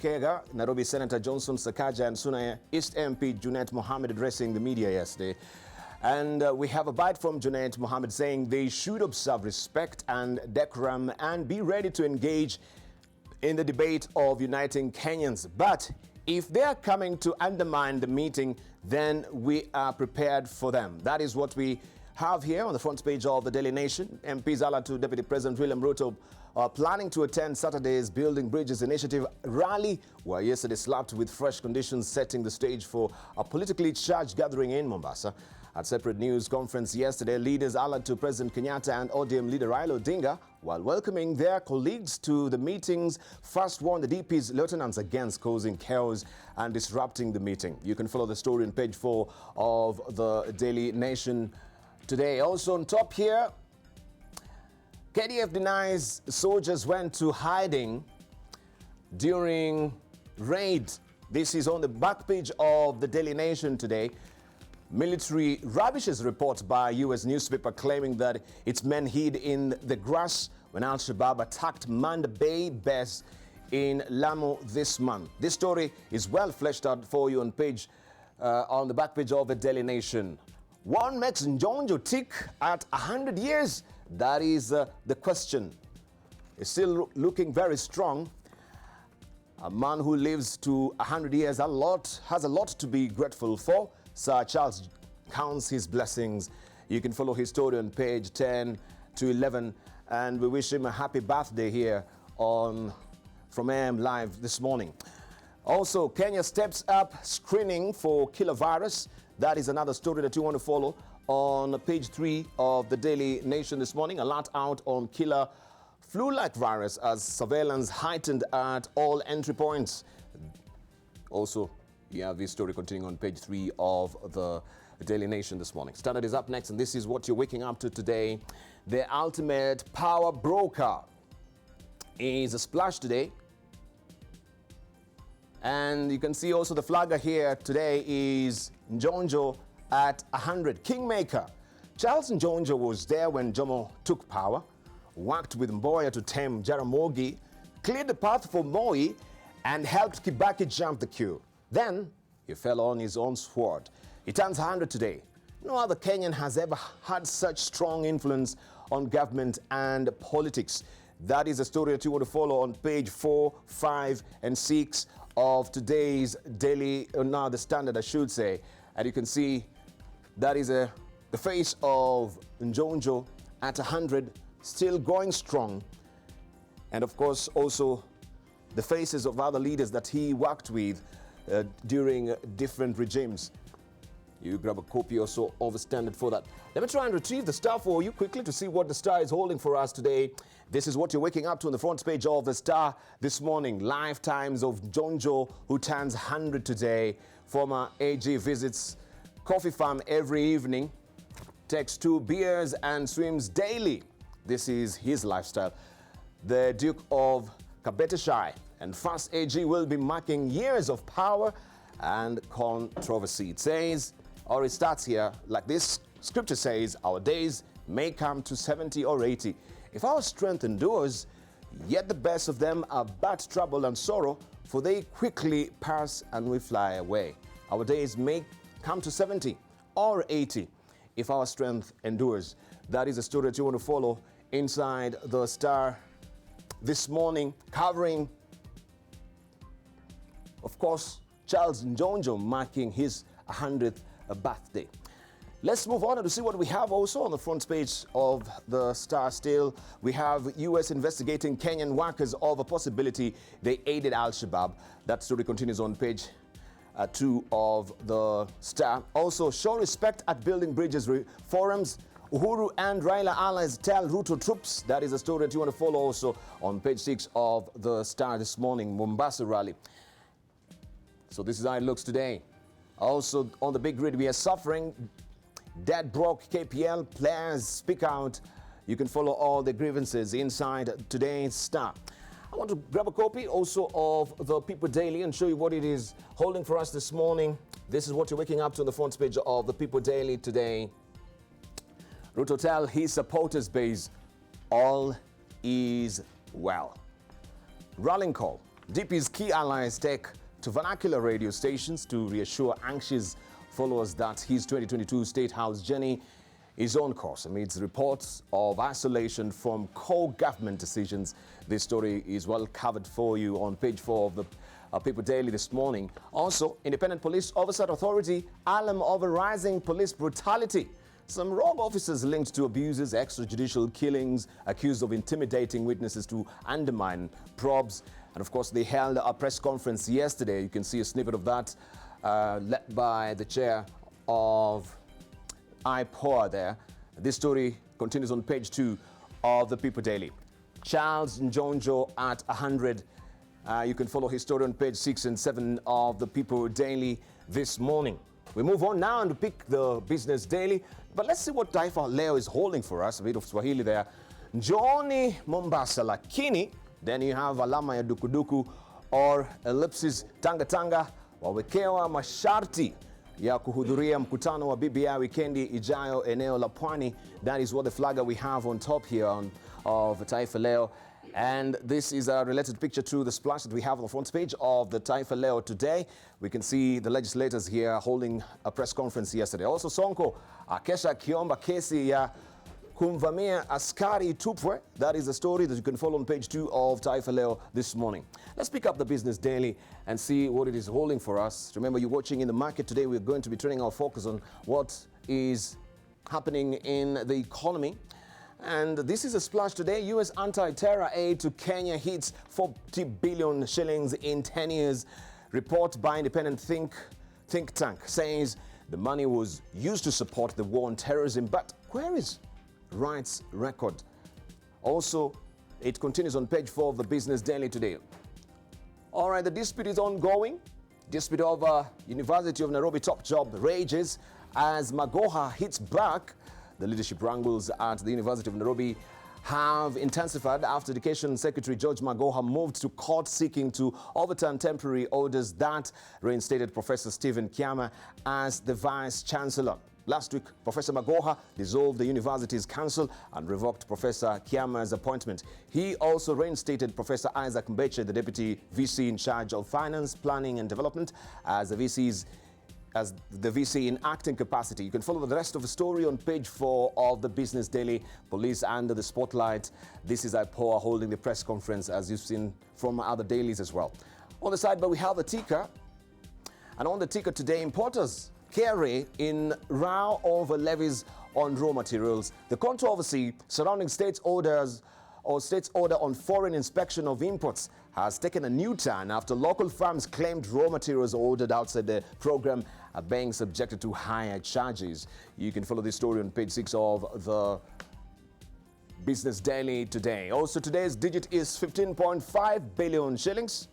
Kega, Nairobi Senator Johnson Sakaja, and Sunaya East MP Junet Mohammed addressing the media yesterday. And we have a bite from Junet Mohammed saying they should observe respect and decorum and be ready to engage in the debate of uniting Kenyans. But if they are coming to undermine the meeting, then we are prepared for them. That is what we have here on the front page of the Daily Nation. MP Zala to Deputy President William Ruto planning to attend Saturday's Building Bridges Initiative rally, where yesterday slapped with fresh conditions, setting the stage for a politically charged gathering in Mombasa. At separate news conference yesterday, leaders allied to President Kenyatta and ODM leader Raila Odinga, while welcoming their colleagues to the meetings, first warned the DP's lieutenants against causing chaos and disrupting the meeting. You can follow the story on page 4 of the Daily Nation today. Also on top here, KDF denies soldiers went to hiding during raid. This is on the back page of the Daily Nation today. Military rubbishes report by U.S. newspaper claiming that its men hid in the grass when Al-Shabaab attacked Manda Bay base in Lamu this month. This story is well fleshed out for you on the back page of the Daily Nation. What makes Njonjo tick at 100 years? That is the question. It's still looking very strong. A man who lives to 100 years has a lot to be grateful for. Sir Charles counts his blessings. You can follow his story on page 10 to 11. And we wish him a happy birthday here from AM Live this morning. Also, Kenya steps up screening for killer virus. That is another story that you want to follow on page 3 of the Daily Nation this morning. A lot out on killer flu-like virus as surveillance heightened at all entry points. Also, you have this story continuing on page 3 of the Daily Nation this morning. Standard is up next, and this is what you're waking up to today. The ultimate power broker is a splash today. And you can see also the flagger here today is Njonjo at 100. Kingmaker. Charles Njonjo was there when Jomo took power, worked with Mboya to tame Jaramogi, cleared the path for Moi, and helped Kibaki jump the queue. Then he fell on his own sword. He turns 100 today. No other Kenyan has ever had such strong influence on government and politics. That is a story that you want to follow on page 4, 5, and 6 of today's Daily, now the Standard I should say. And you can see that is the face of Njonjo at 100, still going strong. And of course also the faces of other leaders that he worked with during different regimes. You grab a copy or so of the Standard for that. Let me try and retrieve the Star for you quickly to see what the Star is holding for us today. This is what you're waking up to on the front page of the Star this morning. Lifetimes of Njonjo, who turns 100 today. Former AG visits coffee farm every evening, takes 2 beers and swims daily. This is his lifestyle. The Duke of Kabeteshai and first AG will be marking years of power and controversy. It says, or it starts here like this. Scripture says, our days may come to 70 or 80. If our strength endures, yet the best of them are but trouble and sorrow, for they quickly pass and we fly away. Our days may come to 70 or 80 if our strength endures. That is a story that you want to follow inside the Star this morning, covering, of course, Charles Njonjo marking his 100th birthday. Let's move on to see what we have also on the front page of the Star still. We have U.S. investigating Kenyan workers of a possibility they aided Al-Shabaab. That story continues on page 2 of the Star. Also, show respect at building bridges forums. Uhuru and Raila allies tell Ruto troops. That is a story that you want to follow also on page 6 of the Star this morning. Mombasa rally. So this is how it looks today. Also on the big grid, we are suffering. Dead broke KPL players speak out. You can follow all the grievances inside today's Star. I want to grab a copy also of the People Daily and show you what it is holding for us this morning. This is what you're waking up to on the front page of the People Daily today. Ruto tell his supporters base all is well. Rallying call. DP's key allies take to vernacular radio stations to reassure anxious followers that his 2022 State House journey is on course amidst reports of isolation from core government decisions. This story is well covered for you on page 4 of the People Daily this morning. Also, Independent Police Oversight Authority, alarm over rising police brutality. Some rogue officers linked to abuses, extrajudicial killings, accused of intimidating witnesses to undermine probes. And of course, they held a press conference yesterday. You can see a snippet of that led by the chair of IPOA there. This story continues on page 2 of the People Daily. Charles Njonjo at 100. You can follow his story on page 6 and 7 of the People Daily this morning. We move on now and pick the Business Daily. But let's see what Taifa Leo is holding for us. A bit of Swahili there. Njooni Mombasa lakini. Then you have alama ya dukuduku or ellipsis tanga tanga. Wawekewa masharti ya kuhudhuria mkutano wa BBI wikendi ijayo eneo la Pwani. That is what the flagger we have on top here of Taifa Leo. And this is a related picture to the splash that we have on the front page of the Taifa Leo today. We can see the legislators here holding a press conference yesterday. Also Sonko akesha kiomba kesi ya kumvamia askari tupwe. That is the story that you can follow on page 2 of Taifa Leo this morning. Let's pick up the Business Daily and see what it is holding for us. Remember, you're watching In the Market. Today we're going to be turning our focus on what is happening in the economy. And this is a splash today. U.S. anti-terror aid to Kenya hits 40 billion shillings in 10 years. Report by independent think tank says the money was used to support the war on terrorism. But where is rights record? Also, it continues on page 4 of the Business Daily today. All right, the dispute is ongoing. Dispute over University of Nairobi top job rages as Magoha hits back. The leadership wrangles at the University of Nairobi have intensified after Education Secretary George Magoha moved to court seeking to overturn temporary orders that reinstated Professor Stephen Kiama as the Vice-Chancellor. Last week, Professor Magoha dissolved the university's council and revoked Professor Kiama's appointment. He also reinstated Professor Isaac Mbeche, the Deputy VC in charge of Finance, Planning and Development, as the VC in acting capacity. You can follow the rest of the story on page 4 of the Business Daily. Police under the spotlight. This is IPOA holding the press conference, as you've seen from other dailies as well. On the sidebar, we have the ticker. And on the ticker today, importers Kerry in row over levies on raw materials. The controversy surrounding states' order on foreign inspection of imports has taken a new turn after local farms claimed raw materials ordered outside the program are being subjected to higher charges. You can follow this story on page 6 of the Business Daily today. Also, today's digit is 15.5 billion shillings.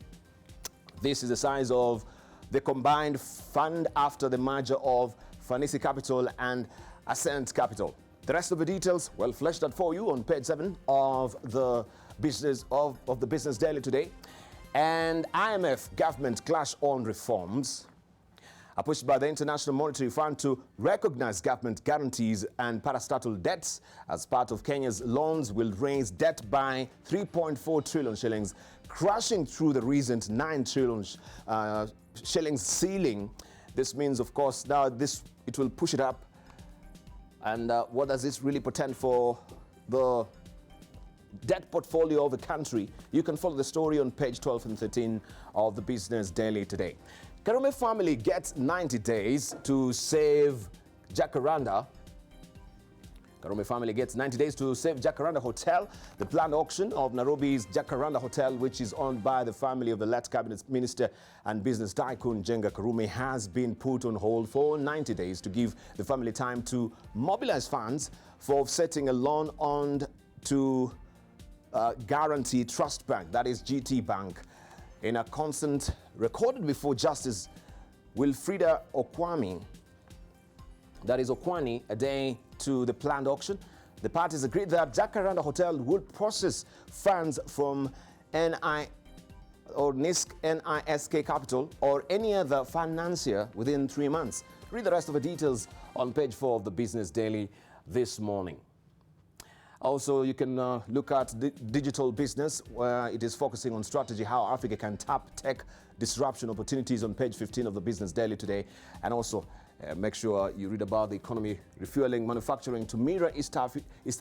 This is the size of the combined fund after the merger of Fanisi Capital and Ascent Capital. The rest of the details, well fleshed out for you on page 7 of the Business Daily today. And IMF government clash on reforms are pushed by the International Monetary Fund to recognize government guarantees and parastatal debts as part of Kenya's loans will raise debt by 3.4 trillion shillings, crashing through the recent 9 trillion shillings ceiling. This means, of course, now it will push it up. And what does this really portend for the debt portfolio of the country? You can follow the story on page 12 and 13 of the Business Daily today. Karume family gets 90 days to save Jacaranda. Karume family gets 90 days to save Jacaranda Hotel. The planned auction of Nairobi's Jacaranda Hotel, which is owned by the family of the late cabinet minister and business tycoon Jenga Karume, has been put on hold for 90 days to give the family time to mobilize funds for offsetting a loan owed to Guarantee Trust Bank, that is GT Bank. In a consent recorded before Justice Wilfrida Okwani, that is Okwani, a day to the planned auction, the parties agreed that Jacaranda Hotel would process funds from NISK Capital or any other financier within 3 months. Read the rest of the details on page 4 of the Business Daily this morning. Also, you can look at the digital business, where it is focusing on strategy, how Africa can tap tech disruption opportunities on page 15 of the Business Daily today. And also, make sure you read about the economy refueling manufacturing to mirror East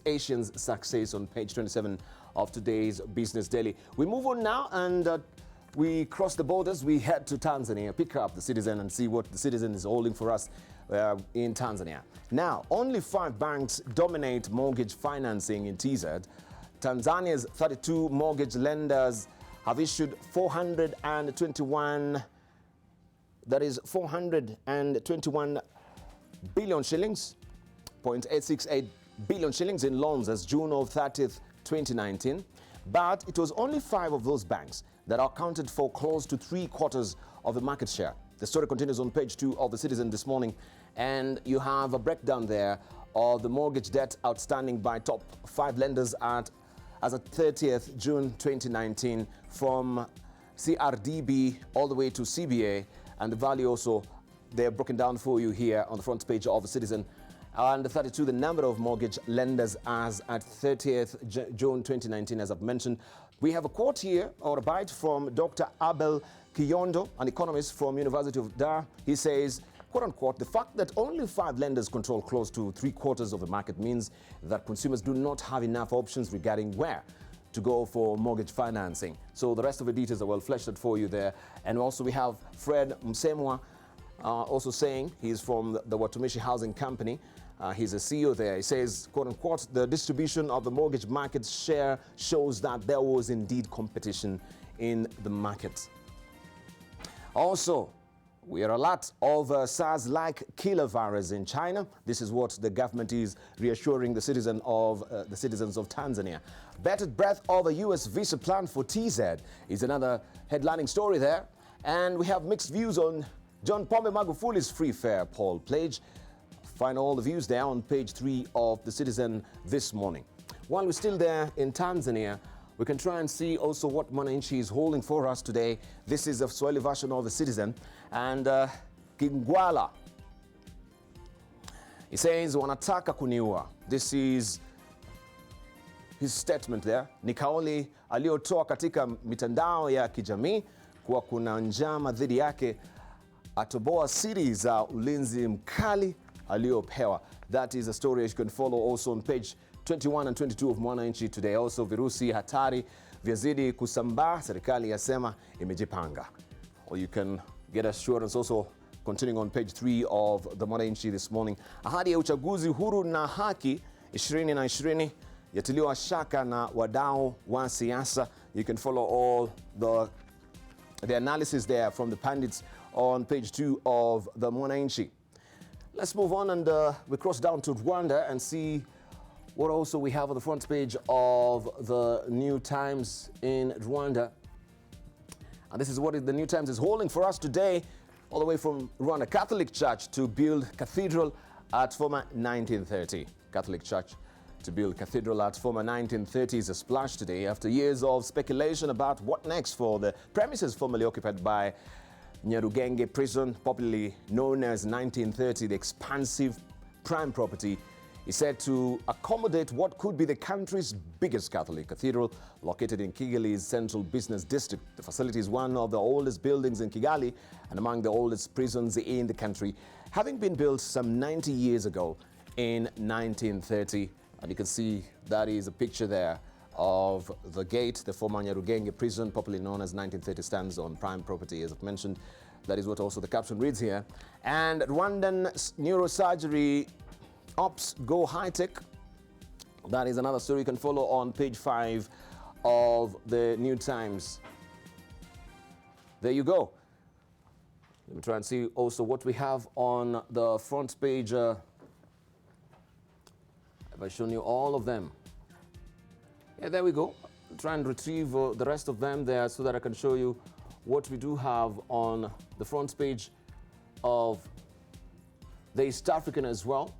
Asians' success on page 27 of today's Business Daily. We move on now and we cross the borders. We head to Tanzania, pick up the Citizen and see what the Citizen is holding for us in Tanzania. Now, only 5 banks dominate mortgage financing in TZ. Tanzania's 32 mortgage lenders have issued 421 billion shillings, 0.868 billion shillings in loans as June of 30th, 2019. But it was only 5 of those banks that accounted for close to 3/4 of the market share. The story continues on page 2 of the Citizen this morning, and you have a breakdown there of the mortgage debt outstanding by top 5 lenders as of 30th June 2019, from CRDB all the way to CBA, and the value also they're broken down for you here on the front page of the Citizen. And 32, the number of mortgage lenders as at 30th June 2019, as I've mentioned. We have a quote here, or a bite from Dr. Abel Kiyondo, an economist from University of Dar. He says, quote unquote, the fact that only 5 lenders control close to 3/4 of the market means that consumers do not have enough options regarding where to go for mortgage financing. So the rest of the details are well fleshed out for you there. And also we have Fred Msemwa also saying, he's from the Watumishi Housing Company. He's a CEO there. He says, quote unquote, the distribution of the mortgage market share shows that there was indeed competition in the market. Also, we are alert of SARS-like killer virus in China. This is what the government is reassuring the citizens of Tanzania. Bated breath of a U.S. visa plan for TZ is another headlining story there. And we have mixed views on John Pombe Magufuli's free fare poll pledge. Find all the views there on page 3 of the Citizen this morning. While we're still there in Tanzania, we can try and see also what Mwananchi is holding for us today. This is a Swahili version of the Citizen. And Kingwala, he says, wanataka kuniua. This is his statement there. Ni kauli aliyotoa katika mitandao ya kijamii kuwa kuna njama dhidi yake, atoboa siri za ulinzi mkali aliyopewa. That is a story you can follow also on page 21 and 22 of Mwananchi today. Also, virusi hatari vyazidi kusambaa, serikali yasema imejipanga. Or you can get assurance also continuing on page 3 of the Mwananchi this morning. Ahadi ya uchaguzi huru na haki 2020 yatiliwa shaka na wadau wa siasa. You can follow all the analysis there from the pundits on page 2 of the Mwananchi. Let's move on and we cross down to Rwanda and see what also we have on the front page of the New Times in Rwanda. And this is what the New Times is holding for us today, all the way from Rwanda. Catholic Church to build cathedral at former 1930. Catholic Church to build cathedral at former 1930 is a splash today after years of speculation about what next for the premises formerly occupied by Nyarugenge prison, popularly known as 1930. The expansive prime property is said to accommodate what could be the country's biggest Catholic cathedral, located in Kigali's central business district. The facility is one of the oldest buildings in Kigali and among the oldest prisons in the country, having been built some 90 years ago in 1930. And you can see that is a picture there of the gate. The former Nyarugenge prison, popularly known as 1930, stands on prime property, as I've mentioned. That is what also the caption reads here. And Rwandan neurosurgery ops go high-tech. That is another story you can follow on page 5 of the New Times. There you go. Let me try and see also what we have on the front page. Have I shown you all of them? Yeah, there we go. I'll try and retrieve the rest of them there so that I can show you what we do have on the front page of the East African as well.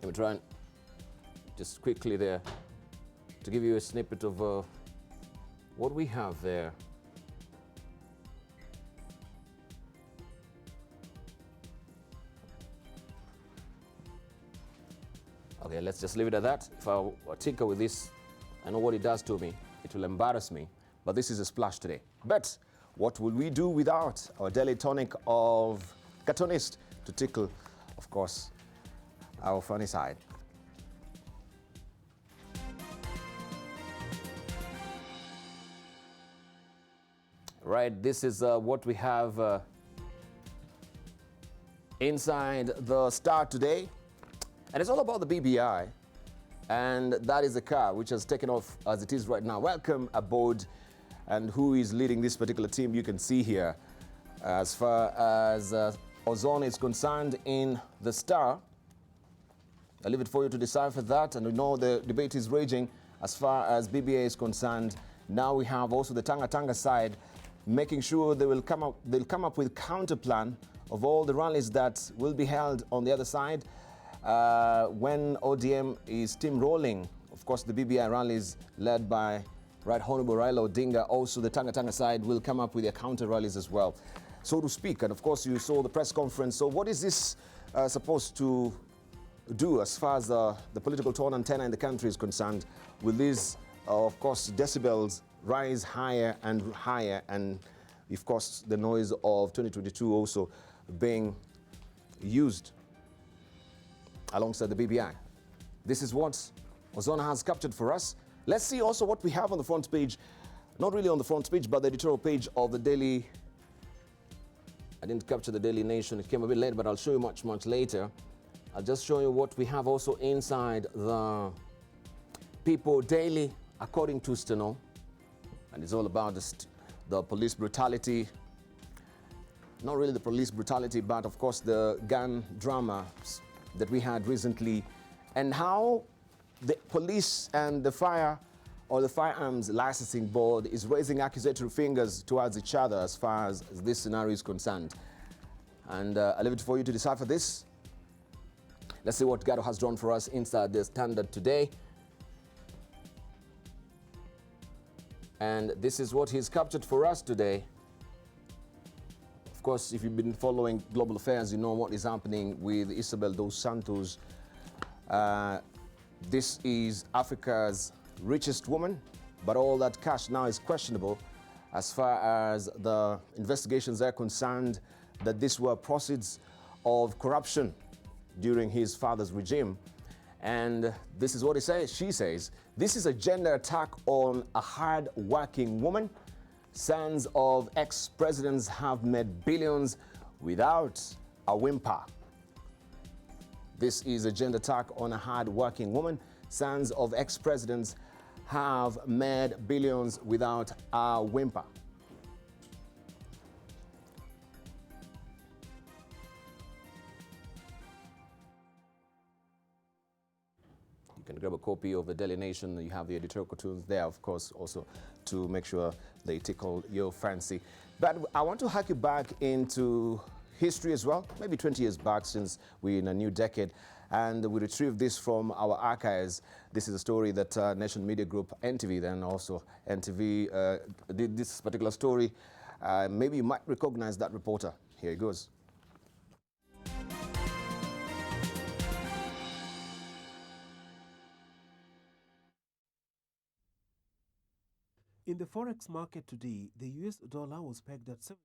Let me try and just quickly there to give you a snippet of what we have there. Okay, let's just leave it at that. If I tinker with this, I know what it does to me. It will embarrass me. But this is a splash today. But what will we do without our daily tonic of cartoonist to tickle, of course, our funny side? Right, this is what we have inside the Star today. And it's all about the BBI. And that is the car which has taken off as it is right now. Welcome aboard. And who is leading this particular team, you can see here. As far as Ozone is concerned in the Star, I'll leave it for you to decipher that. And we know the debate is raging as far as BBA is concerned. Now we have also the Tanga side making sure they'll come up with counter plan of all the rallies that will be held on the other side. When ODM is steamrolling, of course, the BBI rallies led by Right Honorable Raila Odinga, also the Tanga side will come up with their counter rallies as well, so to speak. And of course, you saw the press conference. So what is this supposed to do as far as the political tone antenna in the country is concerned? Will these, of course, decibels rise higher and higher, and of course the noise of 2022 also being used alongside the BBI? This is what Ozona has captured for us. Let's see also what we have on the front page, not really on the front page, but the editorial page of the Daily. I didn't capture the Daily Nation, it came a bit late, but I'll show you much later. I'll just show you what we have also inside the People Daily, according to Steno. And it's all about the police brutality. Not really the police brutality, but of course the gun drama that we had recently, and how the police and the firearms licensing board is raising accusatory fingers towards each other as far as this scenario is concerned. And I'll leave it for you to decipher this. Let's see what Gado has drawn for us inside the Standard today. And this is what he's captured for us today. Of course, if you've been following global affairs, you know what is happening with Isabel dos Santos. This is Africa's richest woman, but all that cash now is questionable as far as the investigations are concerned, that these were proceeds of corruption during his father's regime. And this is what she says, this is a gender attack on a hard-working woman. Sons of ex-presidents have made billions without a whimper. This is a gender attack on a hard-working woman. Sons of ex-presidents have made billions without a whimper. You can grab a copy of the Daily Nation. You have the editorial cartoons there, of course, also to make sure they tickle your fancy. But I want to hack you back into history as well, maybe 20 years back, since we're in a new decade. And we retrieved this from our archives. This is a story that Nation Media Group, NTV, then also NTV, did this particular story. Maybe you might recognize that reporter. Here it goes. In the Forex market today, the US dollar was pegged at 7.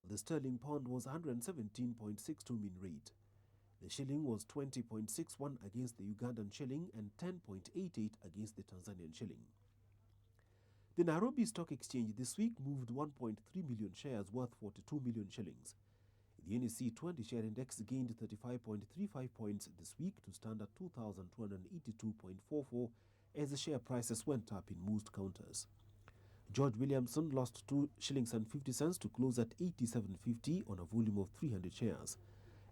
The sterling pound was 117.62 min rate. The shilling was 20.61 against the Ugandan shilling and 10.88 against the Tanzanian shilling. The Nairobi Stock Exchange this week moved 1.3 million shares worth 42 million shillings. The NSE 20 share index gained 35.35 points this week to stand at 2,282.44 as the share prices went up in most counters. George Williamson lost 2 shillings and 50 cents to close at 87.50 on a volume of 300 shares.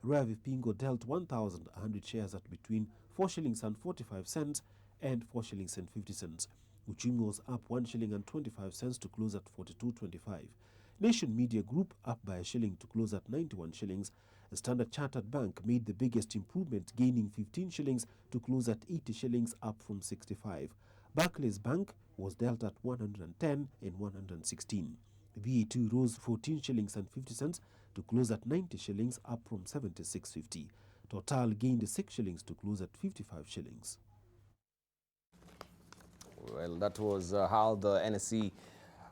Ravi Pingo dealt 1,100 shares at between 4 shillings and 45 cents and 4 shillings and 50 cents. Uchumi was up 1 shilling and 25 cents to close at 42.25. Nation Media Group up by a shilling to close at 91 shillings. Standard Chartered Bank made the biggest improvement, gaining 15 shillings to close at 80 shillings, up from 65. Barclays Bank was dealt at 110 and 116. VAT rose 14 shillings and 50 cents to close at 90 shillings, up from 76.50. Total gained 6 shillings to close at 55 shillings. Well, that was how the NSE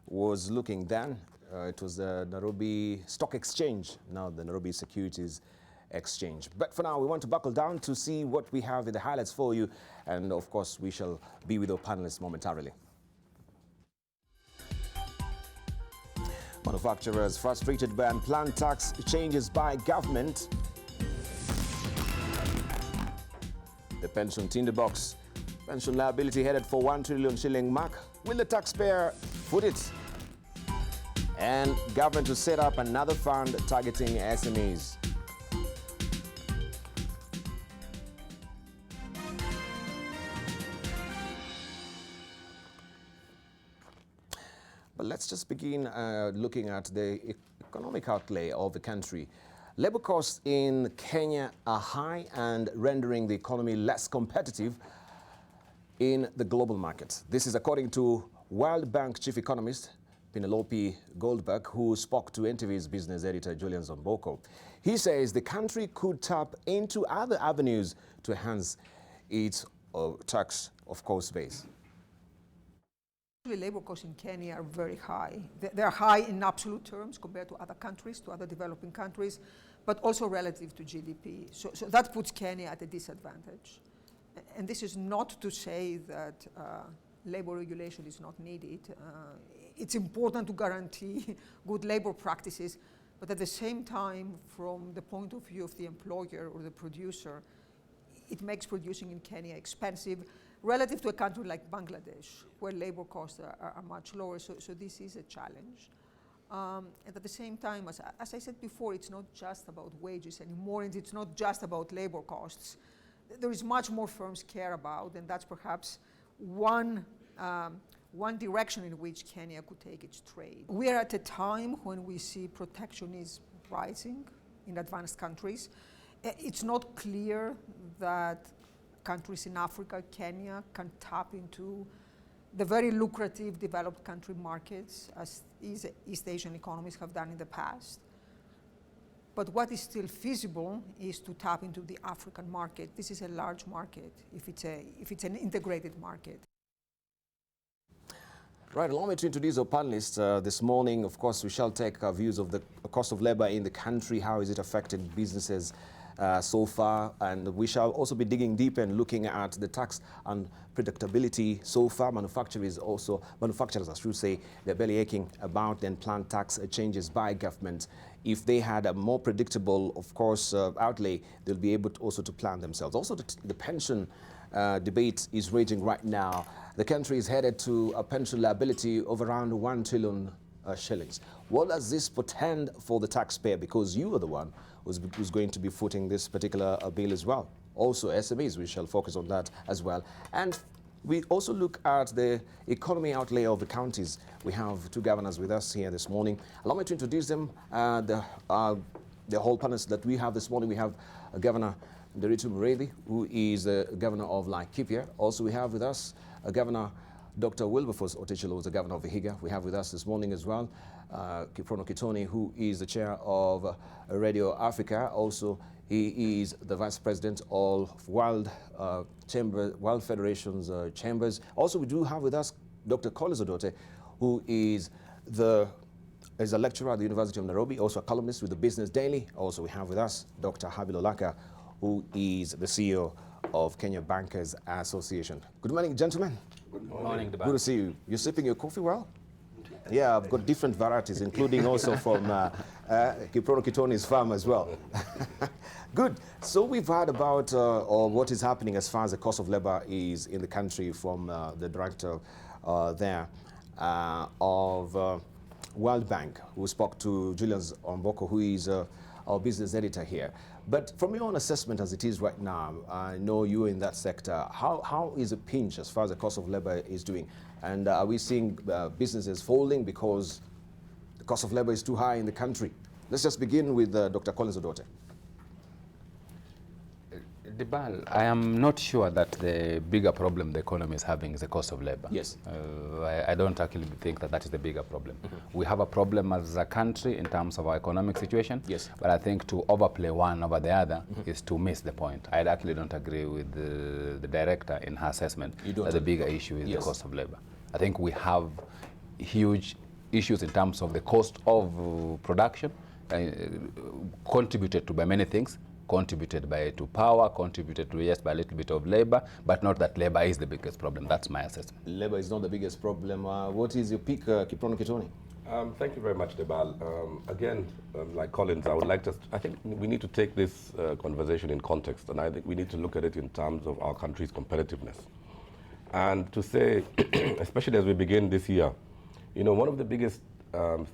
was looking then. It was the Nairobi Stock Exchange, now the Nairobi Securities Exchange. But for now, we want to buckle down to see what we have in the highlights for you. And of course, we shall be with our panelists momentarily. Manufacturers frustrated by unplanned tax changes by government. The pension tinderbox. Pension liability headed for 1 trillion shilling mark. Will the taxpayer foot it? And government to set up another fund targeting SMEs. But let's just begin looking at the economic outlay of the country. Labor costs in Kenya are high and rendering the economy less competitive in the global market. This is according to World Bank chief economist Penelope Goldberg, who spoke to NTV's business editor Julian Zomboko. He says the country could tap into other avenues to enhance its tax, of course, base. Labor costs in Kenya are very high. They're high in absolute terms compared to other countries, to other developing countries, but also relative to GDP. So that puts Kenya at a disadvantage. And this is not to say that labor regulation is not needed. It's important to guarantee good labor practices, but at the same time, from the point of view of the employer or the producer, it makes producing in Kenya expensive relative to a country like Bangladesh, where labor costs are much lower. So this is a challenge. And at the same time, as I said before, it's not just about wages anymore, and it's not just about labor costs. There is much more firms care about, and that's perhaps one direction in which Kenya could take its trade. We are at a time when we see protectionism rising in advanced countries. It's not clear that countries in Africa, Kenya, can tap into the very lucrative developed country markets as East Asian economies have done in the past. But what is still feasible is to tap into the African market. This is a large market if it's an integrated market. Right, allow me to introduce our panelists this morning. Of course, we shall take our views of the cost of labor in the country. How is it affecting businesses so far? And we shall also be digging deep and looking at the tax unpredictability so far. Manufacturers, I should say, they're barely aching about the unplanned tax changes by government. If they had a more predictable, of course, outlay, they'll be able to also to plan themselves. Also, the pension debate is raging right now. The country is headed to a pension liability of around 1 trillion shillings. What does this portend for the taxpayer? Because you are the one who's going to be footing this particular bill as well. Also, SMEs, we shall focus on that as well. And we also look at the economy outlay of the counties. We have two governors with us here this morning. Allow me to introduce them. The whole panelists that we have this morning. We have Governor Nderitu Mureithi, who is the governor of Laikipia. Also, we have with us Governor Dr. Wilberforce Otechilo, who is the governor of Vihiga. We have with us this morning as well Kiprono Kitoni, who is the chair of Radio Africa. Also, he is the vice president of World Federation's chambers. Also, we do have with us Dr. Collins Odote, who is a lecturer at the University of Nairobi, also a columnist with the Business Daily. Also, we have with us Dr. Alaka, who is the CEO of Kenya Bankers Association. Good morning, gentlemen. Good morning, Debarl. Good to see you. You're sipping your coffee well? Yeah, I've got different varieties, including also from Kiprono Kitoni's farm as well. Good. So we've heard about what is happening as far as the cost of labor is in the country from the director there of World Bank, who spoke to Julian Zomboko, who is our business editor here. But from your own assessment as it is right now, I know you're in that sector, how is the pinch as far as the cost of labor is doing? And are we seeing businesses folding because the cost of labor is too high in the country? Let's just begin with Dr. Collins Odote. Debarl, I am not sure that the bigger problem the economy is having is the cost of labor. Yes. I don't actually think that is the bigger problem. We have a problem as a country in terms of our economic situation. Yes. But I think to overplay one over the other is to miss the point. I actually don't agree with the director in her assessment that the bigger issue is the cost of labor. I think we have huge issues in terms of the cost of production, contributed to by many things, contributed to power, contributed to by a little bit of labor, but not that labor is the biggest problem. That's my assessment. Labor is not the biggest problem. What is your pick, Kiprono Kitoni? Thank you very much, Debarl. Again, like Collins, I would like to, I think we need to take this conversation in context, and I think we need to look at it in terms of our country's competitiveness. And to say, especially as we begin this year, you know, one of the biggest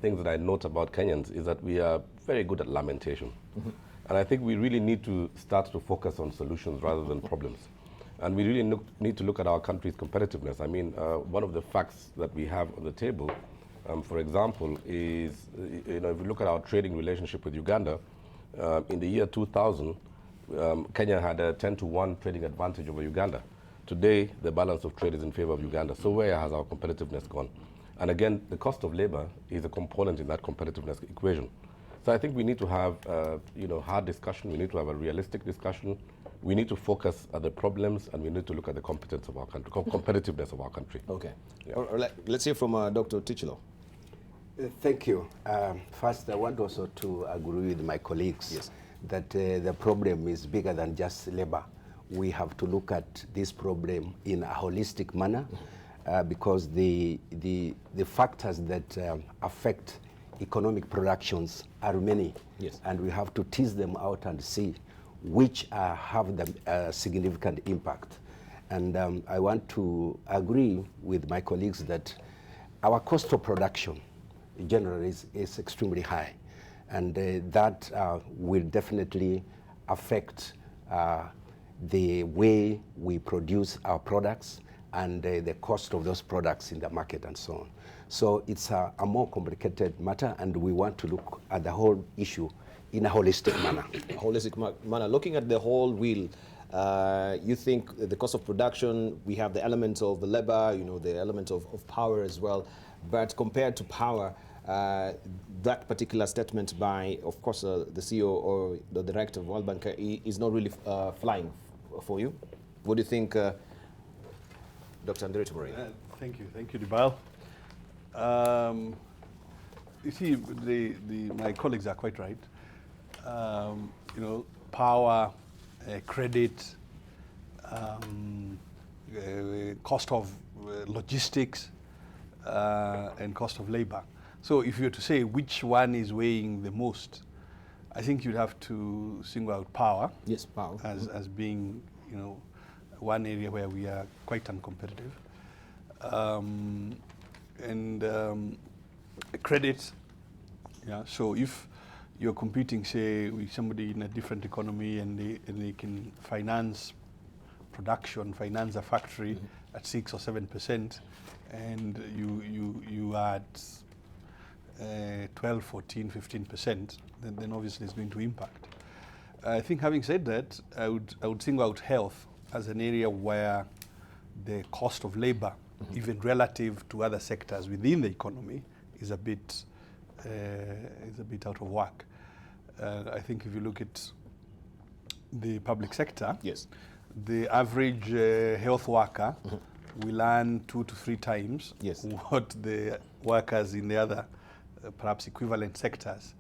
things that I note about Kenyans is that we are very good at lamentation. And I think we really need to start to focus on solutions rather than problems. And we really need to look at our country's competitiveness. I mean, one of the facts that we have on the table, for example, is, you know, if we look at our trading relationship with Uganda, in the year 2000, Kenya had a 10-to-1 trading advantage over Uganda. Today, the balance of trade is in favor of Uganda. So where has our competitiveness gone? And again, the cost of labor is a component in that competitiveness equation. So I think we need to have, you know, hard discussion. We need to have a realistic discussion. We need to focus at the problems, and we need to look at the competence of our country, competitiveness of our country. Okay. Yeah. Let's hear from Dr. Tichilo. Thank you. First, I want also to agree with my colleagues that the problem is bigger than just labor. We have to look at this problem in a holistic manner because the factors that affect economic productions are many, and we have to tease them out and see which have the significant impact. And I want to agree with my colleagues that our cost of production generally is extremely high, and that will definitely affect the way we produce our products and the cost of those products in the market and so on. So it's a more complicated matter, and we want to look at the whole issue in a holistic manner. Manner. Looking at the whole wheel, you think the cost of production, we have the element of the labor, you know, the element of power as well, but compared to power, that particular statement by, of course, the CEO or the director of World Bank is not really flying for you. What do you think, Dr. Andre Tumori? Thank you, Debarl. You see, my colleagues are quite right. You know, power, credit, cost of logistics, and cost of labor. So if you were to say which one is weighing the most, I think you'd have to single out power. Yes, power. As being, you know, one area where we are quite uncompetitive. Credit, yeah. So if you're competing, say, with somebody in a different economy and they can finance production, finance a factory at 6 or 7%, and you are at 12, 14, 15%, then obviously it's going to impact. I think having said that, I would single out health as an area where the cost of labor, even relative to other sectors within the economy, is a bit out of whack. I think if you look at the public sector, the average health worker will earn 2 to 3 times what the workers in the other perhaps equivalent sectors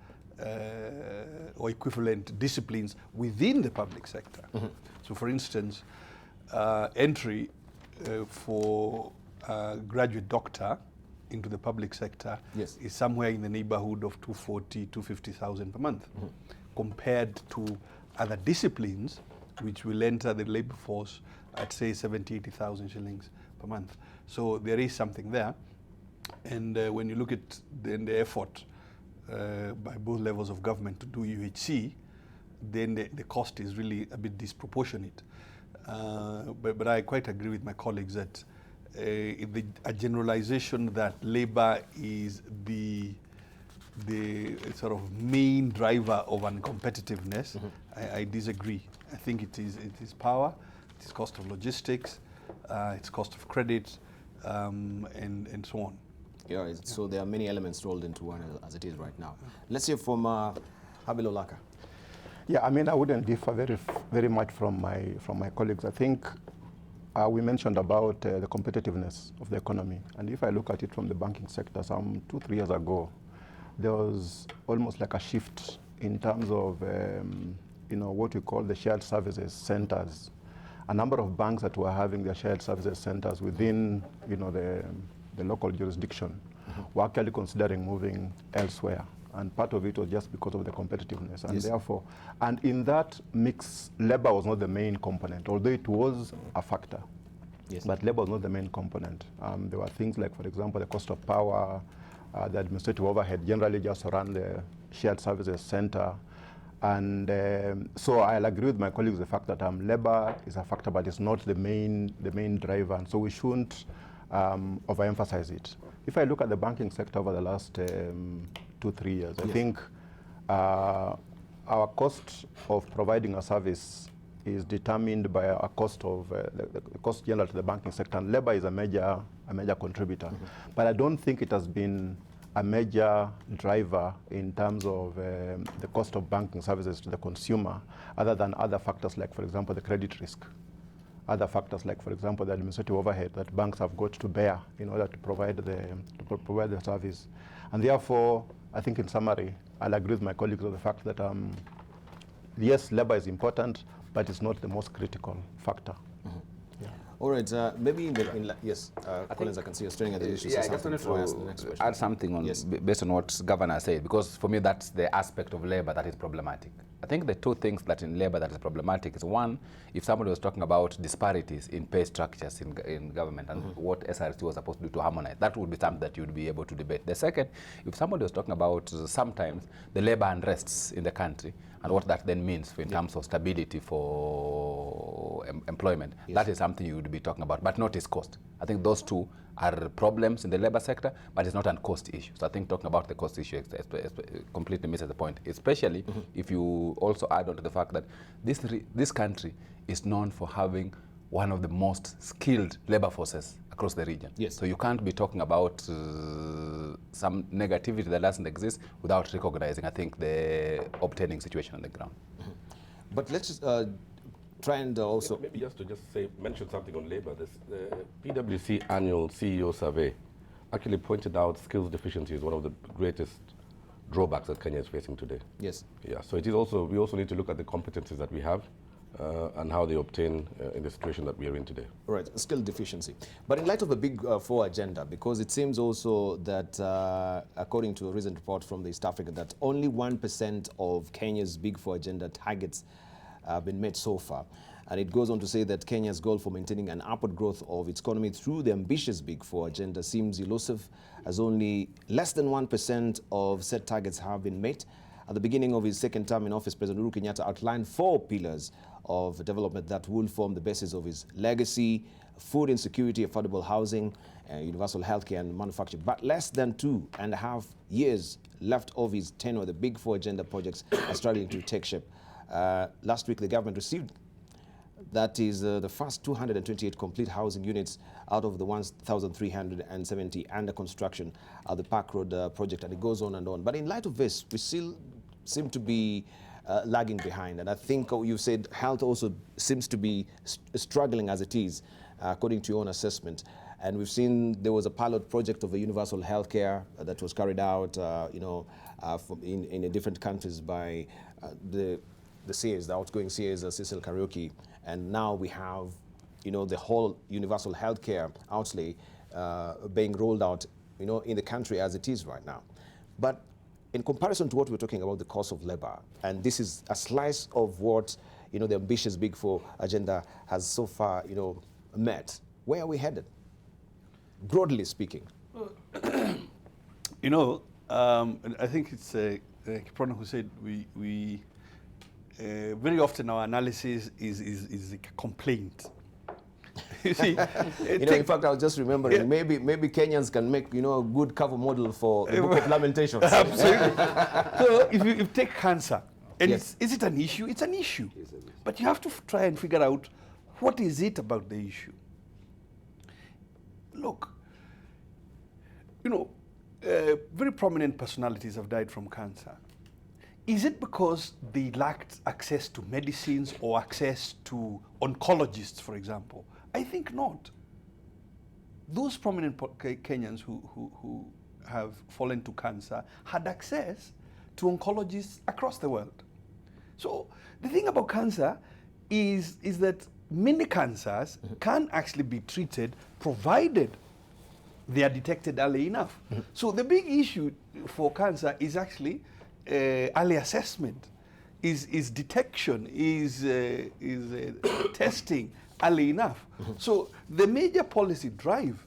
or equivalent disciplines within the public sector. So for instance, entry for a graduate doctor into the public sector is somewhere in the neighborhood of 240, 250,000 per month, compared to other disciplines which will enter the labor force at, say, 70, 80,000 shillings per month. So there is something there. And when you look at the effort by both levels of government to do UHC, then the cost is really a bit disproportionate. But I quite agree with my colleagues that a generalization that labor is the sort of main driver of uncompetitiveness, I disagree. I think it is power, it is cost of logistics, it's cost of credit, and so on. Yeah, so there are many elements rolled into one as it is right now. Let's hear from Alaka. Yeah, I mean, I wouldn't differ very much from my colleagues. I think we mentioned about the competitiveness of the economy, and if I look at it from the banking sector, some 2-3 years ago, there was almost like a shift in terms of what we call the shared services centers. A number of banks that were having their shared services centers within the local jurisdiction were actually considering moving elsewhere. And part of it was just because of the competitiveness. And therefore, and in that mix, labor was not the main component, although it was a factor. Yes. But labor was not the main component. There were things like, for example, the cost of power, the administrative overhead, generally just run the shared services center. And so I'll agree with my colleagues the fact that labor is a factor, but it's not the main driver. And so we shouldn't overemphasize it. If I look at the banking sector over the last 2-3 years, I think our cost of providing a service is determined by a cost of the cost general to the banking sector, and labor is a major contributor. But I don't think it has been a major driver in terms of the cost of banking services to the consumer, other than other factors like, for example, the credit risk. Other factors like, for example, the administrative overhead that banks have got to bear in order to provide the service. And therefore, I think in summary, I'll agree with my colleagues on the fact that yes, labor is important, but it's not the most critical factor. Yeah. All right, maybe yes, Collins, I can see you're staring at the issue. Yeah, I just wanted to add something on based on what Governor said, because for me that's the aspect of labor that is problematic. I think the two things that in labor that is problematic is, one, if somebody was talking about disparities in pay structures in government and what SRC was supposed to do to harmonize, that would be something that you would be able to debate. The second, if somebody was talking about sometimes the labor unrests in the country and what that then means in terms of stability for employment, that is something you would be talking about, but not its cost. I think those two are problems in the labor sector, but it's not a cost issue. So I think talking about the cost issue completely misses the point, especially if you also add on to the fact that this country is known for having one of the most skilled labor forces across the region. Yes. So you can't be talking about some negativity that doesn't exist without recognizing, I think, the obtaining situation on the ground. But let's just try and also... Maybe just to mention something on labor. The PwC annual CEO survey actually pointed out skills deficiency is one of the greatest drawbacks that Kenya is facing today. Yes. Yeah, so it is also, we also need to look at the competencies that we have and how they obtain in the situation that we are in today. Right, skill deficiency. But in light of the Big Four agenda, because it seems also that, according to a recent report from the East Africa, that only 1% of Kenya's Big Four agenda targets have been met so far. And it goes on to say that Kenya's goal for maintaining an upward growth of its economy through the ambitious Big Four agenda seems elusive, as only less than 1% of said targets have been met. At the beginning of his second term in office, President Uhuru Kenyatta outlined 4 pillars of development that will form the basis of his legacy: food insecurity, affordable housing, universal healthcare and manufacturing. But less than 2.5 years left of his tenure, the Big Four agenda projects are struggling to take shape. Last week, the government received, that is the first 228 complete housing units out of the 1,370 under construction at the Park Road project, and it goes on and on. But in light of this, we still seem to be lagging behind. And I think you said health also seems to be struggling as it is, according to your own assessment. And we've seen there was a pilot project of a universal healthcare that was carried out, in different countries by the CS, the outgoing CS, Cecil Karaoke. And now we have, the whole universal healthcare outlay being rolled out, in the country as it is right now. But in comparison to what we're talking about, the cost of labor, and this is a slice of what, the ambitious Big Four agenda has so far, met, where are we headed, broadly speaking? I think it's Kiprono who said we very often our analysis is a complaint. You see, in fact, I was just remembering, maybe Kenyans can make, a good cover model for the Book of Lamentations. Absolutely. So if you take cancer, And Yes. is it an issue? It's an issue. But you have to try and figure out what is it about the issue. Look, you know, very prominent personalities have died from cancer. Is it because they lacked access to medicines or access to oncologists, for example? I think not. Those prominent Kenyans who have fallen to cancer had access to oncologists across the world. So the thing about cancer is that many cancers can actually be treated provided they are detected early enough. So the big issue for cancer is actually early assessment, is detection, is testing early enough. So the major policy drive,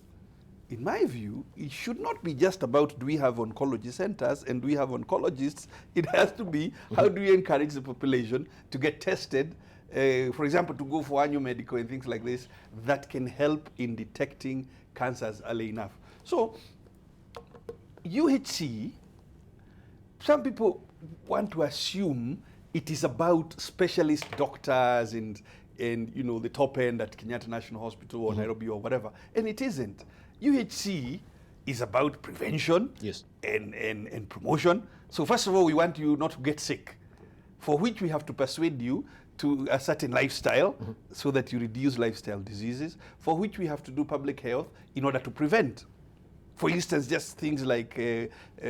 in my view, it should not be just about do we have oncology centers and do we have oncologists. It has to be how do we encourage the population to get tested, for example, to go for annual medical and things like this that can help in detecting cancers early enough. So UHC, some people want to assume it is about specialist doctors and you know, the top end at Kenyatta National Hospital or Nairobi or whatever, and it isn't. UHC is about prevention and promotion. So first of all, we want you not to get sick, for which we have to persuade you to a certain lifestyle so that you reduce lifestyle diseases, for which we have to do public health in order to prevent. For instance, just things like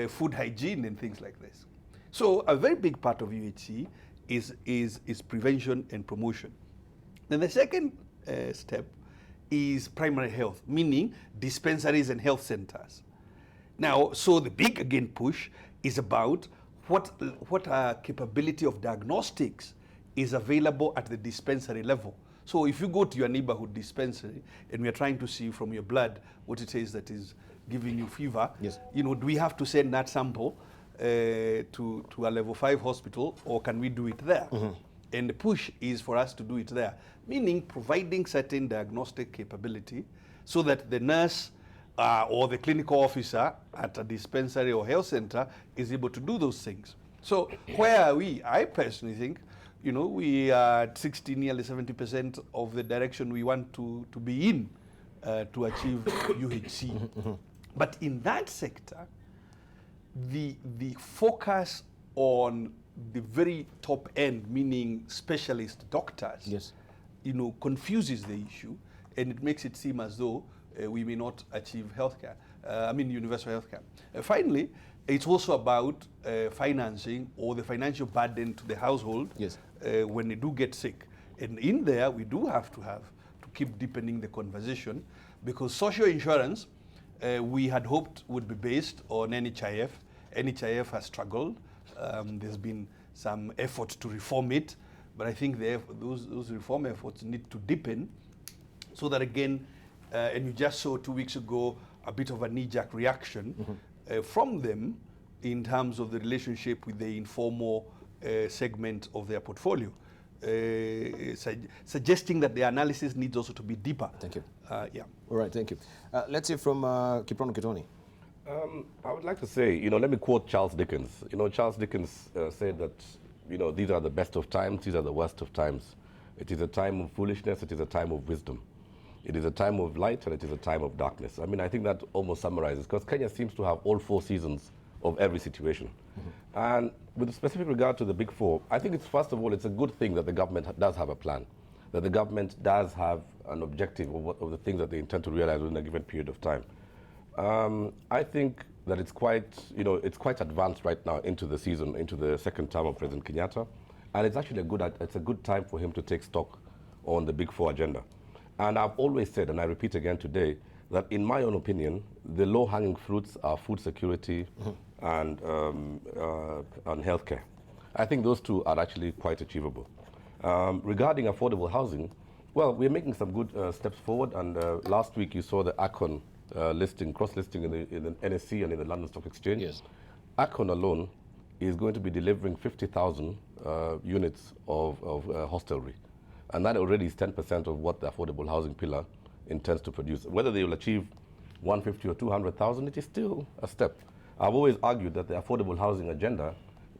food hygiene and things like this. So a very big part of UHC is prevention and promotion. Then the second step is primary health, meaning dispensaries and health centers. Now, so the big, again, push is about what capability of diagnostics is available at the dispensary level. So if you go to your neighborhood dispensary and we are trying to see from your blood what it is that is giving you fever, you know, do we have to send that sample to a level 5 hospital, or can we do it there? And the push is for us to do it there, meaning providing certain diagnostic capability so that the nurse or the clinical officer at a dispensary or health center is able to do those things. So where are we? I personally think, you know, we are at 60, nearly 70% of the direction we want to be in to achieve UHC. But in that sector, the focus on the very top end, meaning specialist doctors, you know, confuses the issue, and it makes it seem as though we may not achieve healthcare. Universal healthcare. Finally, it's also about financing or the financial burden to the household when they do get sick. And in there, we do have to keep deepening the conversation, because social insurance we had hoped would be based on NHIF. NHIF has struggled. There's been some effort to reform it, but I think those reform efforts need to deepen so that, again, and you just saw 2 weeks ago a bit of a knee-jerk reaction from them in terms of the relationship with the informal segment of their portfolio, suggesting that the analysis needs also to be deeper. Thank you. Yeah. All right, thank you. Let's hear from Kiprono Kitoni. I would like to say, you know, let me quote Charles Dickens. You know, Charles Dickens said that, you know, these are the best of times, these are the worst of times. It is a time of foolishness, it is a time of wisdom. It is a time of light, and it is a time of darkness. I mean, I think that almost summarizes, because Kenya seems to have all 4 seasons of every situation. And with specific regard to the Big Four, I think it's, first of all, it's a good thing that the government does have a plan, that the government does have an objective of the things that they intend to realize within a given period of time. I think that it's quite, you know, it's quite advanced right now into the season, into the second term of President Kenyatta, and it's actually a good time for him to take stock on the Big Four agenda. And I've always said, and I repeat again today, that in my own opinion, the low-hanging fruits are food security and healthcare. I think those two are actually quite achievable. Regarding affordable housing, well, we're making some good steps forward, and last week you saw the ACON cross-listing in the NSC and in the London Stock Exchange. Yes. ACON alone is going to be delivering 50,000 units of hostelry. And that already is 10% of what the affordable housing pillar intends to produce. Whether they will achieve 150 or 200,000, it is still a step. I've always argued that the affordable housing agenda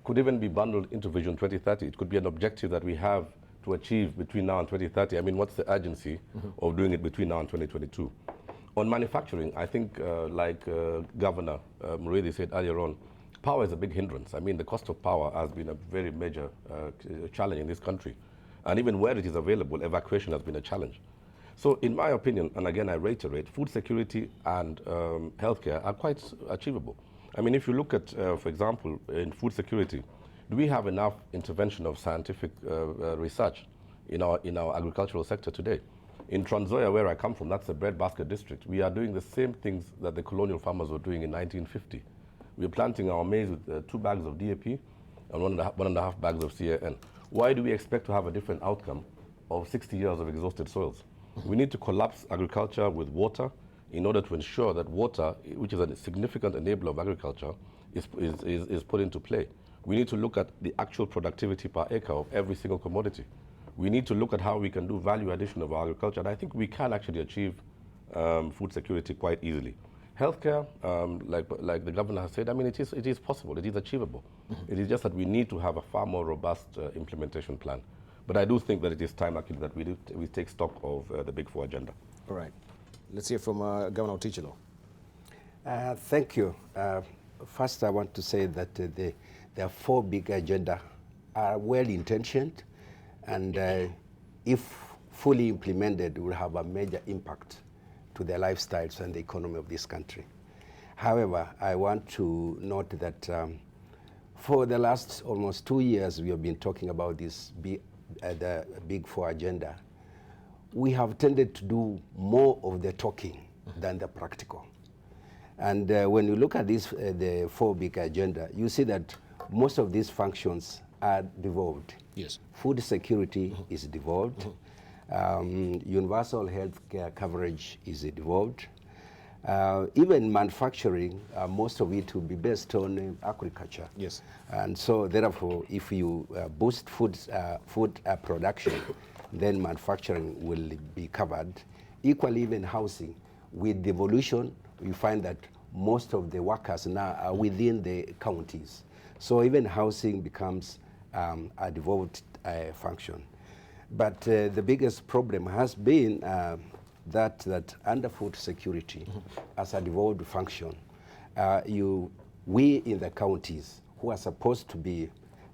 could even be bundled into Vision 2030. It could be an objective that we have to achieve between now and 2030. I mean, what's the urgency of doing it between now and 2022? On manufacturing, I think, Governor Muriithi said earlier on, power is a big hindrance. I mean, the cost of power has been a very major challenge in this country. And even where it is available, evacuation has been a challenge. So in my opinion, and again I reiterate, food security and healthcare are quite achievable. I mean, if you look at, for example, in food security, do we have enough intervention of scientific research in our agricultural sector today? In Trans Nzoia, where I come from, that's the breadbasket district, we are doing the same things that the colonial farmers were doing in 1950. We are planting our maize with 2 bags of DAP and 1.5 bags of CAN. Why do we expect to have a different outcome of 60 years of exhausted soils? We need to collapse agriculture with water in order to ensure that water, which is a significant enabler of agriculture, is put into play. We need to look at the actual productivity per acre of every single commodity. We need to look at how we can do value addition of our agriculture, and I think we can actually achieve food security quite easily. Healthcare, like the governor has said, I mean, it is possible, it is achievable. It is just that we need to have a far more robust implementation plan. But I do think that it is time actually that we take stock of the Big Four agenda. All right. Let's hear from Governor Otichilo. Thank you. First, I want to say that the 4 big agenda are well-intentioned, and if fully implemented, will have a major impact to the lifestyles and the economy of this country. However, I want to note that for the last almost 2 years, we have been talking about this the Big Four agenda. We have tended to do more of the talking than the practical. And when you look at this, the 4 big agenda, you see that most of these functions are devolved. Yes. Food security is devolved. Universal health care coverage is devolved. Even manufacturing, most of it will be based on agriculture. Yes. And so therefore, if you boost food production, then manufacturing will be covered. Equally, even housing. With devolution, you find that most of the workers now are within the counties. So even housing becomes a devolved function. But the biggest problem has been that under food security, as a devolved function, we in the counties who are supposed to be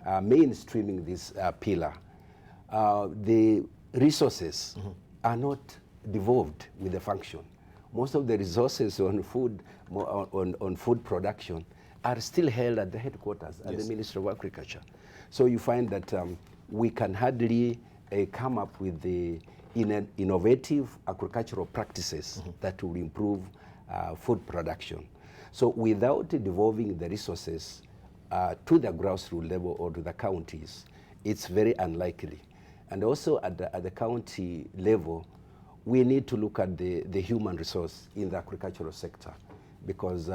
mainstreaming this pillar, the resources are not devolved with the function. Most of the resources on food, on food production, are still held at the headquarters, at the Ministry of Agriculture. So you find that we can hardly come up with the innovative agricultural practices that will improve food production. So without devolving the resources to the grassroots level or to the counties, it's very unlikely. And also at the county level, we need to look at the human resource in the agricultural sector, because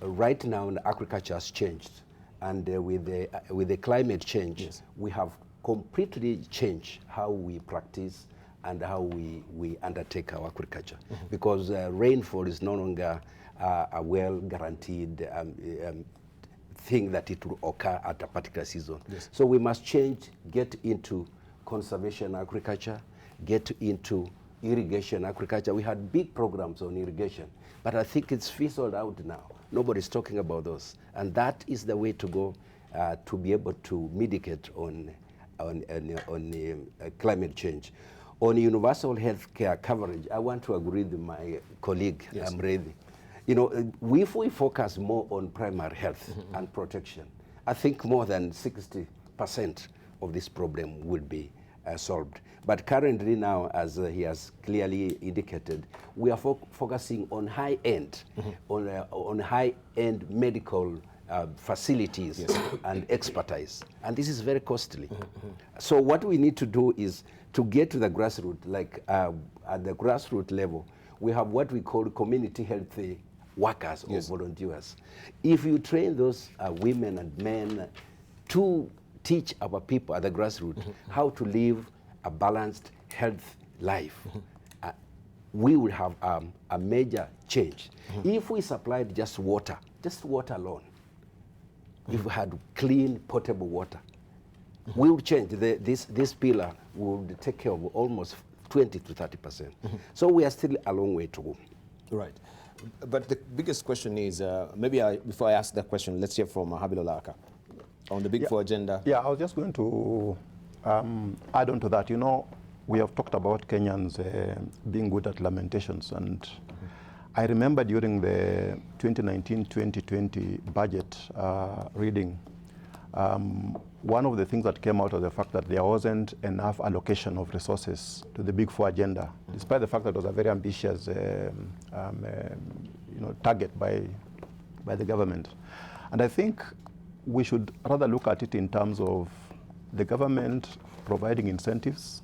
right now the agriculture has changed, and with the climate change, we have completely changed how we practice and how we undertake our agriculture, because rainfall is no longer a well guaranteed thing that it will occur at a particular season. So we must change, get into conservation agriculture, get into irrigation agriculture. We had big programs on irrigation, but I think it's fizzled out now. Nobody's talking about those, and that is the way to go to be able to mitigate on climate change. On universal health care coverage, I want to agree with my colleague, Muriithi. You know, if we focus more on primary health and protection, I think more than 60% of this problem will be solved. But currently now, as he has clearly indicated, we are focusing on high-end, on high-end medical facilities and expertise. And this is very costly. So what we need to do is to get to the grassroots, like at the grassroots level, we have what we call community health workers or volunteers. If you train those women and men to teach our people at the grassroots how to live a balanced health life, we will have a major change. If we supplied just water alone, if we had clean, potable water. We would change. This pillar would take care of almost 20 to 30%. So we are still a long way to go. Right. But the biggest question is, before I ask that question, let's hear from Habil Alaka on the Big Four agenda. Yeah, I was just going to add on to that. You know, we have talked about Kenyans being good at lamentations, and I remember during the 2019-2020 budget reading, one of the things that came out of the fact that there wasn't enough allocation of resources to the Big Four agenda, despite the fact that it was a very ambitious target by the government. And I think we should rather look at it in terms of the government providing incentives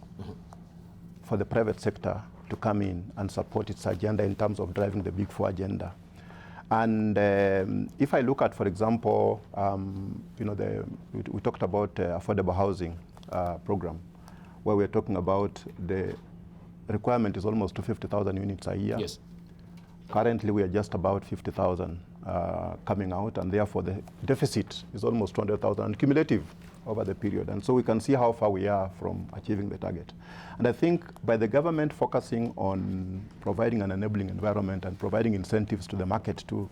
for the private sector to come in and support its agenda in terms of driving the Big Four agenda. And if I look at, for example, we talked about affordable housing program, where we're talking about the requirement is almost to 50,000 units a year. Yes. Currently, we are just about 50,000 coming out, and therefore the deficit is almost 200,000 cumulative over the period. And so we can see how far we are from achieving the target. And I think by the government focusing on providing an enabling environment and providing incentives to the market to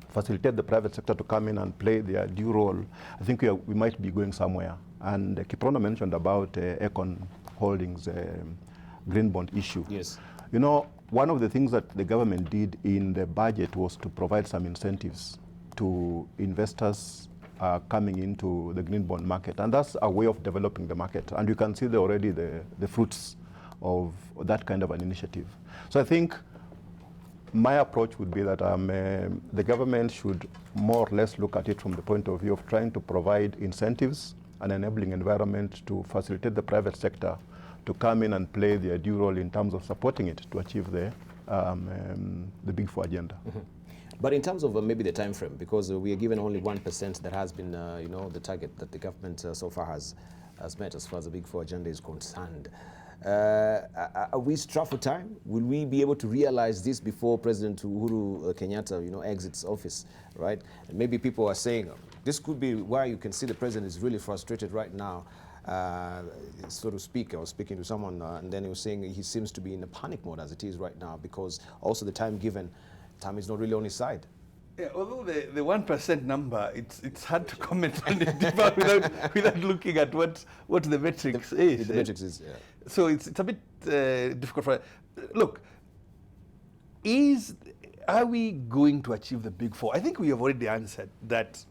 facilitate the private sector to come in and play their due role, I think we might be going somewhere. And Kiprono mentioned about Econ Holdings green bond issue. Yes. You know, one of the things that the government did in the budget was to provide some incentives to investors coming into the green bond market. And that's a way of developing the market. And you can see already the fruits of that kind of an initiative. So I think my approach would be that the government should more or less look at it from the point of view of trying to provide incentives and enabling environment to facilitate the private sector to come in and play their due role in terms of supporting it to achieve the Big Four agenda. But in terms of maybe the time frame, because we are given only 1% that has been, the target that the government so far has met as far as the Big Four agenda is concerned. Are we strapped for time? Will we be able to realize this before President Uhuru Kenyatta, exits office, right? And maybe people are saying this could be why you can see the president is really frustrated right now, so to speak. I was speaking to someone, and then he was saying he seems to be in a panic mode as it is right now, because also the time is not really on his side. Yeah, although the 1% number, it's hard to comment on it without looking at what the metrics is. The metrics is, yeah. So it's a bit difficult for. Look, are we going to achieve the Big Four? I think we have already answered that.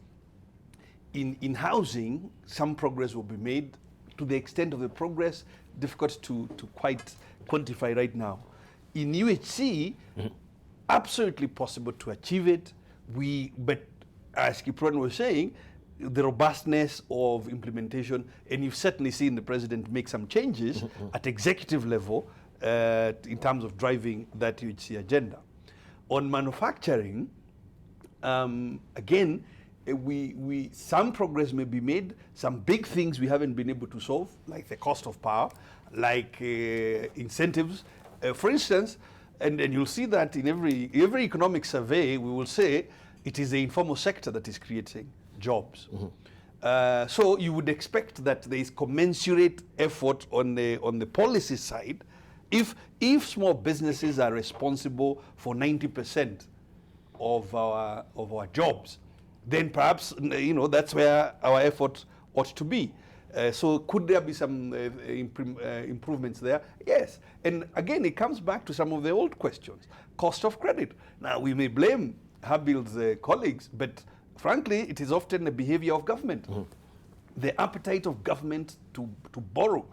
In housing, some progress will be made. To the extent of the progress, difficult to quite quantify right now. In UHC, absolutely possible to achieve it. But as Kiprono was saying, the robustness of implementation, and you've certainly seen the president make some changes at executive level in terms of driving that UHC agenda. On manufacturing, again, some progress may be made. Some big things we haven't been able to solve, like the cost of power, like incentives. For instance, and you'll see that in every economic survey, we will say it is the informal sector that is creating jobs. So you would expect that there is commensurate effort on the policy side. If small businesses are responsible for 90% of our jobs, then perhaps that's where our effort ought to be. So could there be some improvements there? Yes. And again, it comes back to some of the old questions. Cost of credit. Now, we may blame Habil's colleagues, but frankly, it is often the behavior of government. The appetite of government to borrow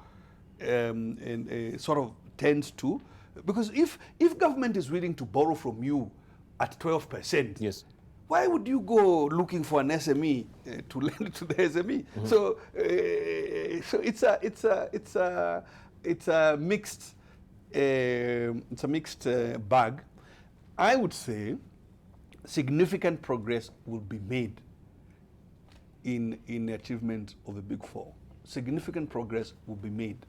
sort of tends to, because if government is willing to borrow from you at 12%, yes, why would you go looking for an SME to lend to the SME? So it's a mixed bag. I would say significant progress will be made in the achievement of the Big Four. Significant progress will be made,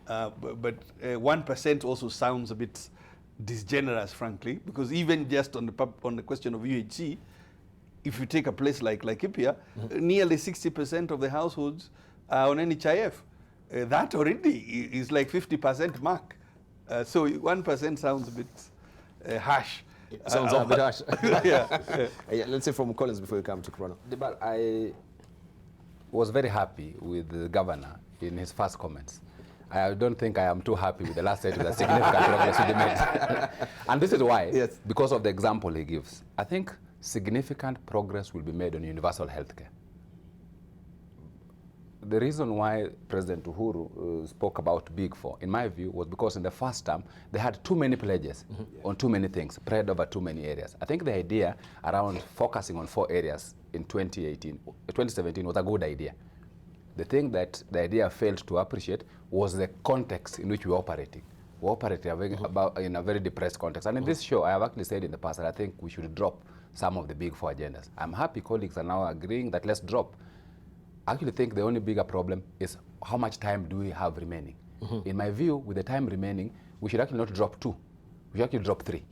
but 1% also sounds a bit disgenerous, frankly, because even just on the question of UHC, if you take a place like Laikipia, nearly 60% of the households are on NHIF. That already is like 50% mark. So 1% sounds a bit harsh. Sounds a bit harsh. Yeah. Let's say from Collins before you come to Chrono. But I was very happy with the governor in his first comments. I don't think I am too happy with the last statement that significant progress will be made. And this is why, Yes. because of the example he gives. I think significant progress will be made on universal healthcare. The reason why President Uhuru spoke about Big Four, in my view, was because in the first term, they had too many pledges on too many things, spread over too many areas. I think the idea around focusing on 4 areas in 2017 was a good idea. The thing that the idea failed to appreciate was the context in which we were operating. We operated in a very depressed context. And in this show, I have actually said in the past that I think we should drop some of the Big Four agendas. I'm happy colleagues are now agreeing that let's drop. I actually think the only bigger problem is how much time do we have remaining. In my view, with the time remaining, we should actually not drop 2. We should actually drop 3.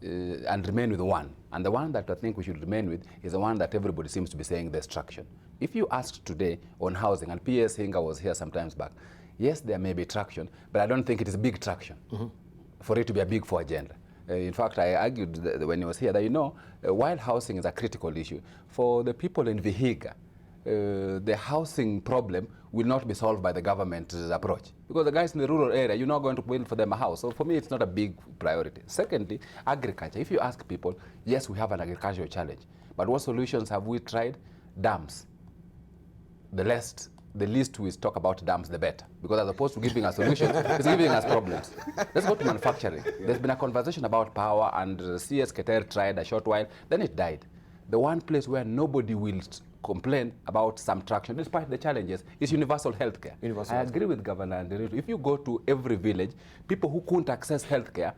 And remain with 1. And the one that I think we should remain with is the one that everybody seems to be saying, the traction. If you asked today on housing, and P.S. Hinga was here some times back, yes, there may be traction, but I don't think it is big traction for it to be a Big Four agenda. In fact, I argued when he was here that, while housing is a critical issue, for the people in Vihiga, the housing problem will not be solved by the government's approach. Because the guys in the rural area, you're not going to build for them a house. So for me, it's not a big priority. Secondly, agriculture. If you ask people, yes, we have an agricultural challenge. But what solutions have we tried? Dams. The least we talk about dams, the better. Because as opposed to giving us solutions, it's giving us problems. Let's go to manufacturing. There's been a conversation about power, and CS Keter tried a short while, then it died. The one place where nobody will complain about some traction, despite the challenges, is universal healthcare. I agree with Governor Anderito. If you go to every village, people who couldn't access healthcare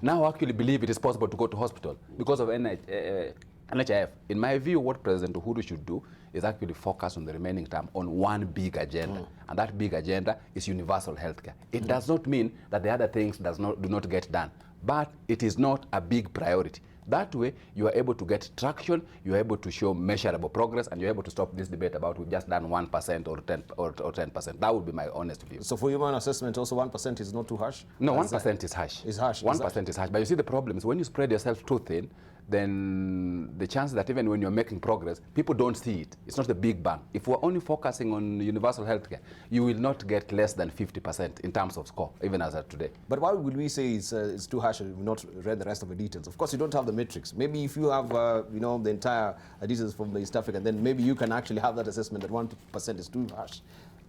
now actually believe it is possible to go to hospital because of NHIF. In my view, what President Uhuru should do is actually focus on the remaining term on one big agenda. And that big agenda is universal healthcare. It does not mean that the other things do not get done, but it is not a big priority. That way, you are able to get traction, you are able to show measurable progress, and you're able to stop this debate about we've just done 1% or 10%. That would be my honest view. So for human assessment, also 1% is not too harsh? No, 1% is harsh. Is harsh. 1% is harsh. But you see the problem is when you spread yourself too thin, then the chance that even when you're making progress, people don't see it. It's not the big bang. If we're only focusing on universal healthcare, you will not get less than 50% in terms of score, even as of today. But why would we say it's too harsh and we've not read the rest of the details? Of course, you don't have the metrics. Maybe if you have the entire details from the East Africa, then maybe you can actually have that assessment that 1% is too harsh.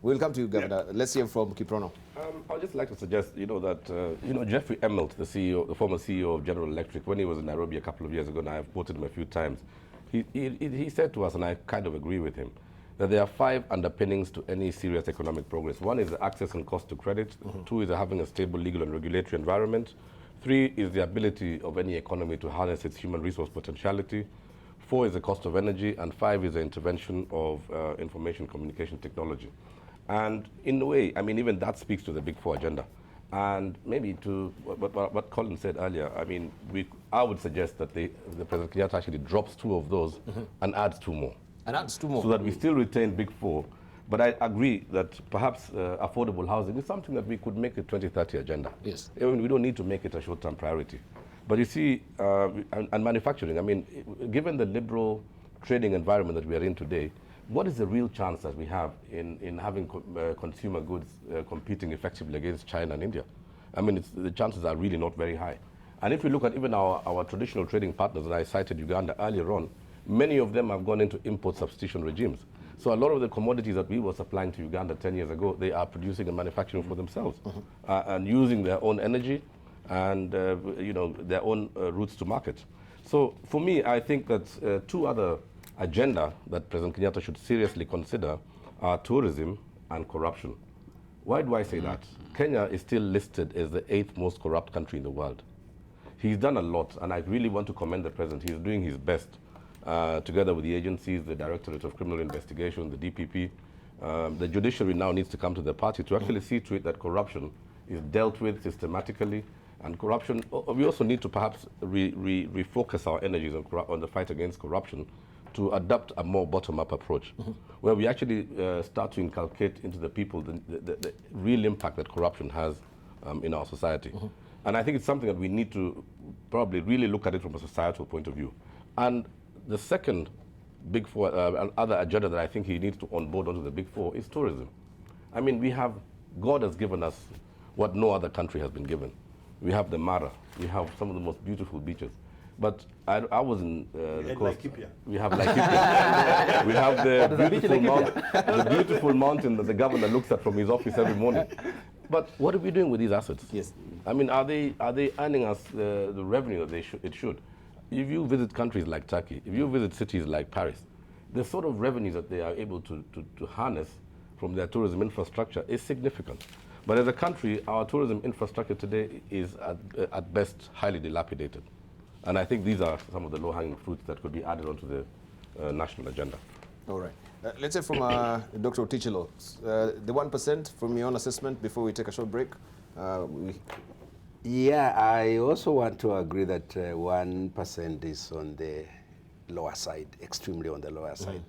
We'll come to you, Governor. Yeah. Let's hear from Kiprono. I'd just like to suggest, that Jeffrey Emmelt, the former CEO of General Electric, when he was in Nairobi a couple of years ago, and I have quoted him a few times, he said to us, and I kind of agree with him, that there are 5 underpinnings to any serious economic progress. 1 is the access and cost to credit. 2 is having a stable legal and regulatory environment. 3 is the ability of any economy to harness its human resource potentiality. 4 is the cost of energy, and 5 is the intervention of information communication technology. And in a way, I mean, even that speaks to the Big Four agenda. And maybe to what Colin said earlier, I mean, I would suggest that the President Kenyatta actually drops 2 of those and adds 2 more. And adds 2 more. So that we still retain Big Four. But I agree that perhaps affordable housing is something that we could make a 2030 agenda. Yes. I mean, we don't need to make it a short-term priority. But you see, and manufacturing, I mean, given the liberal trading environment that we are in today, what is the real chance that we have in having consumer goods competing effectively against China and India? I mean, the chances are really not very high. And if we look at even our traditional trading partners, and I cited Uganda earlier on, many of them have gone into import substitution regimes. So a lot of the commodities that we were supplying to Uganda 10 years ago, they are producing and manufacturing for themselves and using their own energy and their own routes to market. So for me, I think that 2 other agenda that President Kenyatta should seriously consider are tourism and corruption. Why do I say that? Kenya is still listed as the 8th most corrupt country in the world. He's done a lot, and I really want to commend the President. He's doing his best, together with the agencies, the Directorate of Criminal Investigation, the DPP. The judiciary now needs to come to the party to actually see to it that corruption is dealt with systematically, And corruption, we also need to perhaps refocus our energies on the fight against corruption to adopt a more bottom-up approach, where we actually start to inculcate into the people the real impact that corruption has in our society. And I think it's something that we need to probably really look at it from a societal point of view. And the second big four, other agenda that I think he needs to onboard onto the big four is tourism. I mean, God has given us what no other country has been given. We have the Mara, we have some of the most beautiful beaches. But I was in the coast. We have Laikipia. We have the beautiful mountain that the governor looks at from his office every morning. But what are we doing with these assets? Yes. I mean, are they earning us the revenue that it should? If you visit countries like Turkey, if you visit cities like Paris, the sort of revenues that they are able to harness from their tourism infrastructure is significant. But as a country, our tourism infrastructure today is at best highly dilapidated. And I think these are some of the low-hanging fruits that could be added onto the national agenda. All right. Let's say from Dr. Otichilo, the 1% from your own assessment before we take a short break. Yeah, I also want to agree that 1% is on the lower side, extremely on the lower side.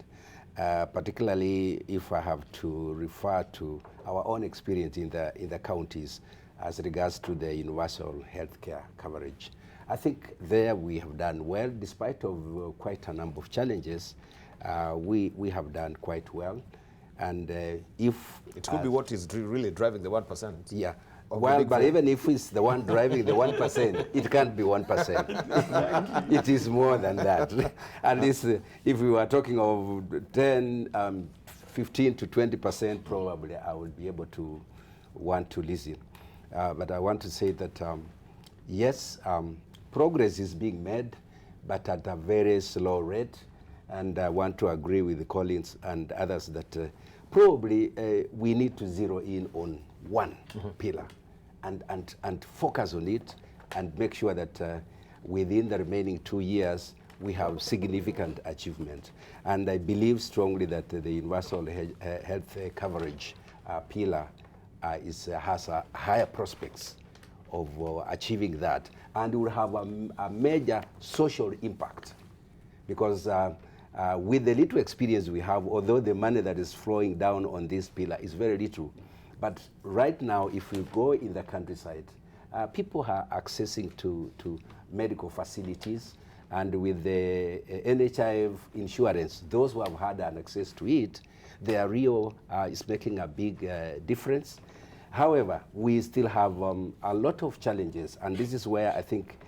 Particularly if I have to refer to our own experience in the counties as regards to the universal healthcare coverage. I think there we have done well, despite of quite a number of challenges. We have done quite well, and if it could be what is really driving the 1%. Yeah. Well, but even if it's the one driving the 1%, it can't be 1%. It is more than that. At least if we were talking of 10, 15 to 20%, probably I would be able to want to listen. But I want to say that, yes, progress is being made, but at a very slow rate. And I want to agree with Collins and others that probably we need to zero in on one pillar and focus on it and make sure that within the remaining 2 years we have significant achievement. And I believe strongly that the universal health coverage pillar has a higher prospects of achieving that, and will have a major social impact, because with the little experience we have, although the money that is flowing down on this pillar is very little, but right now, if we go in the countryside, people are accessing to medical facilities, and with the NHIF insurance, those who have had an access to it, their real is making a big difference. However, we still have a lot of challenges, and this is where I think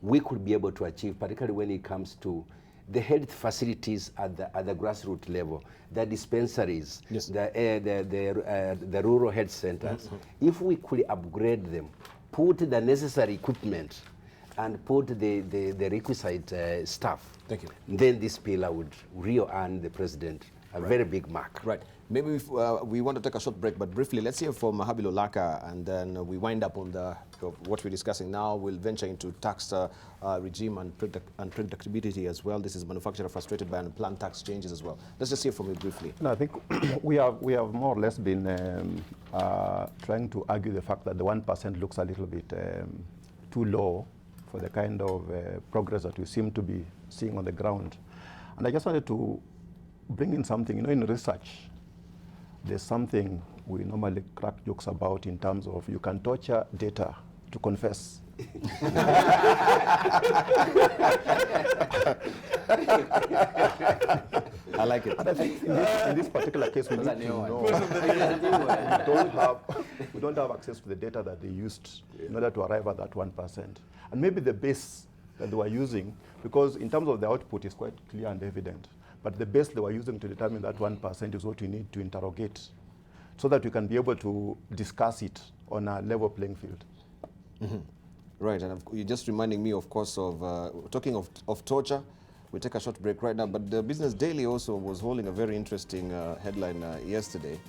we could be able to achieve, particularly when it comes to the health facilities at the grassroots level, the dispensaries, yes, the rural health centers. If we could upgrade them, put the necessary equipment, and put the requisite staff, thank you, then this pillar would really earn the president a very big mark. Right. Maybe if, we want to take a short break, but briefly, let's hear from Habil Alaka, and then we wind up on what we're discussing now. We'll venture into tax regime and predictability as well. This is manufacturer frustrated by unplanned tax changes as well. Let's just hear from you briefly. No, I think we have more or less been trying to argue the fact that the 1% looks a little bit too low for the kind of progress that we seem to be seeing on the ground. And I just wanted to bring in something. You know, in research, there's something we normally crack jokes about in terms of you can torture data to confess. I like it. And I think in this particular case, we need to know we don't have access to the data that they used in order to arrive at that 1%. And maybe the base that they were using, because in terms of the output, is quite clear and evident. But the base they were using to determine that 1% is what we need to interrogate, so that we can be able to discuss it on a level playing field. Right, and you're just reminding me, of course, of talking of torture. We'll take a short break right now, but the Business Daily also was holding a very interesting headline yesterday.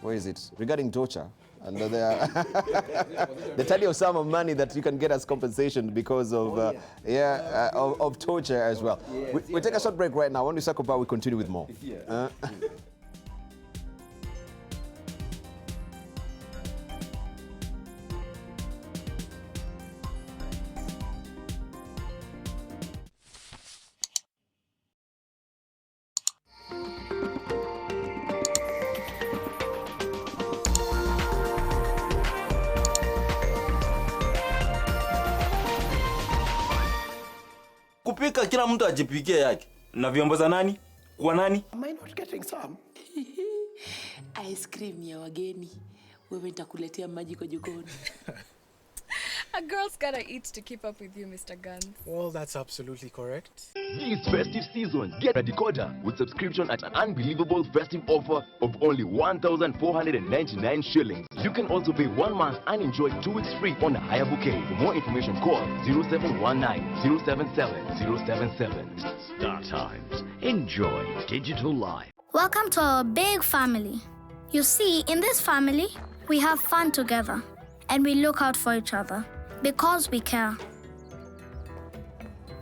Where is it? Regarding torture. And they tell you some of money that you can get as compensation because of of torture as well. Yes, we'll take a short break right now. When we circle back, we continue with more. kupika kila mtu ajipikie yake. Na vyombo za nani? Kwa nani? Am I not getting some? Ice cream ya wageni. Wewe nitakuletea maji kwa jikoni. A girl's gotta eat to keep up with you, Mr. Guns. Well, that's absolutely correct. This festive season, get a decoder with subscription at an unbelievable festive offer of only 1,499 shillings. You can also pay 1 month and enjoy 2 weeks free on a higher bouquet. For more information, call 0719 077 077. Star Times. Enjoy digital life. Welcome to our big family. You see, in this family, we have fun together and we look out for each other because we care.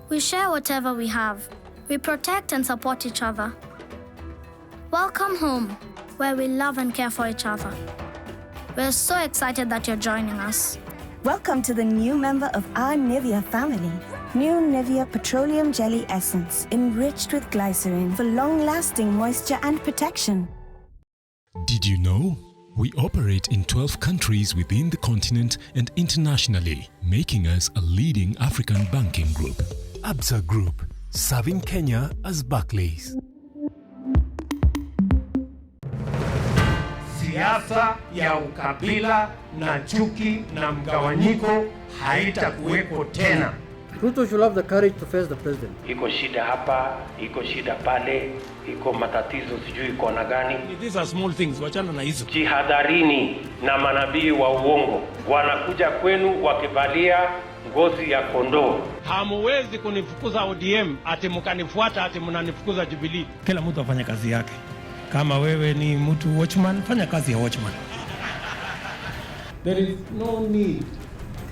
We share whatever we have. We protect and support each other. Welcome home, where we love and care for each other. We're so excited that you're joining us. Welcome to the new member of our Nivea family. New Nivea Petroleum Jelly Essence, enriched with glycerin for long-lasting moisture and protection. Did you know? We operate in 12 countries within the continent and internationally, making us a leading African banking group. Absa Group, serving Kenya as Barclays. Siasa ya ukabila na chuki na mgawanyiko haitakuweko tena. Ruto should have the courage to face the president. Iko shida hapa, iko shida pale, iko matatizo sijui kona gani. These are small things, wachana na hizo. Jihadharini na manabii wa uongo. Wanakuja kwenu wakivalia ngozi ya kondoo. Hamuwezi kunifukuza ODM ati mkanifuata ati mnanifukuza Jubilee. Kila mtu afanye kazi yake. Kama wewe ni mtu watchman, fanya kazi ya watchman. There is no need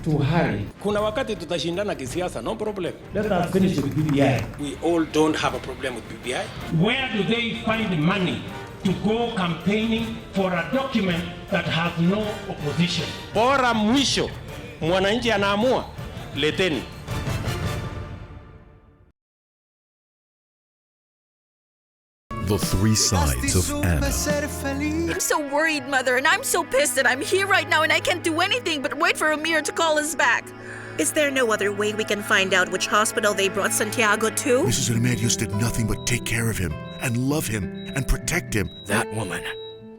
to hurry. Kuna wakati tutashindana kisiasa, no problem. Let us finish with BBI. We all don't have a problem with BBI. Where do they find money to go campaigning for a document that has no opposition? Bora mwisho, mwananchi anaamua, leteni. The three sides of Anna. I'm so worried, Mother, and I'm so pissed that I'm here right now and I can't do anything but wait for Amir to call us back. Is there no other way we can find out which hospital they brought Santiago to? Mrs. Remedios did nothing but take care of him and love him and protect him. That woman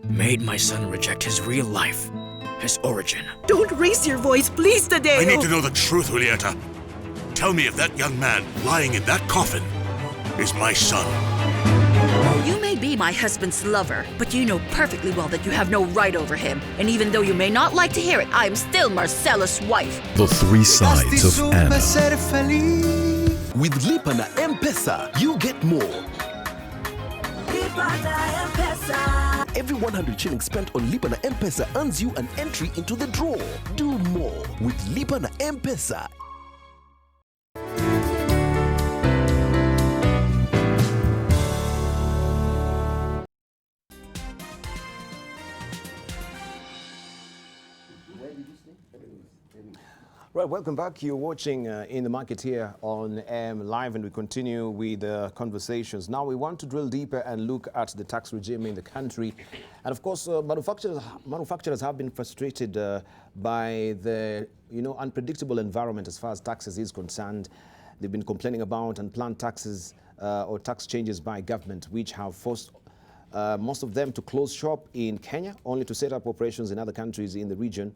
made my son reject his real life, his origin. Don't raise your voice, please, Tadeo. I need to know the truth, Julieta. Tell me if that young man lying in that coffin is my son. You may be my husband's lover, but you know perfectly well that you have no right over him. And even though you may not like to hear it, I am still Marcella's wife. The three sides of Anna. With Lipa na M-Pesa, you get more. Every 100 shillings spent on Lipa na M-Pesa earns you an entry into the draw. Do more with Lipa na M-Pesa. Right, welcome back. You're watching In the Market here on Live, and we continue with the conversations. Now we want to drill deeper and look at the tax regime in the country. And of course, manufacturers have been frustrated by the unpredictable environment as far as taxes is concerned. They've been complaining about unplanned taxes or tax changes by government, which have forced most of them to close shop in Kenya, only to set up operations in other countries in the region.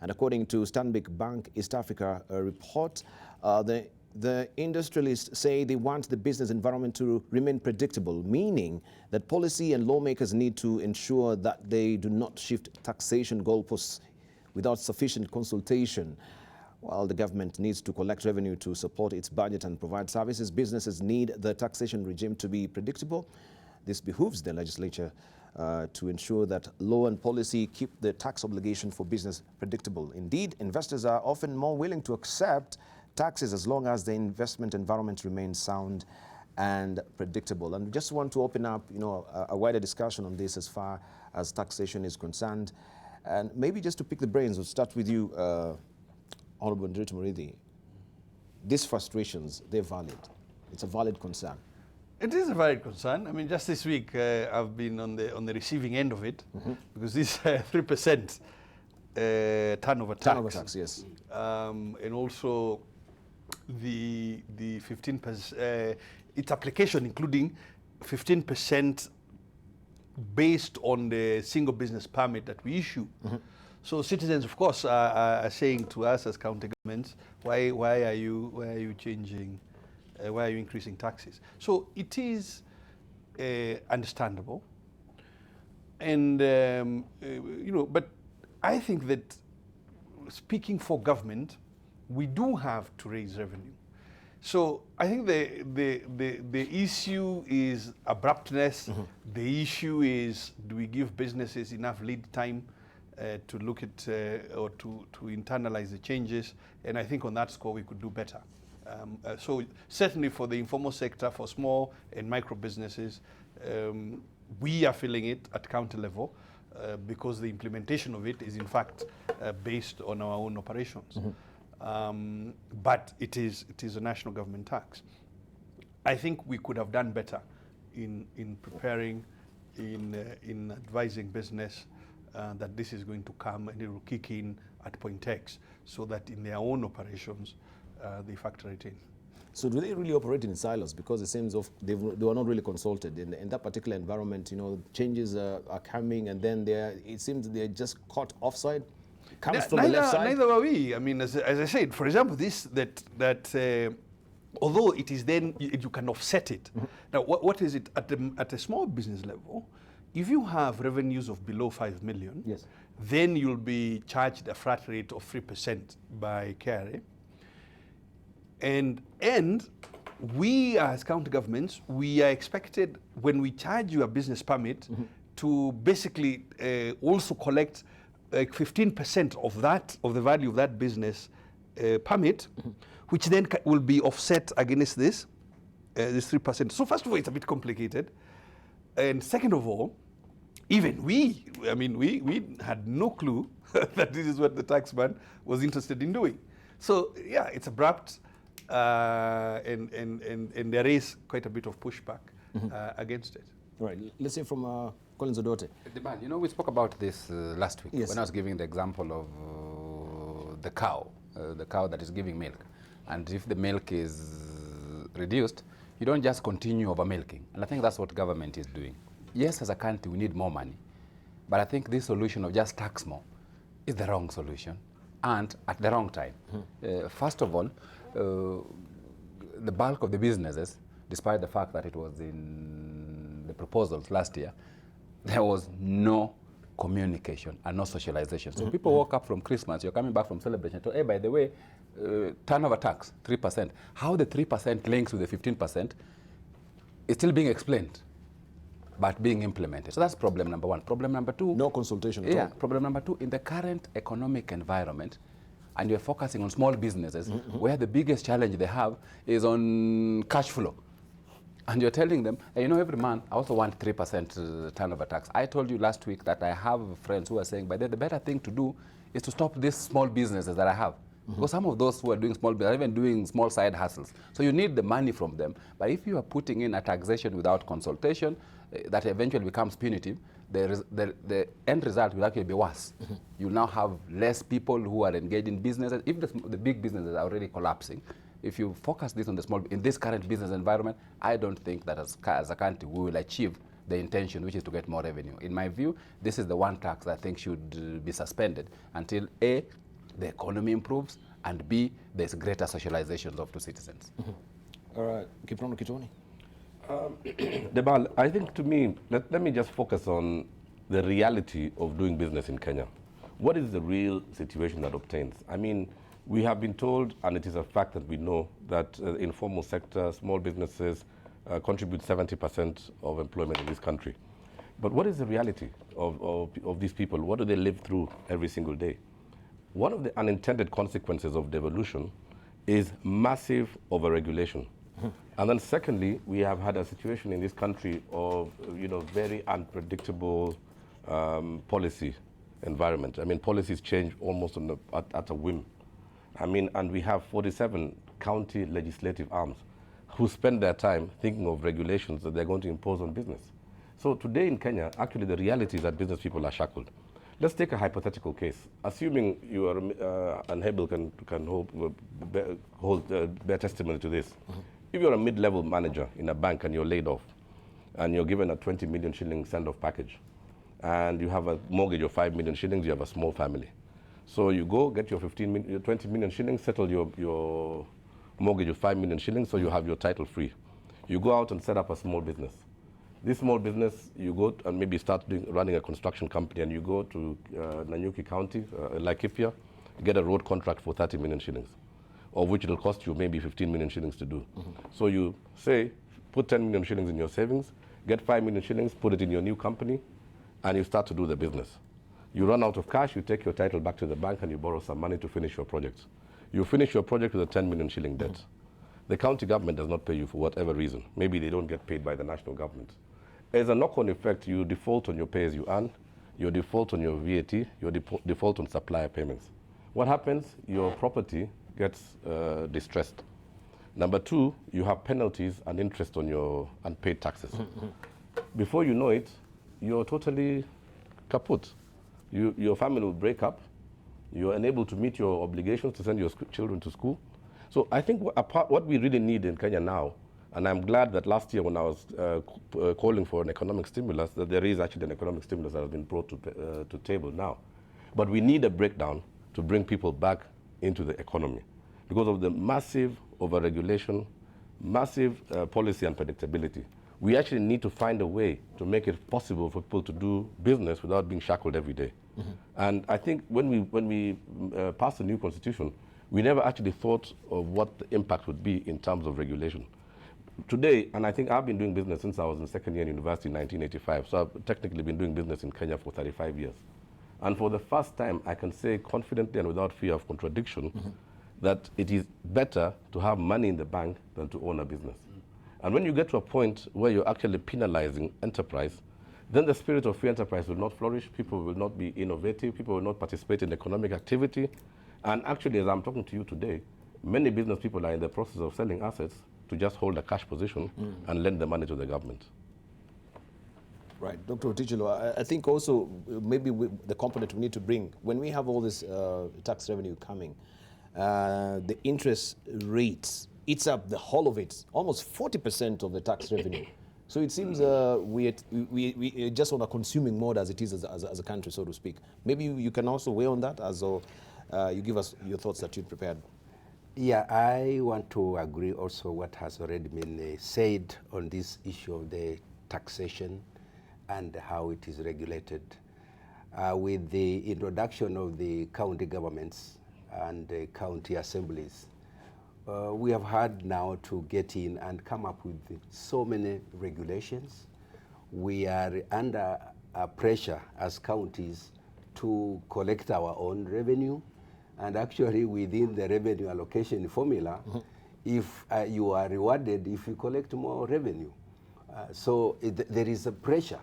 And according to Stanbic Bank East Africa report, the industrialists say they want the business environment to remain predictable, meaning that policy and lawmakers need to ensure that they do not shift taxation goalposts without sufficient consultation. While the government needs to collect revenue to support its budget and provide services, businesses need the taxation regime to be predictable. This behooves the legislature to ensure that law and policy keep the tax obligation for business predictable. Indeed, investors are often more willing to accept taxes as long as the investment environment remains sound and predictable. And we just want to open up, a wider discussion on this as far as taxation is concerned. And maybe just to pick the brains, we'll start with you, Honorable Nderitu Murithi. These frustrations, they're valid. It's a valid concern. It is a valid concern. I mean, just this week I've been on the receiving end of it, because this 3% turnover tax. Turnover tax, yes. And also the 15%, its application including 15% based on the single business permit that we issue. So citizens, of course, are saying to us as county governments, why are you changing, why are you increasing taxes? So it is understandable, and but I think that speaking for government, we do have to raise revenue. So I think the issue is abruptness. The issue is, do we give businesses enough lead time to look at or to internalize the changes? And I think on that score we could do better. So certainly for the informal sector, for small and micro businesses, we are feeling it at county level because the implementation of it is in fact based on our own operations. But it is a national government tax. I think we could have done better in preparing, in advising business that this is going to come and it will kick in at point X, so that in their own operations they factor it in. So do they really operate in silos? Because it seems they were not really consulted in that particular environment. Changes are coming, and then it seems they're just caught offside. Comes from the left side. Neither are we. I mean, as I said, for example, although it is then you can offset it. Now, what is it at a small business level? If you have revenues of below 5 million, yes, then you'll be charged a flat rate of 3% by Kerry. And we as county governments, we are expected, when we charge you a business permit, to basically also collect like 15% of the value of that business permit, which then will be offset against this 3%. So first of all, it's a bit complicated. And second of all, even we had no clue that this is what the taxman was interested in doing. So yeah, it's abrupt, and there is quite a bit of pushback against it. Right. Let's say from Collins Odote. Debarl, we spoke about this last week, yes, when I was giving the example of the cow that is giving milk. And if the milk is reduced, you don't just continue over milking. And I think that's what government is doing. Yes, as a country, we need more money. But I think this solution of just tax more is the wrong solution and at the wrong time. First of all, the bulk of the businesses, despite the fact that it was in the proposals last year, there was no communication and no socialization. So people woke up from Christmas, you're coming back from celebration, hey, by the way, turnover tax, 3%. How the 3% links with the 15% is still being explained, but being implemented. So that's problem number one. Problem number two. No consultation at all. Problem number two, in the current economic environment, and you're focusing on small businesses, where the biggest challenge they have is on cash flow. And you're telling them, hey, every month I also want 3% turnover tax. I told you last week that I have friends who are saying, but the better thing to do is to stop these small businesses that I have. Because some of those who are doing small business are even doing small side hustles. So you need the money from them. But if you are putting in a taxation without consultation, that eventually becomes punitive, the end result will actually be worse. You now have less people who are engaged in businesses. If the big businesses are already collapsing, if you focus this on the small, in this current business environment, I don't think that as a country we will achieve the intention, which is to get more revenue. In my view, this is the one tax I think should be suspended until A, the economy improves, and B, there's greater socialization of to citizens. All right, Kiprono Kitoni. Debarl, I think to me, let me just focus on the reality of doing business in Kenya. What is the real situation that obtains? I mean, we have been told, and it is a fact that we know, that informal sector, small businesses contribute 70% of employment in this country. But what is the reality of these people? What do they live through every single day? One of the unintended consequences of devolution is massive overregulation. And then secondly, we have had a situation in this country of very unpredictable policy environment. I mean, policies change almost at a whim. I mean, and we have 47 county legislative arms who spend their time thinking of regulations that they're going to impose on business. So today in Kenya, actually the reality is that business people are shackled. Let's take a hypothetical case. Assuming you are, and Hebel can bear testimony to this. If you're a mid-level manager in a bank and you're laid off, and you're given a 20 million shilling send-off package, and you have a mortgage of 5 million shillings, you have a small family. So you go get your 20 million shillings, settle your mortgage of 5 million shillings, so you have your title free. You go out and set up a small business. This small business, you go and maybe start running a construction company, and you go to Nanyuki County, Laikipia, get a road contract for 30 million shillings, of which it'll cost you maybe 15 million shillings to do. So you say, put 10 million shillings in your savings, get 5 million shillings, put it in your new company, and you start to do the business. You run out of cash, you take your title back to the bank, and you borrow some money to finish your project. You finish your project with a 10 million shilling debt. The county government does not pay you for whatever reason. Maybe they don't get paid by the national government. As a knock-on effect, you default on your pay-as-you-earn, you default on your VAT, you default on supplier payments. What happens? Your property gets distressed. Number two, you have penalties and interest on your unpaid taxes. Before you know it, you're totally kaput. Your family will break up. You're unable to meet your obligations to send your children to school. So I think what we really need in Kenya now, and I'm glad that last year when I was calling for an economic stimulus, that there is actually an economic stimulus that has been brought to table now. But we need a breakdown to bring people back into the economy because of the massive overregulation, massive policy unpredictability. We actually need to find a way to make it possible for people to do business without being shackled every day. And I think when we passed the new constitution, we never actually thought of what the impact would be in terms of regulation. Today, and I think I've been doing business since I was in second year in university in 1985, so I've technically been doing business in Kenya for 35 years. And for the first time, I can say confidently and without fear of contradiction that it is better to have money in the bank than to own a business. And when you get to a point where you're actually penalizing enterprise, then the spirit of free enterprise will not flourish, people will not be innovative, people will not participate in economic activity. And actually, as I'm talking to you today, many business people are in the process of selling assets to just hold a cash position and lend the money to the government. Right, Dr. Otichilo, I think also maybe the component we need to bring, when we have all this tax revenue coming, the interest rates, it's up the whole of it, almost 40% of the tax revenue. So it seems we just on a consuming mode as it is as a country, so to speak. Maybe you can also weigh on that as you give us your thoughts that you'd prepared. Yeah, I want to agree also what has already been said on this issue of the taxation and how it is regulated. With the introduction of the county governments and the county assemblies, we have had now to get in and come up with so many regulations. We are under pressure as counties to collect our own revenue. And actually within the revenue allocation formula, if you are rewarded if you collect more revenue. So there is a pressure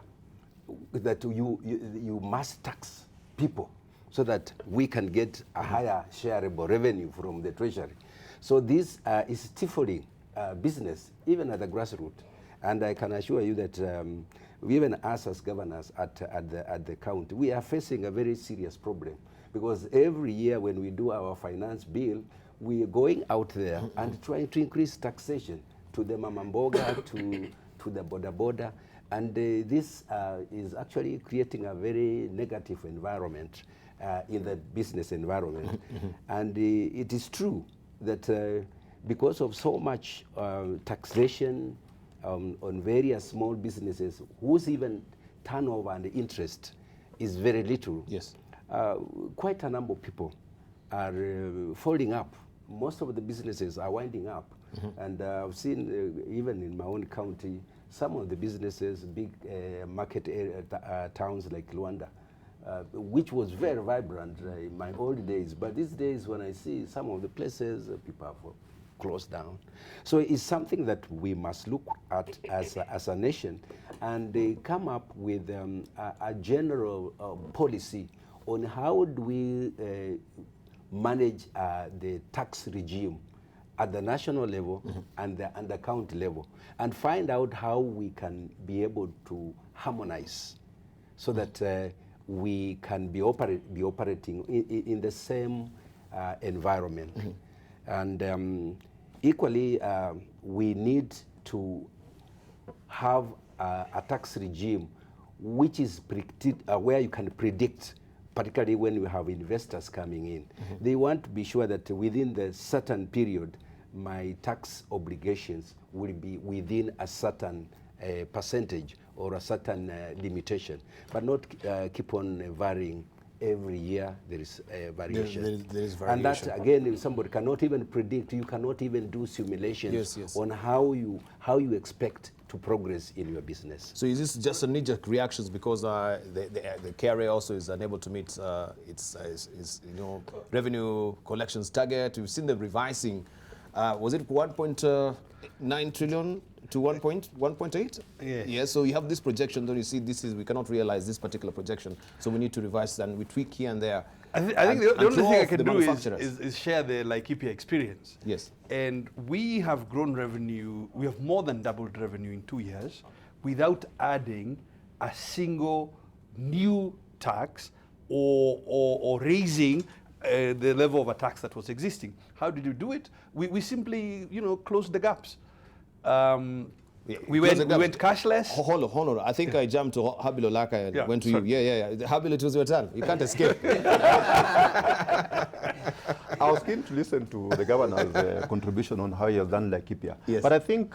that you must tax people so that we can get a higher shareable revenue from the Treasury. So this is stifling business, even at the grassroots. And I can assure you that even us as governors at the county, we are facing a very serious problem. Because every year when we do our finance bill, we are going out there and trying to increase taxation to the mamamboga, to the border. And this is actually creating a very negative environment in the business environment. And it is true that because of so much taxation on various small businesses, whose even turnover and interest is very little. Yes. Quite a number of people are folding up. Most of the businesses are winding up. And I've seen, even in my own county, some of the businesses, big market towns like Luanda, which was very vibrant in my old days. But these days, when I see some of the places, people have closed down. So it's something that we must look at as a nation and come up with a general policy on how do we manage the tax regime at the national level and the county level, and find out how we can be able to harmonize so that we can be operating in the same environment. And equally, we need to have a tax regime which is where you can predict, particularly when you have investors coming in. They want to be sure that within the certain period, my tax obligations will be within a certain percentage or a certain limitation, but not keep on varying. Every year there is variation. There is variation. And that, again, somebody cannot even predict, you cannot even do simulations on how you expect to progress in your business. So is this just a knee-jerk reactions because the Kerry also is unable to meet its revenue collections target? We've seen them revising. Was it 1.9 trillion to 1.8? Yeah. Yeah. So you have this projection, then you see we cannot realize this particular projection. So we need to revise and we tweak here and there. I think the only thing I can do is share the Laikipia experience. Yes. And we have grown revenue, we have more than doubled revenue in 2 years without adding a single new tax or raising the level of a tax that was existing. How did you do it? We simply, closed the gaps. We went cashless. Hold on. I think I jumped to Habil Alaka and went to you. Yeah. Habil, it was your turn. You can't escape. I was keen to listen to the governor's contribution on how he has done Laikipia. Yes. But I think,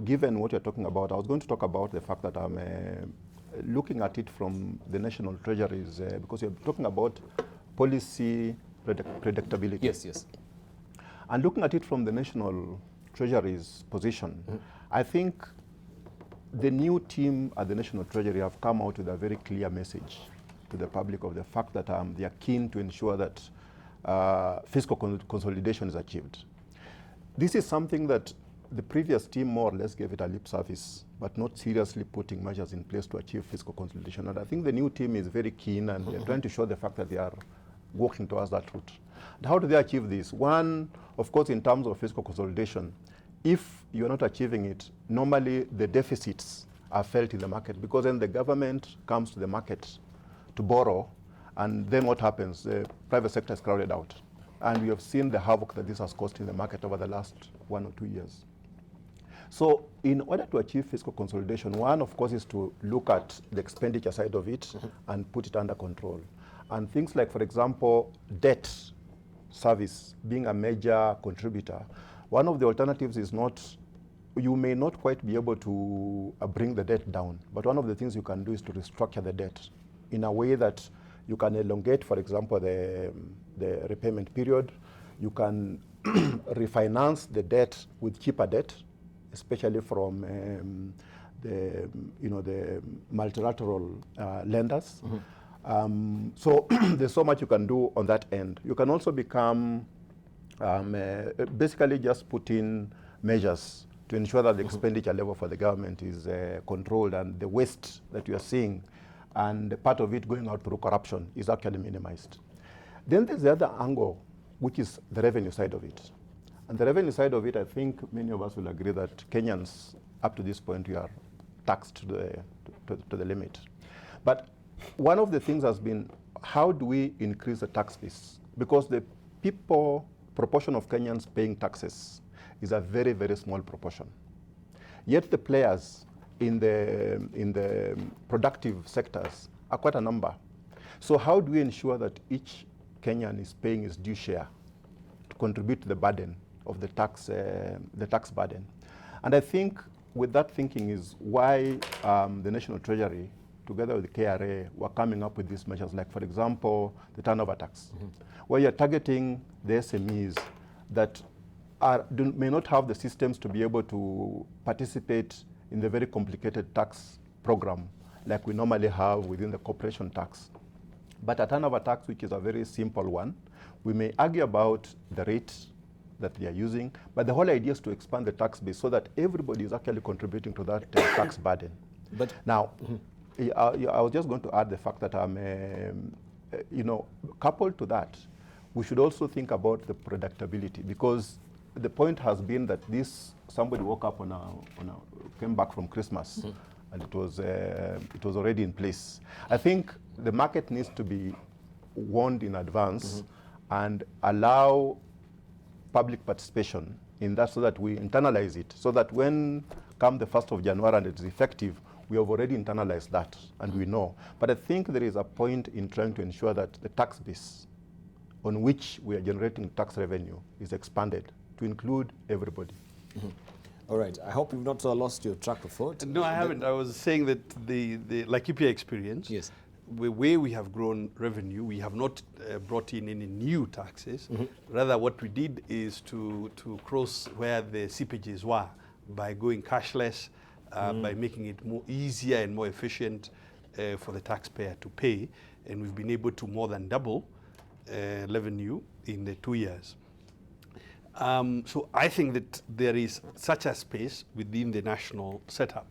given what you're talking about, I was going to talk about the fact that I'm looking at it from the national treasuries, because you're talking about policy predictability. Yes. And looking at it from the national treasury's position, I think the new team at the national treasury have come out with a very clear message to the public of the fact that they are keen to ensure that fiscal consolidation is achieved. This is something that the previous team more or less gave it a lip service, but not seriously putting measures in place to achieve fiscal consolidation. And I think the new team is very keen and they're trying to show the fact that they are working towards that route. And how do they achieve this? One, of course, in terms of fiscal consolidation, if you're not achieving it, normally the deficits are felt in the market because then the government comes to the market to borrow, and then what happens? The private sector is crowded out. And we have seen the havoc that this has caused in the market over the last 1 or 2 years. So in order to achieve fiscal consolidation, one, of course, is to look at the expenditure side of it and put it under control. And things like, for example, debt service being a major contributor, one of the alternatives is you may not quite be able to bring the debt down, but one of the things you can do is to restructure the debt in a way that you can elongate, for example, the repayment period. You can refinance the debt with cheaper debt, especially from the multilateral lenders. So there's so much you can do on that end. You can also become basically just put in measures to ensure that the expenditure level for the government is controlled and the waste that you are seeing and part of it going out through corruption is actually minimized. Then there's the other angle, which is the revenue side of it. And the revenue side of it, I think many of us will agree that Kenyans, up to this point, we are taxed to the limit. But one of the things has been, how do we increase the tax base? Because the proportion of Kenyans paying taxes is a very, very small proportion. Yet the players in the productive sectors are quite a number. So how do we ensure that each Kenyan is paying his due share to contribute to the burden of the tax burden? And I think with that thinking is why the National Treasury, together with the KRA, were coming up with these measures, like, for example, the turnover tax, where you're targeting the SMEs that may not have the systems to be able to participate in the very complicated tax program like we normally have within the corporation tax. But a turnover tax, which is a very simple one, we may argue about the rate that they are using, but the whole idea is to expand the tax base so that everybody is actually contributing to that tax burden. But now, I was just going to add the fact that coupled to that, we should also think about the predictability, because the point has been that somebody woke up came back from Christmas and it was already in place. I think the market needs to be warned in advance and allow public participation in that so that we internalize it, so that when come the 1st of January and it's effective, we have already internalized that and we know. But I think there is a point in trying to ensure that the tax base on which we are generating tax revenue is expanded to include everybody. All right, I hope you've not lost your track of thought. No, I haven't. I was saying that the Laikipia experience, yes, where we have grown revenue, we have not brought in any new taxes. Rather, what we did is to cross where the seepages were by going cashless, by making it more easier and more efficient for the taxpayer to pay. And we've been able to more than double revenue in the 2 years. So I think that there is such a space within the national setup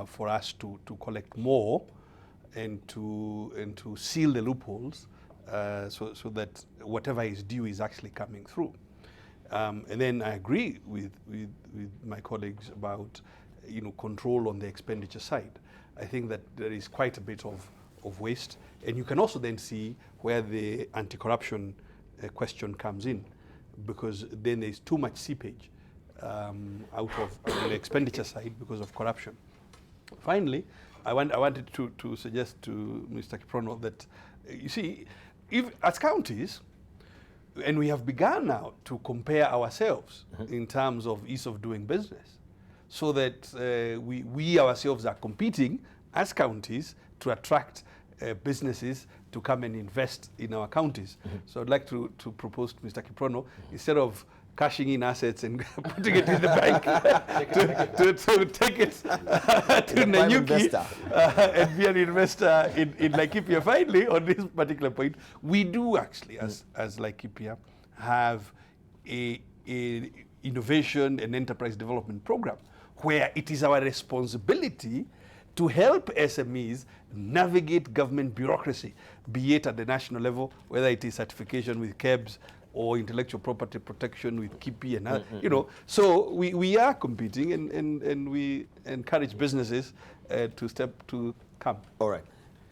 for us to collect more and to seal the loopholes so that whatever is due is actually coming through. And then I agree with my colleagues about control on the expenditure side. I think that there is quite a bit of waste, and you can also then see where the anti-corruption question comes in, because then there's too much seepage out of the expenditure side because of corruption. Finally, I wanted to suggest to Mr. Kiprono that, you see, if as counties, and we have begun now to compare ourselves in terms of ease of doing business, so that we ourselves are competing as counties to attract businesses to come and invest in our counties. So I'd like to propose to Mr. Kiprono, instead of cashing in assets and putting it in the bank, to take it to Nanyuki and be an investor in Laikipia. Finally, on this particular point, we do actually, as Laikipia, have a innovation and enterprise development program where it is our responsibility to help SMEs navigate government bureaucracy, be it at the national level, whether it is certification with KEBS or intellectual property protection with KIPI and other, So we are competing, and we encourage businesses to come. All right.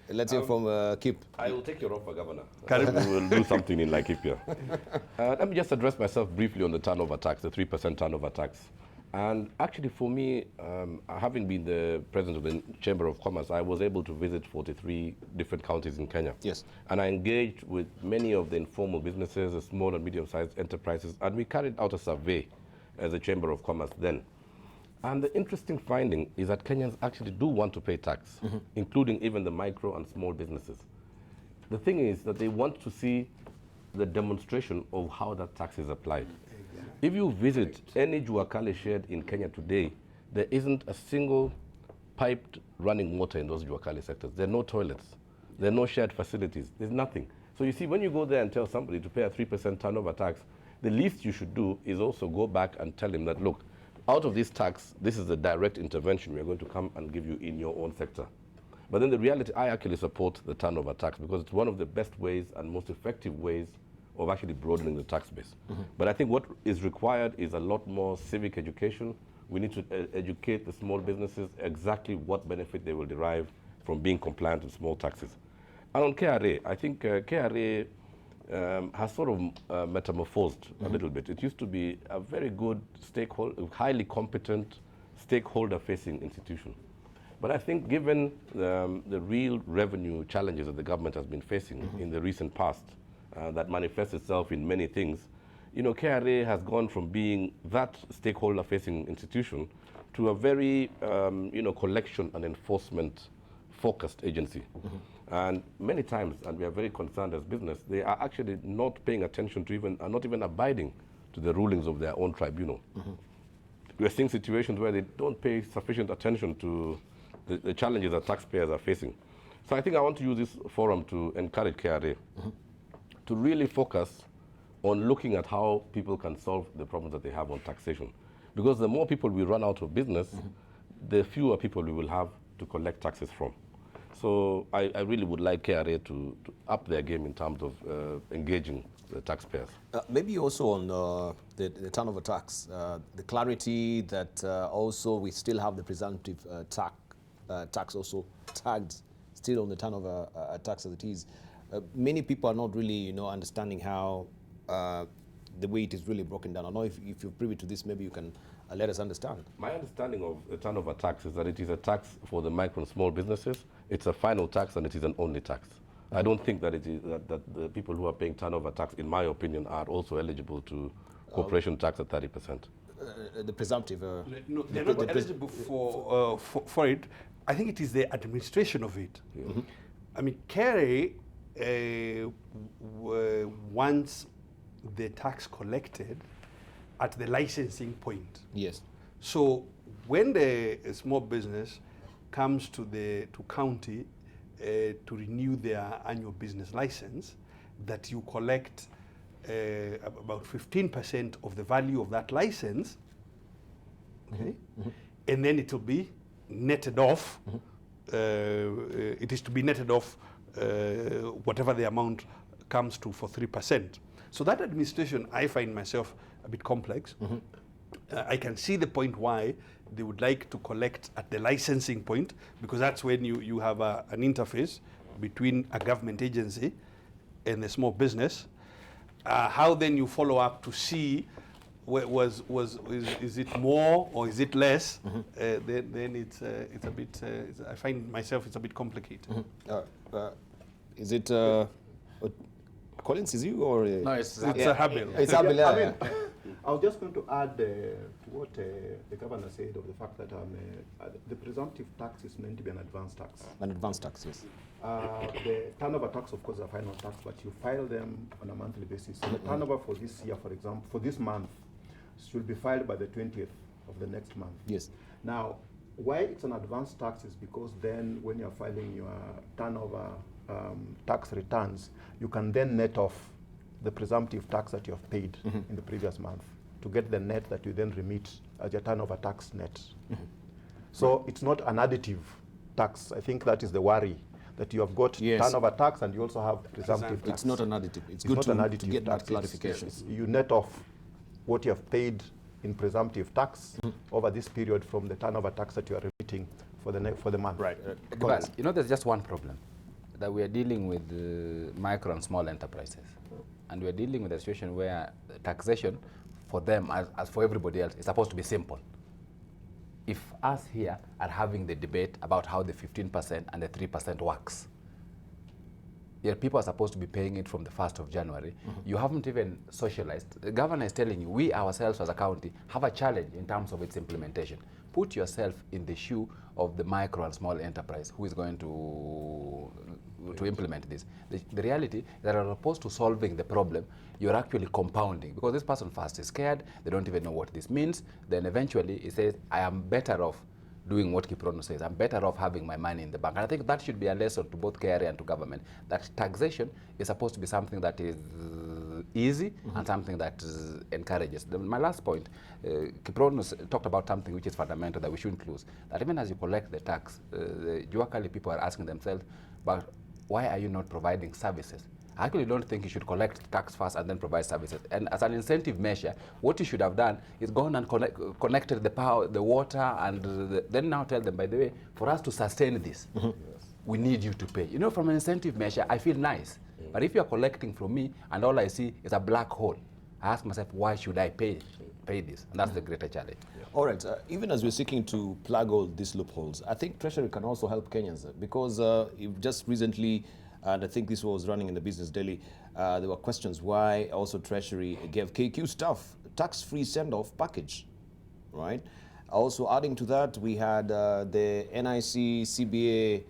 Let's hear from Kip. I will take your offer, Governor. We will do something in Laikipia. Let me just address myself briefly on the turnover tax, the 3% turnover tax. And actually, for me, having been the president of the Chamber of Commerce, I was able to visit 43 different counties in Kenya. Yes. And I engaged with many of the informal businesses, the small and medium-sized enterprises, and we carried out a survey as a Chamber of Commerce then. And the interesting finding is that Kenyans actually do want to pay tax, including even the micro and small businesses. The thing is that they want to see the demonstration of how that tax is applied. If you visit any Juakale shed in Kenya today, there isn't a single piped running water in those Juakale sectors. There are no toilets. There are no shared facilities. There's nothing. So you see, when you go there and tell somebody to pay a 3% turnover tax, the least you should do is also go back and tell him that, look, out of this tax, this is the direct intervention we're going to come and give you in your own sector. But then the reality, I actually support the turnover tax because it's one of the best ways and most effective ways of actually broadening the tax base. But I think what is required is a lot more civic education. We need to educate the small businesses exactly what benefit they will derive from being compliant with small taxes. And on KRA, I think KRA has sort of metamorphosed a little bit. It used to be a very good stakeholder, highly competent, stakeholder-facing institution. But I think given the real revenue challenges that the government has been facing in the recent past, that manifests itself in many things, KRA has gone from being that stakeholder-facing institution to a very, collection and enforcement-focused agency. And many times, and we are very concerned as business, they are actually not paying attention to are not even abiding to the rulings of their own tribunal. We are seeing situations where they don't pay sufficient attention to the challenges that taxpayers are facing. So I think I want to use this forum to encourage KRA to really focus on looking at how people can solve the problems that they have on taxation. Because the more people we run out of business, the fewer people we will have to collect taxes from. So I really would like KRA to up their game in terms of engaging the taxpayers. Maybe also on the turnover tax, the clarity that also we still have the presumptive tax also tagged still on the turnover tax as it is. Many people are not really, understanding how the way it is really broken down. I know if you're privy to this, maybe you can let us understand. My understanding of the turnover tax is that it is a tax for the micro and small businesses. It's a final tax and it is an only tax. I don't think that it is that the people who are paying turnover tax, in my opinion, are also eligible to corporation tax at 30%. The presumptive. No, they're not eligible for it. I think it is the administration of it. Mm-hmm. I mean, Kerry wants the tax collected at the licensing point. Yes. So when the small business comes to county to renew their annual business license, that you collect about 15% of the value of that license, okay? Mm-hmm. And then it will be netted off. It is to be netted off whatever the amount comes to for 3%. So that administration, I find myself a bit complex. Mm-hmm. I can see the point why they would like to collect at the licensing point, because that's when you have an interface between a government agency and the small business. How then you follow up to see is it more or is it less? Mm-hmm. Then it's a bit. I find myself it's a bit complicated. Mm-hmm. Is it Collins? Is you or no? It's Habil. It's Habil. Yeah. I was just going to add to what the governor said of the fact that the presumptive tax is meant to be an advance tax. An advance tax, yes. The turnover tax, of course, is a final tax, but you file them on a monthly basis. So the turnover for this year, for example, for this month, should be filed by the 20th of the next month. Yes. Now, why it's an advance tax is because then when you're filing your turnover tax returns, you can then net off the presumptive tax that you have paid in the previous month to get the net that you then remit as your turnover tax net. So it's not an additive tax. I think that is the worry, that you have got turnover tax and you also have presumptive tax. It's not an additive. It's good to get that clarification. You net off what you have paid in presumptive tax over this period from the turnover tax that you are remitting for the month. Right. But, there's just one problem, that we are dealing with micro and small enterprises. And we're dealing with a situation where taxation for them, as for everybody else, is supposed to be simple. If us here are having the debate about how the 15% and the 3% works, yet people are supposed to be paying it from the 1st of January, you haven't even socialized. The governor is telling you, we ourselves as a county have a challenge in terms of its implementation. Put yourself in the shoe of the micro and small enterprise who is going to implement this. The reality is that as opposed to solving the problem, you're actually compounding, because this person first is scared, they don't even know what this means, then eventually he says, I am better off doing what Kiprono says, I'm better off having my money in the bank. And I think that should be a lesson to both Kerry and to government, that taxation is supposed to be something that is easy and something that encourages. My last point, Kiprono talked about something which is fundamental that we shouldn't lose, that even as you collect the tax, the Juakali people are asking themselves, but why are you not providing services? I actually don't think you should collect tax first and then provide services. And as an incentive measure, what you should have done is gone and connected the power, the water, and then now tell them, by the way, for us to sustain this, we need you to pay. From an incentive measure, I feel nice. But if you're collecting from me and all I see is a black hole, I ask myself, why should I pay this? And that's the greater challenge. All right, even as we're seeking to plug all these loopholes, I think Treasury can also help Kenyans, because just recently, and I think this was running in the Business Daily, there were questions why also Treasury gave KQ staff tax-free send-off package, right? Also adding to that, we had the NIC CBA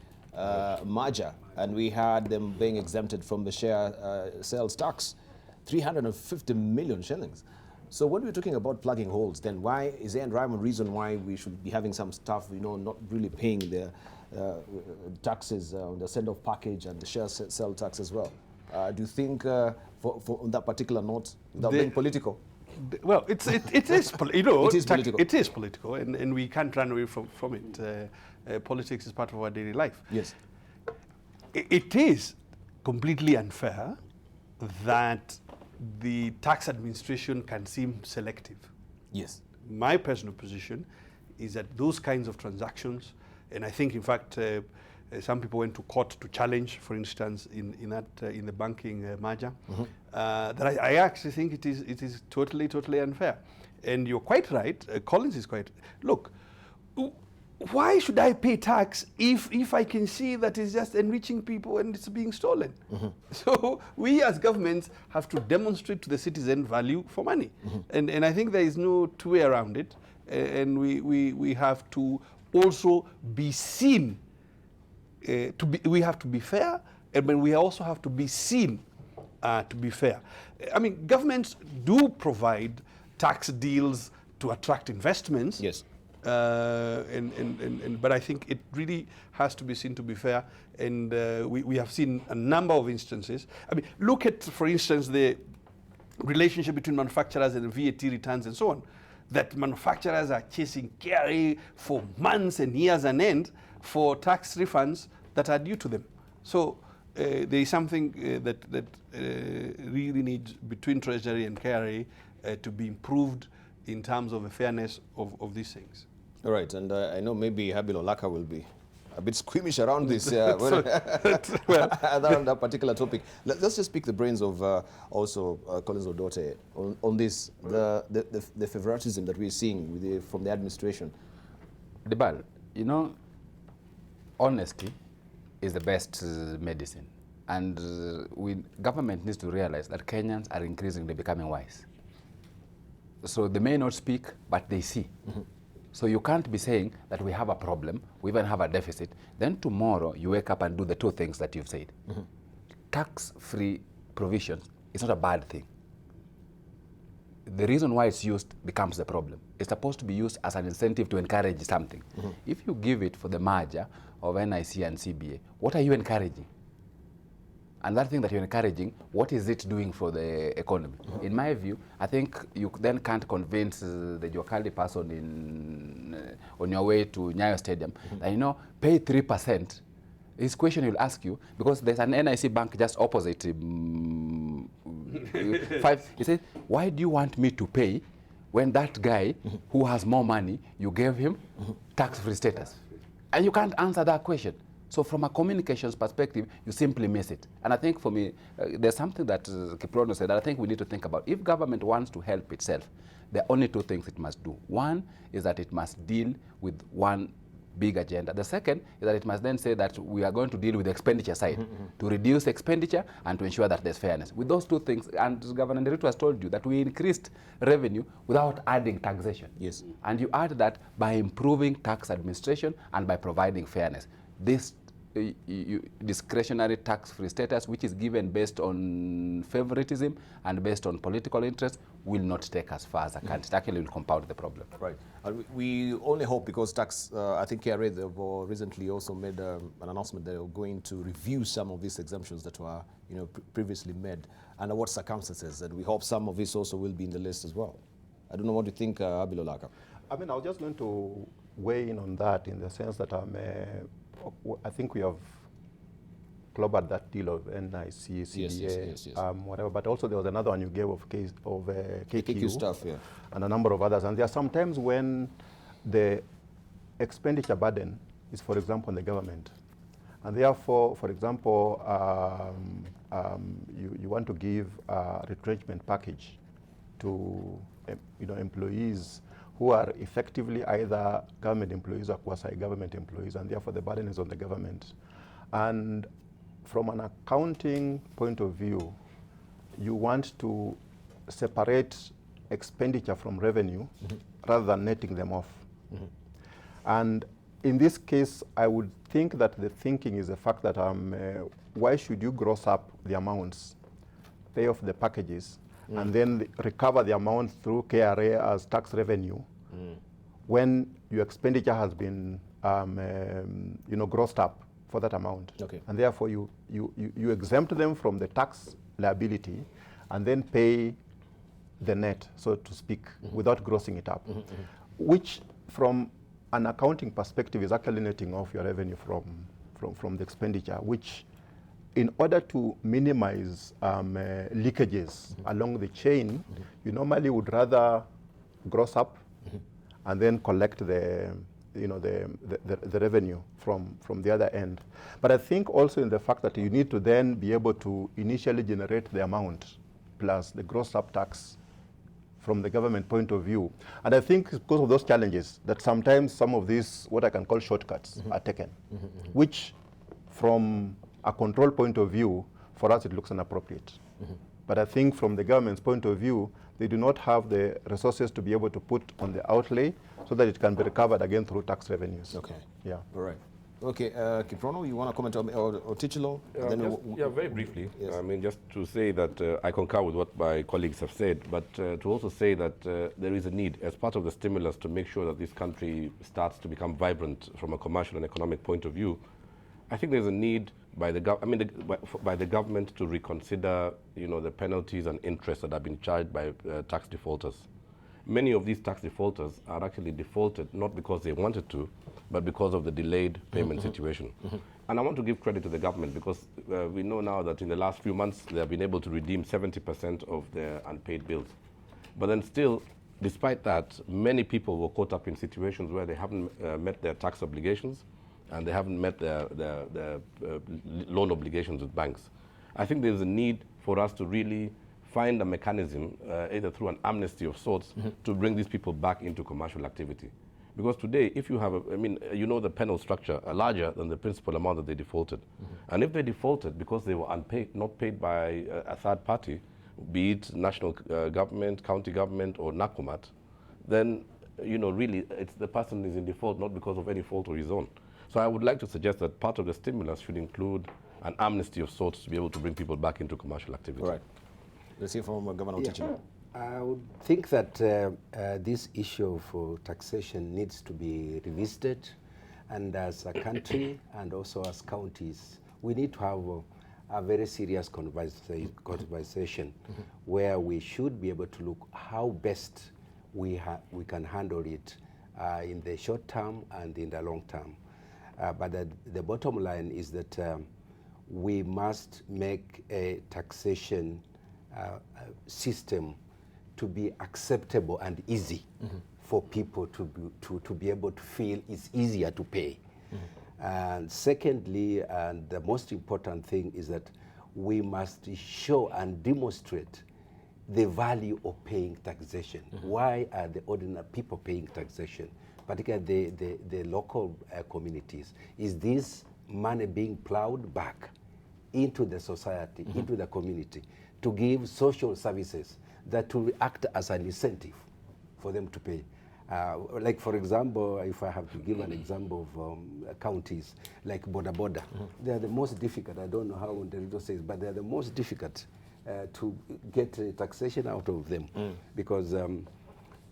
merger, and we had them being exempted from the share sales tax, 350 million shillings. So when we're talking about plugging holes, then why is there a rhyme or reason why we should be having some staff, not really paying their taxes on the send-off package and the share sell tax as well? Do you think, for on that particular note, without being political? Well, it is political. It is political, and we can't run away from it. Politics is part of our daily life. Yes. It is completely unfair that the tax administration can seem selective. Yes. My personal position is that those kinds of transactions And I think, in fact, some people went to court to challenge, for instance, in the banking merger. That I actually think it is totally unfair. And you're quite right. Collins is quite. Look, why should I pay tax if I can see that it's just enriching people and it's being stolen? So we as governments have to demonstrate to the citizen value for money. And I think there is no two way around it. And we have to also be seen. We have to be fair, and we also have to be seen to be fair. I mean, governments do provide tax deals to attract investments. Yes. But I think it really has to be seen to be fair, and we have seen a number of instances. I mean, look at, for instance, the relationship between manufacturers and VAT returns and so on, that manufacturers are chasing Kerry for months and years on end for tax refunds that are due to them. So there is something that really needs between Treasury and Kerry to be improved in terms of the fairness of these things. All right, and I know maybe Habil Alaka will be a bit squeamish around this around that particular topic. Let's just pick the brains of also Collins Odote on this, the favoritism that we're seeing from the administration. Debarl, you know, honesty is the best medicine, and government needs to realize that Kenyans are increasingly becoming wise. So they may not speak, but they see. So you can't be saying that we have a problem, we even have a deficit, then tomorrow you wake up and do the two things that you've said. Tax-free provisions is not a bad thing. The reason why it's used becomes the problem. It's supposed to be used as an incentive to encourage something. If you give it for the merger of NIC and CBA, what are you encouraging? And that thing that you're encouraging, what is it doing for the economy? In my view, I think you then can't convince the Jokali person on your way to Nyayo Stadium that, you know, pay 3%. His question he'll ask you, because there's an NIC bank just opposite he says, why do you want me to pay when that guy who has more money, you gave him tax-free status? And you can't answer that question. So from a communications perspective, you simply miss it. And I think for me, there's something that Kiprono said that I think we need to think about. If government wants to help itself, there are only two things it must do. One is that it must deal with one big agenda. The second is that it must then say that we are going to deal with the expenditure side, to reduce expenditure and to ensure that there's fairness. With those two things, and Governor Nderitu has told you that we increased revenue without adding taxation. Yes. And you add that by improving tax administration and by providing fairness. This discretionary tax-free status, which is given based on favoritism and based on political interest, will not take us far as a country. It actually will compound the problem. Right. We only hope, because tax, I think Kerry recently also made an announcement that they're going to review some of these exemptions that were, previously made, under what circumstances, and we hope some of this also will be in the list as well. I don't know what you think, Habil Alaka. I mean, I was just going to weigh in on that in the sense that I think we have clobbered that deal of NIC, CDA, yes. whatever. But also there was another one you gave of KQ stuff, yeah, and a number of others. And there are some times when the expenditure burden is, for example, on the government, and therefore, for example, you want to give a retrenchment package to employees who are effectively either government employees or quasi-government employees, and therefore the burden is on the government. And from an accounting point of view, you want to separate expenditure from revenue rather than netting them off. And in this case, I would think that the thinking is the fact that why should you gross up the amounts, pay off the packages, and then recover the amount through KRA as tax revenue when your expenditure has been grossed up for that amount. Okay. And therefore you exempt them from the tax liability and then pay the net, so to speak, without grossing it up, which from an accounting perspective is actually netting off your revenue from the expenditure, which in order to minimize leakages along the chain, you normally would rather gross up and then collect the the revenue from the other end. But I think also in the fact that you need to then be able to initially generate the amount plus the gross up tax from the government point of view. And I think because of those challenges that sometimes some of these, what I can call shortcuts, are taken, which from a control point of view, for us it looks inappropriate. But I think from the government's point of view, they do not have the resources to be able to put on the outlay so that it can be recovered again through tax revenues. Okay. Yeah. All right. Okay, Kiprono, you want to comment on, or Tichilo? Very briefly. Yes. I mean, just to say that I concur with what my colleagues have said, but to also say that there is a need, as part of the stimulus, to make sure that this country starts to become vibrant from a commercial and economic point of view. I think there's a need by the government to reconsider, the penalties and interest that have been charged by tax defaulters. Many of these tax defaulters are actually defaulted not because they wanted to, but because of the delayed payment situation. And I want to give credit to the government because we know now that in the last few months they have been able to redeem 70% of their unpaid bills. But then still, despite that, many people were caught up in situations where they haven't met their tax obligations and they haven't met their loan obligations with banks. I think there's a need for us to really find a mechanism, either through an amnesty of sorts, to bring these people back into commercial activity. Because today, if you have, the penal structure are larger than the principal amount that they defaulted. And if they defaulted because they were unpaid, not paid by a third party, be it national government, county government, or NACOMAT, then, really, it's the person is in default not because of any fault of his own. So I would like to suggest that part of the stimulus should include an amnesty of sorts to be able to bring people back into commercial activity. All right. Let's hear from Governor Tichilo. I would think that this issue of taxation needs to be revisited, and as a country and also as counties, we need to have a very serious conversation where we should be able to look how best we can handle it in the short term and in the long term. But the bottom line is that we must make a taxation system to be acceptable and easy for people to be able to feel it's easier to pay. And secondly, and the most important thing is that we must show and demonstrate the value of paying taxation. Why are the ordinary people paying taxation, particularly the local communities? Is this money being plowed back into the society, into the community, to give social services that will act as an incentive for them to pay? Like, for example, if I have to give an example of counties like Boda Boda, they are the most difficult. I don't know how Nderido says, but they are the most difficult to get taxation out of them because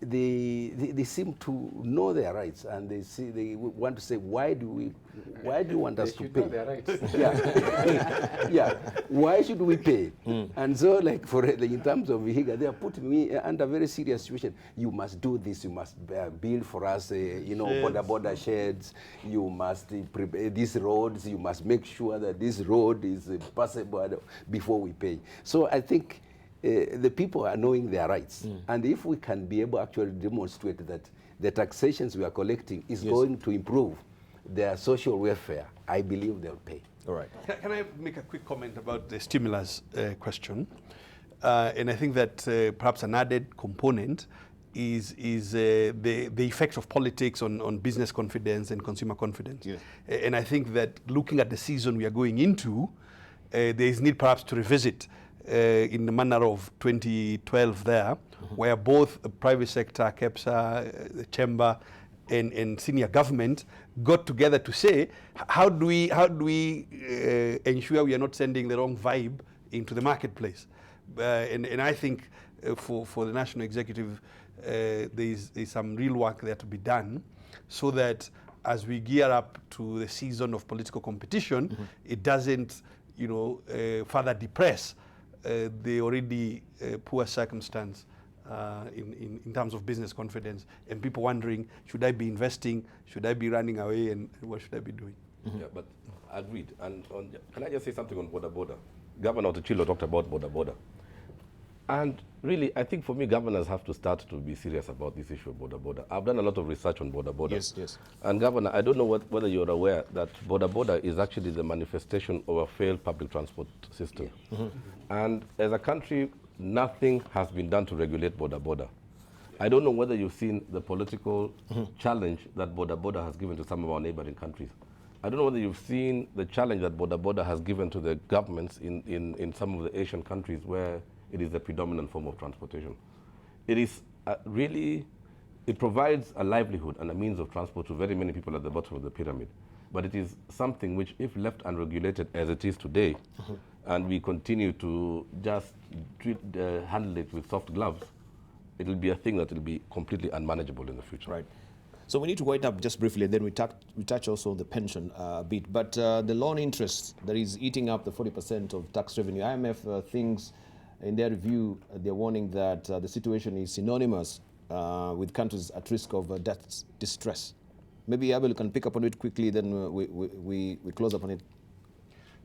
they seem to know their rights, and they want to say, why do you want us to pay? Know their rights. Yeah. Why should we pay? And so, like, in terms of Vihiga, they are putting me under a very serious situation. You must do this. You must build for us, border sheds. You must prepare these roads. You must make sure that this road is passable before we pay. So I think the people are knowing their rights. And if we can be able to actually demonstrate that the taxations we are collecting is going to improve their social welfare, I believe they'll pay. All right. Can I make a quick comment about the stimulus question? And I think that perhaps an added component is the effect of politics on business confidence and consumer confidence. Yes. And I think that looking at the season we are going into, there is need perhaps to revisit in the manner of 2012 there, where both the private sector, KEPSA, the chamber, and senior government got together to say, how do we ensure we are not sending the wrong vibe into the marketplace? And I think for the national executive, there's some real work there to be done, so that as we gear up to the season of political competition, it doesn't, further depress the already poor circumstance in terms of business confidence, and people wondering, should I be investing, should I be running away, and what should I be doing? Yeah, but agreed. And can I just say something on Boda Boda? Governor Tichilo talked about Boda Boda. And really, I think for me, governors have to start to be serious about this issue of border. I've done a lot of research on border. Yes, yes. And Governor, I don't know whether you're aware that border is actually the manifestation of a failed public transport system. Yeah. Mm-hmm. And as a country, nothing has been done to regulate border. I don't know whether you've seen the political challenge that border has given to some of our neighboring countries. I don't know whether you've seen the challenge that border has given to the governments in some of the Asian countries where it is the predominant form of transportation. It is really, it provides a livelihood and a means of transport to very many people at the bottom of the pyramid. But it is something which, if left unregulated as it is today, and we continue to just handle it with soft gloves, it will be a thing that will be completely unmanageable in the future. Right. So we need to wind up just briefly, and then we touch also on the pension a bit. But the loan interest that is eating up the 40% of tax revenue, IMF thinks in their review, they're warning that the situation is synonymous with countries at risk of debt distress. Maybe Abel can pick up on it quickly, then we close up on it.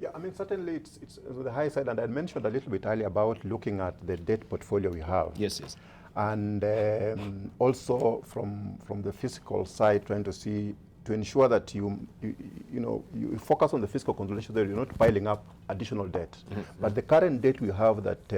Yeah, I mean, certainly it's the high side, and I mentioned a little bit earlier about looking at the debt portfolio we have. Yes, yes. And also from the fiscal side, trying to see, to ensure that you focus on the fiscal consolidation, that you're not piling up additional debt. Mm-hmm. But the current debt we have that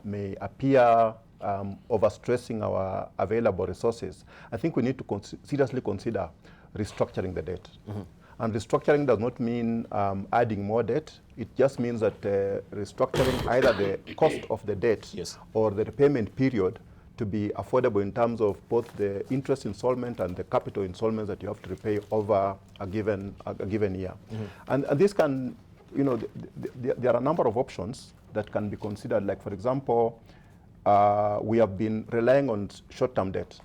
may appear overstressing our available resources, I think we need to seriously consider restructuring the debt. Mm-hmm. And restructuring does not mean adding more debt. It just means that restructuring either the cost of the debt or the repayment period to be affordable in terms of both the interest installment and the capital installments that you have to repay over a given year. Mm-hmm. And this can, there are a number of options that can be considered. Like, for example, we have been relying on short-term debt.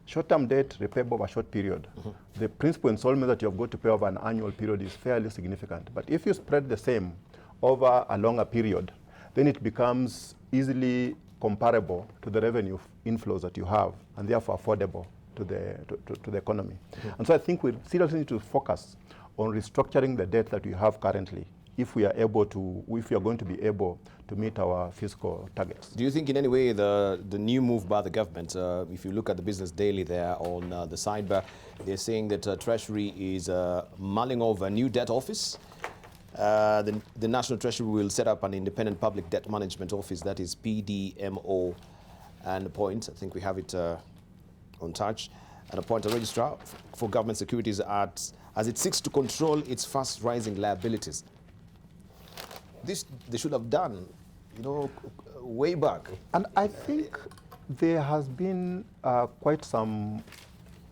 Short-term debt repayable over a short period. Mm-hmm. The principal installment that you have got to pay over an annual period is fairly significant. But if you spread the same over a longer period, then it becomes easily comparable to the revenue inflows that you have, and therefore affordable to the economy. Mm-hmm. And so I think we seriously need to focus on restructuring the debt that we have currently if we are going to be able to meet our fiscal targets. Do you think in any way the new move by the government, if you look at the Business Daily there on the sidebar, they're saying that Treasury is mulling over a new debt office. The National Treasury will set up an independent public debt management office, that is PDMO, and appoint, I think we have it on touch, and appoint a registrar for government securities as it seeks to control its fast rising liabilities. This they should have done, way back. And I think there has been quite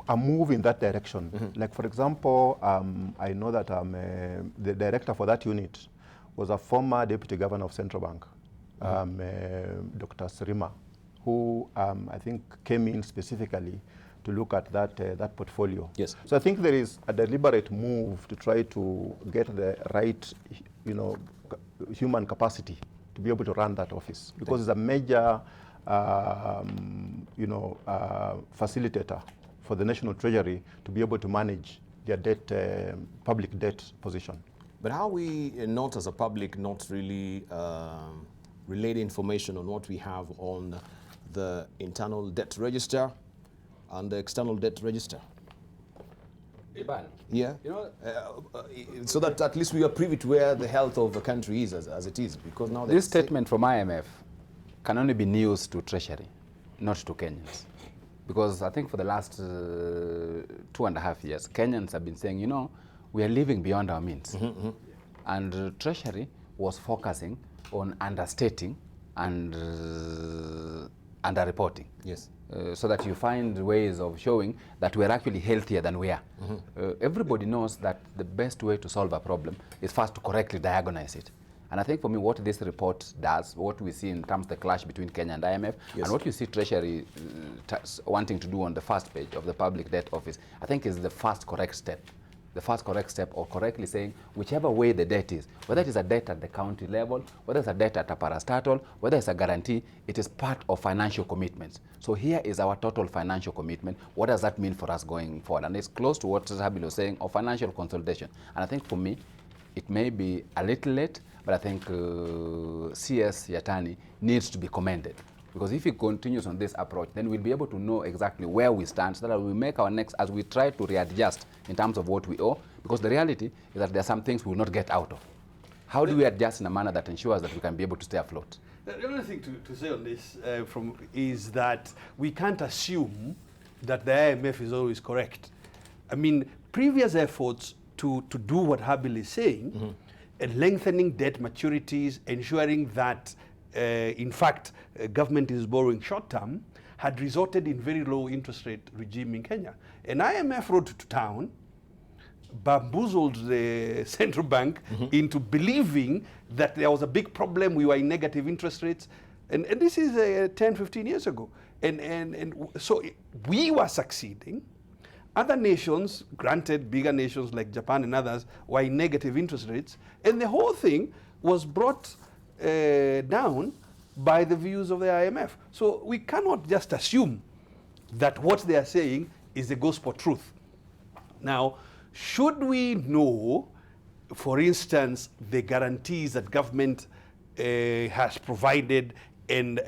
a move in that direction. Mm-hmm. Like, for example, I know that the director for that unit was a former deputy governor of Central Bank, Dr. Srima, who I think came in specifically to look at that portfolio. Yes. So I think there is a deliberate move to try to get the right, human capacity to be able to run that office, because it's a major, facilitator for the National Treasury to be able to manage their debt, public debt position. But how we not as a public not really relay information on what we have on the internal debt register and the external debt register? Yeah. So that at least we are privy to where the health of the country is as it is, because now this statement from IMF can only be news to Treasury, not to Kenyans. Because I think for the last 2.5 years, Kenyans have been saying, we are living beyond our means. Mm-hmm, mm-hmm. And Treasury was focusing on understating and underreporting. Yes. So that you find ways of showing that we're actually healthier than we are. Mm-hmm. Everybody knows that the best way to solve a problem is first to correctly diagnose it. And I think for me, what this report does, what we see in terms of the clash between Kenya and IMF, yes, and what you see Treasury wanting to do on the first page of the public debt office, I think is the first correct step. The first correct step, or correctly saying, whichever way the debt is, whether it is a debt at the county level, whether it's a debt at a parastatal, whether it's a guarantee, it is part of financial commitments. So here is our total financial commitment. What does that mean for us going forward? And it's close to what Sabil was saying of financial consolidation. And I think for me, it may be a little late, but I think CS Yatani needs to be commended. Because if he continues on this approach, then we'll be able to know exactly where we stand so that we make our next, as we try to readjust in terms of what we owe, because the reality is that there are some things we will not get out of. How do we adjust in a manner that ensures that we can be able to stay afloat? The only thing to say on this is that we can't assume that the IMF is always correct. I mean, previous efforts to do what Habil is saying, lengthening debt maturities, ensuring that in fact, government is borrowing short-term, had resulted in very low interest rate regime in Kenya. An IMF rode to town, bamboozled the central bank into believing that there was a big problem, we were in negative interest rates, and this is 10, 15 years ago. And so we were succeeding. Other nations, granted bigger nations like Japan and others, were in negative interest rates, and the whole thing was brought down by the views of the IMF. So we cannot just assume that what they are saying is the gospel truth. Now, should we know, for instance, the guarantees that government has provided, and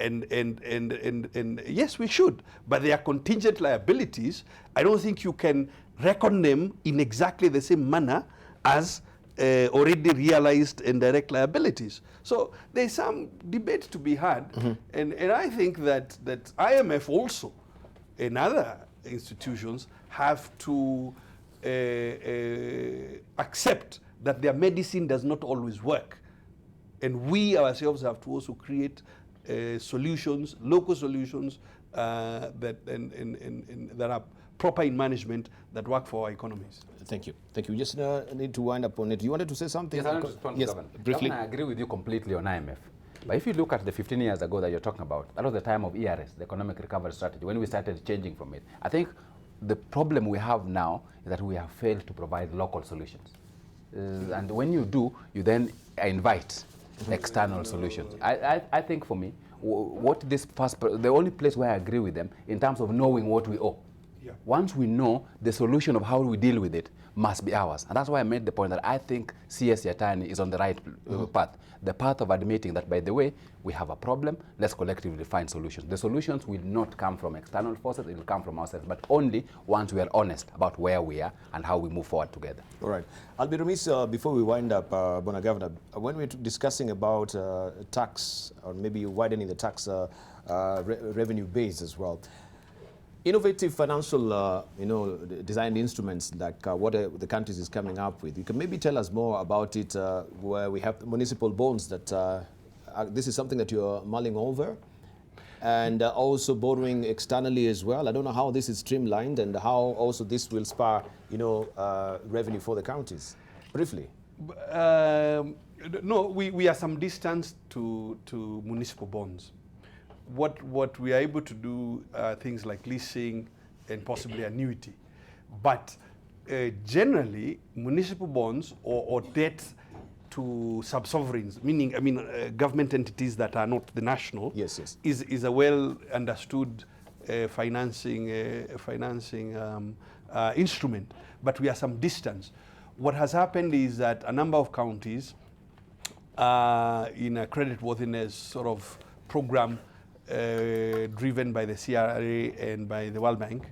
yes, we should, but they are contingent liabilities. I don't think you can reckon them in exactly the same manner as already realized and direct liabilities. So there's some debate to be had, and I think that IMF also and other institutions have to accept that their medicine does not always work, and we ourselves have to also create solutions, local solutions that are proper in management that work for our economies. Thank you. Thank you. We just need to wind up on it. You wanted to say something? Yes, I want to respond to Governor. Briefly. Governor, I agree with you completely on IMF. But if you look at the 15 years ago that you're talking about, that was the time of ERS, the Economic Recovery Strategy, when we started changing from it. I think the problem we have now is that we have failed to provide local solutions. And when you do, you then invite external solutions. I think for me, the only place where I agree with them in terms of knowing what we owe. Yeah. Once we know, the solution of how we deal with it must be ours. And that's why I made the point that I think CS Yatani is on the right path. The path of admitting that, by the way, we have a problem, let's collectively find solutions. The solutions will not come from external forces, it will come from ourselves, but only once we are honest about where we are and how we move forward together. All right. I'll be remiss before we wind up, Bona Governor, when we're discussing about tax, or maybe widening the tax revenue base as well, innovative financial, designed instruments like what the countries is coming up with. You can maybe tell us more about it, where we have municipal bonds that this is something that you're mulling over, and also borrowing externally as well. I don't know how this is streamlined and how also this will spur, revenue for the counties. Briefly. No, we are some distance to municipal bonds. What we are able to do things like leasing and possibly annuity, but generally municipal bonds or debt to sub-sovereigns, meaning government entities that are not the national, is a well understood financing instrument. But we are some distance. What has happened is that a number of counties in a creditworthiness sort of program driven by the CRA and by the World Bank,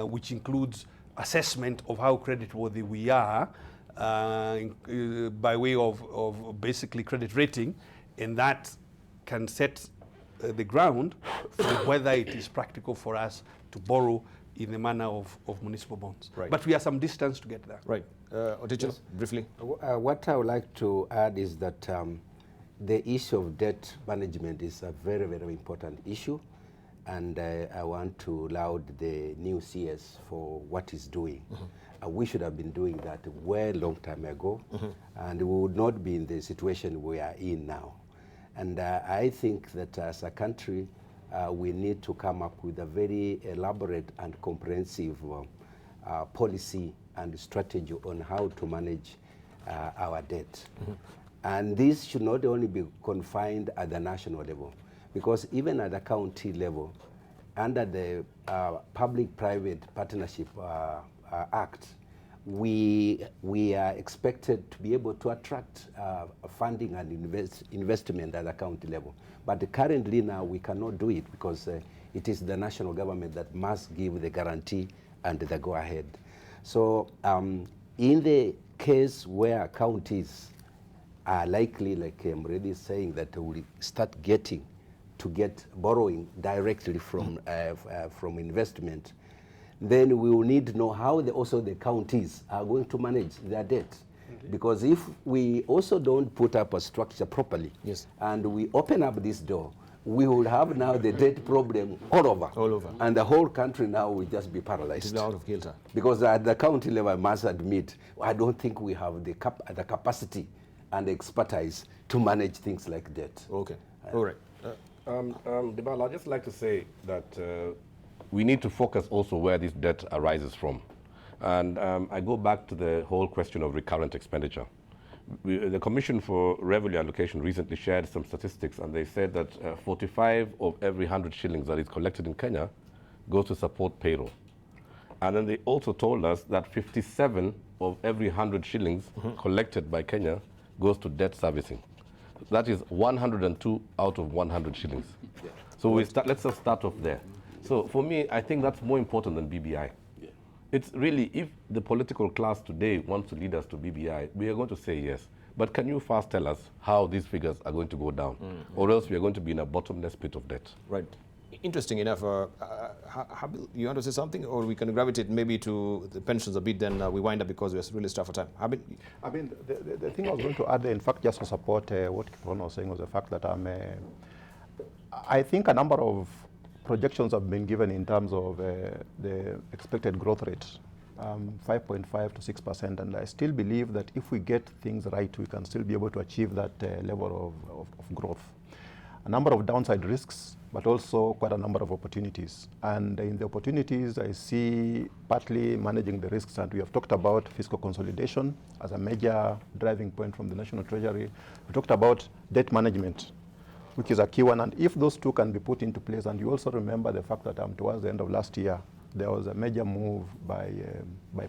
which includes assessment of how creditworthy we are by way of basically credit rating, and that can set the ground for whether it is practical for us to borrow in the manner of municipal bonds. Right. But we are some distance to get there. Right. Yes. Briefly. What I would like to add is that the issue of debt management is a very, very important issue, and I want to laud the new CS for what he's doing. We should have been doing that well long time ago, and we would not be in the situation we are in now. And I think that as a country, we need to come up with a very elaborate and comprehensive policy and strategy on how to manage our debt. And this should not only be confined at the national level, because even at the county level, under the Public-Private Partnership Act, we are expected to be able to attract funding and investment at the county level. But currently now we cannot do it because it is the national government that must give the guarantee and the go-ahead. So in the case where counties are likely, like I'm already saying, that will start borrowing directly from investment, then we will need to know how also the counties are going to manage their debt. Because if we also don't put up a structure properly, and we open up this door, we will have now the debt problem all over. And the whole country now will just be paralyzed. Out of kilter. Because at the county level, I must admit, I don't think we have the capacity and the expertise to manage things like debt. Okay. All right. Debarl, I'd just like to say that we need to focus also where this debt arises from. And I go back to the whole question of recurrent expenditure. The Commission for Revenue Allocation recently shared some statistics, and they said that 45 of every 100 shillings that is collected in Kenya goes to support payroll. And then they also told us that 57 of every 100 shillings collected by Kenya goes to debt servicing. That is 102 out of 100 shillings. So let's just start off there. So for me, I think that's more important than BBI. It's really, if the political class today wants to lead us to BBI, we are going to say yes. But can you first tell us how these figures are going to go down? Or else we are going to be in a bottomless pit of debt. Right. Interesting enough. You want to say something? Or we can gravitate maybe to the pensions a bit, then we wind up because we're really strapped for time. I mean, the thing I was going to add, in fact, just to support what Kiprono was saying, was the fact that I think a number of projections have been given in terms of the expected growth rate, 5.5 to 6%, and I still believe that if we get things right, we can still be able to achieve that level of growth. A number of downside risks, but also quite a number of opportunities. And in the opportunities, I see partly managing the risks, and we have talked about fiscal consolidation as a major driving point from the National Treasury. We talked about debt management, which is a key one, and if those two can be put into place, and you also remember the fact that towards the end of last year, there was a major move by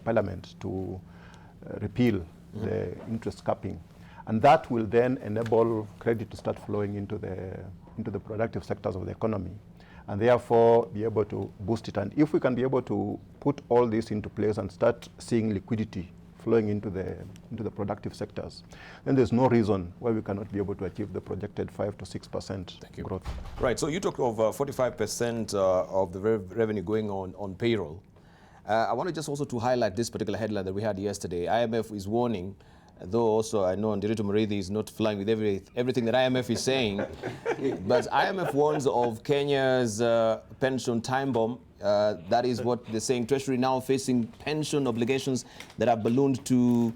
Parliament to repeal the interest capping, and that will then enable credit to start flowing into the productive sectors of the economy, and therefore be able to boost it. And if we can be able to put all this into place and start seeing liquidity flowing into the productive sectors, then there's no reason why we cannot be able to achieve the projected 5 to 6% growth. Right. So you talked of 45% of the revenue going on payroll. I wanted just also to highlight this particular headline that we had yesterday. IMF is warning, though also I know Ndiritu Muriithi is not flying with everything that IMF is saying, but IMF warns of Kenya's pension time bomb. That is what they're saying. Treasury now facing pension obligations that have ballooned to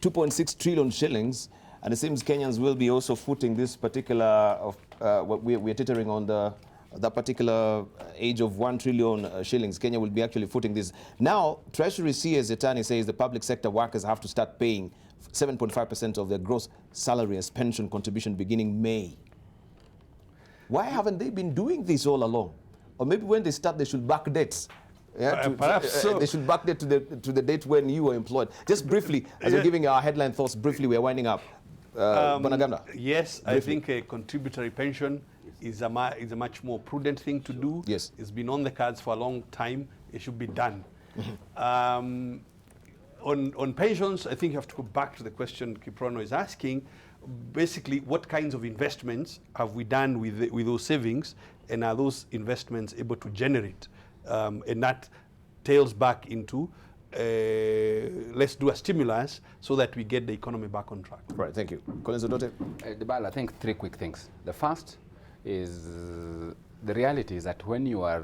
2.6 trillion shillings. And it seems Kenyans will be also footing this particular, we're teetering on that particular age of 1 trillion shillings. Kenya will be actually footing this. Now, Treasury CS attorney says the public sector workers have to start paying 7.5% of their gross salary as pension contribution beginning May. Why haven't they been doing this all along? Or maybe when they start, they should backdate. Yeah, perhaps so. They should backdate to the date when you were employed. Just briefly, as we're giving our headline thoughts, briefly, we're winding up. Bonaganda. Yes, briefly. I think a contributory pension is a much more prudent thing to do. Yes. It's been on the cards for a long time. It should be done. On pensions, I think you have to go back to the question Kiprono is asking. Basically, what kinds of investments have we done with those savings, and are those investments able to generate? And that tails back into let's do a stimulus so that we get the economy back on track. Right, thank you. Collins Odote. Debarl, I think 3 quick things. The first is the reality is that when you are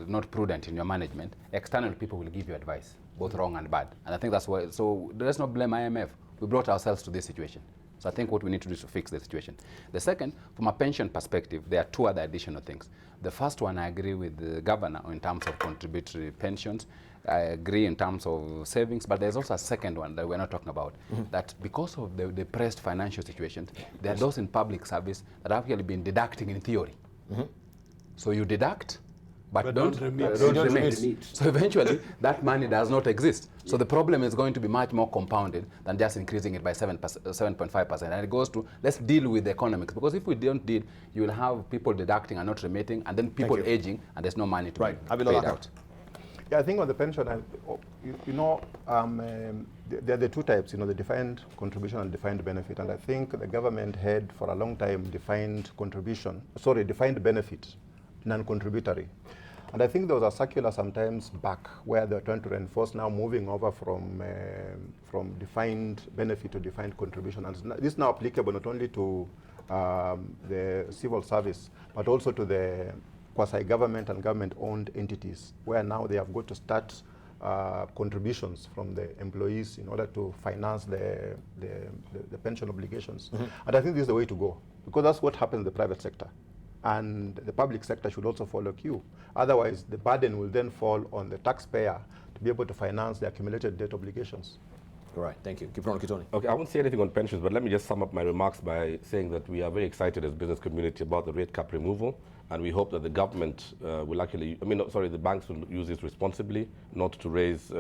not prudent in your management, external people will give you advice, both wrong and bad. And I think that's why, so let's not blame IMF. We brought ourselves to this situation. So I think what we need to do is to fix the situation. The second, from a pension perspective, there are 2 other additional things. The first one, I agree with the governor in terms of contributory pensions. I agree in terms of savings, but there's also a second one that we're not talking about, that because of the depressed financial situation, there are those in public service that have actually been deducting in theory. So you deduct, but don't remit. So eventually, that money does not exist. So the problem is going to be much more compounded than just increasing it by 7.5%. And it goes to, let's deal with the economics. Because if we don't deal, you will have people deducting and not remitting, and then people aging, and there's no money to be paid out. Yeah, I think on the pension, there are the two types, the defined contribution and defined benefit. And I think the government had for a long time defined benefit, non-contributory. And I think there was a circular sometimes back where they're trying to reinforce now moving over from defined benefit to defined contribution. And this is now applicable not only to the civil service, but also to the quasi-government and government-owned entities, where now they have got to start contributions from the employees in order to finance the pension obligations. And I think this is the way to go, because that's what happens in the private sector. And the public sector should also follow queue. Otherwise, the burden will then fall on the taxpayer to be able to finance the accumulated debt obligations. All right, thank you. Kiprono Kitoni. Okay, I won't say anything on pensions, but let me just sum up my remarks by saying that we are very excited as business community about the rate cap removal, and we hope that the government will actually, the banks will use this responsibly, not to raise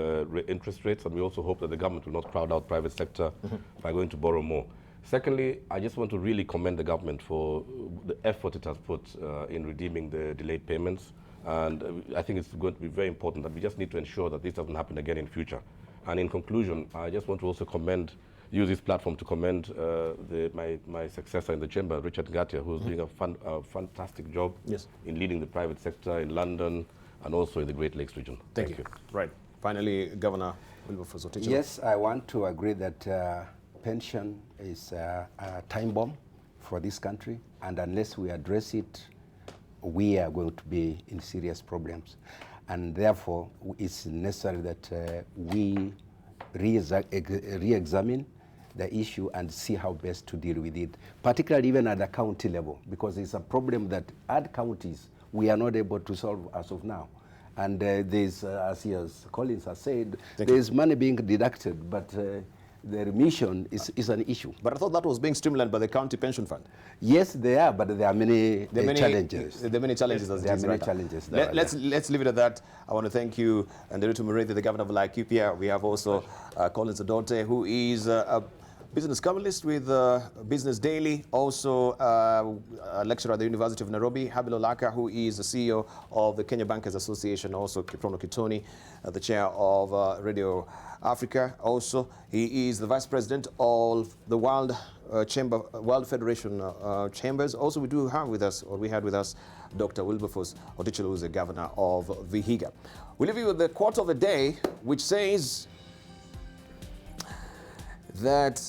interest rates, and we also hope that the government will not crowd out private sector by going to borrow more. Secondly, I just want to really commend the government for the effort it has put in redeeming the delayed payments, and I think it's going to be very important that we just need to ensure that this doesn't happen again in future. And in conclusion, I just want to also use this platform to commend my successor in the chamber, Richard Ngatia, who's doing a fantastic job in leading the private sector in London and also in the Great Lakes region. Thank you. Right. Finally, Governor Wilberforce Otichilo. Yes, I want to agree that pension is a time bomb for this country, and unless we address it, we are going to be in serious problems. And therefore, it's necessary that we re-examine the issue and see how best to deal with it, particularly even at the county level, because it's a problem that at counties we are not able to solve as of now. And there's, as Collins has said, there's money being deducted, but the remission is an issue. But I thought that was being streamlined by the county pension fund. Yes, they are, but there are many challenges. There are many challenges. There are many challenges. Let's leave it at that. I want to thank you, Nderitu Muriithi, the governor of Laikipia. We have also Collins Adonte, who is a business columnist with Business Daily, also a lecturer at the University of Nairobi. Habil Alaka, who is the CEO of the Kenya Bankers Association, also Kiprono Kitoni, the chair of Radio Africa. Also, he is the vice president of the World Federation Chambers. Also, we had with us Dr. Wilberforce Otichilo, who is the governor of Vihiga. We leave you with the quote of the day, which says that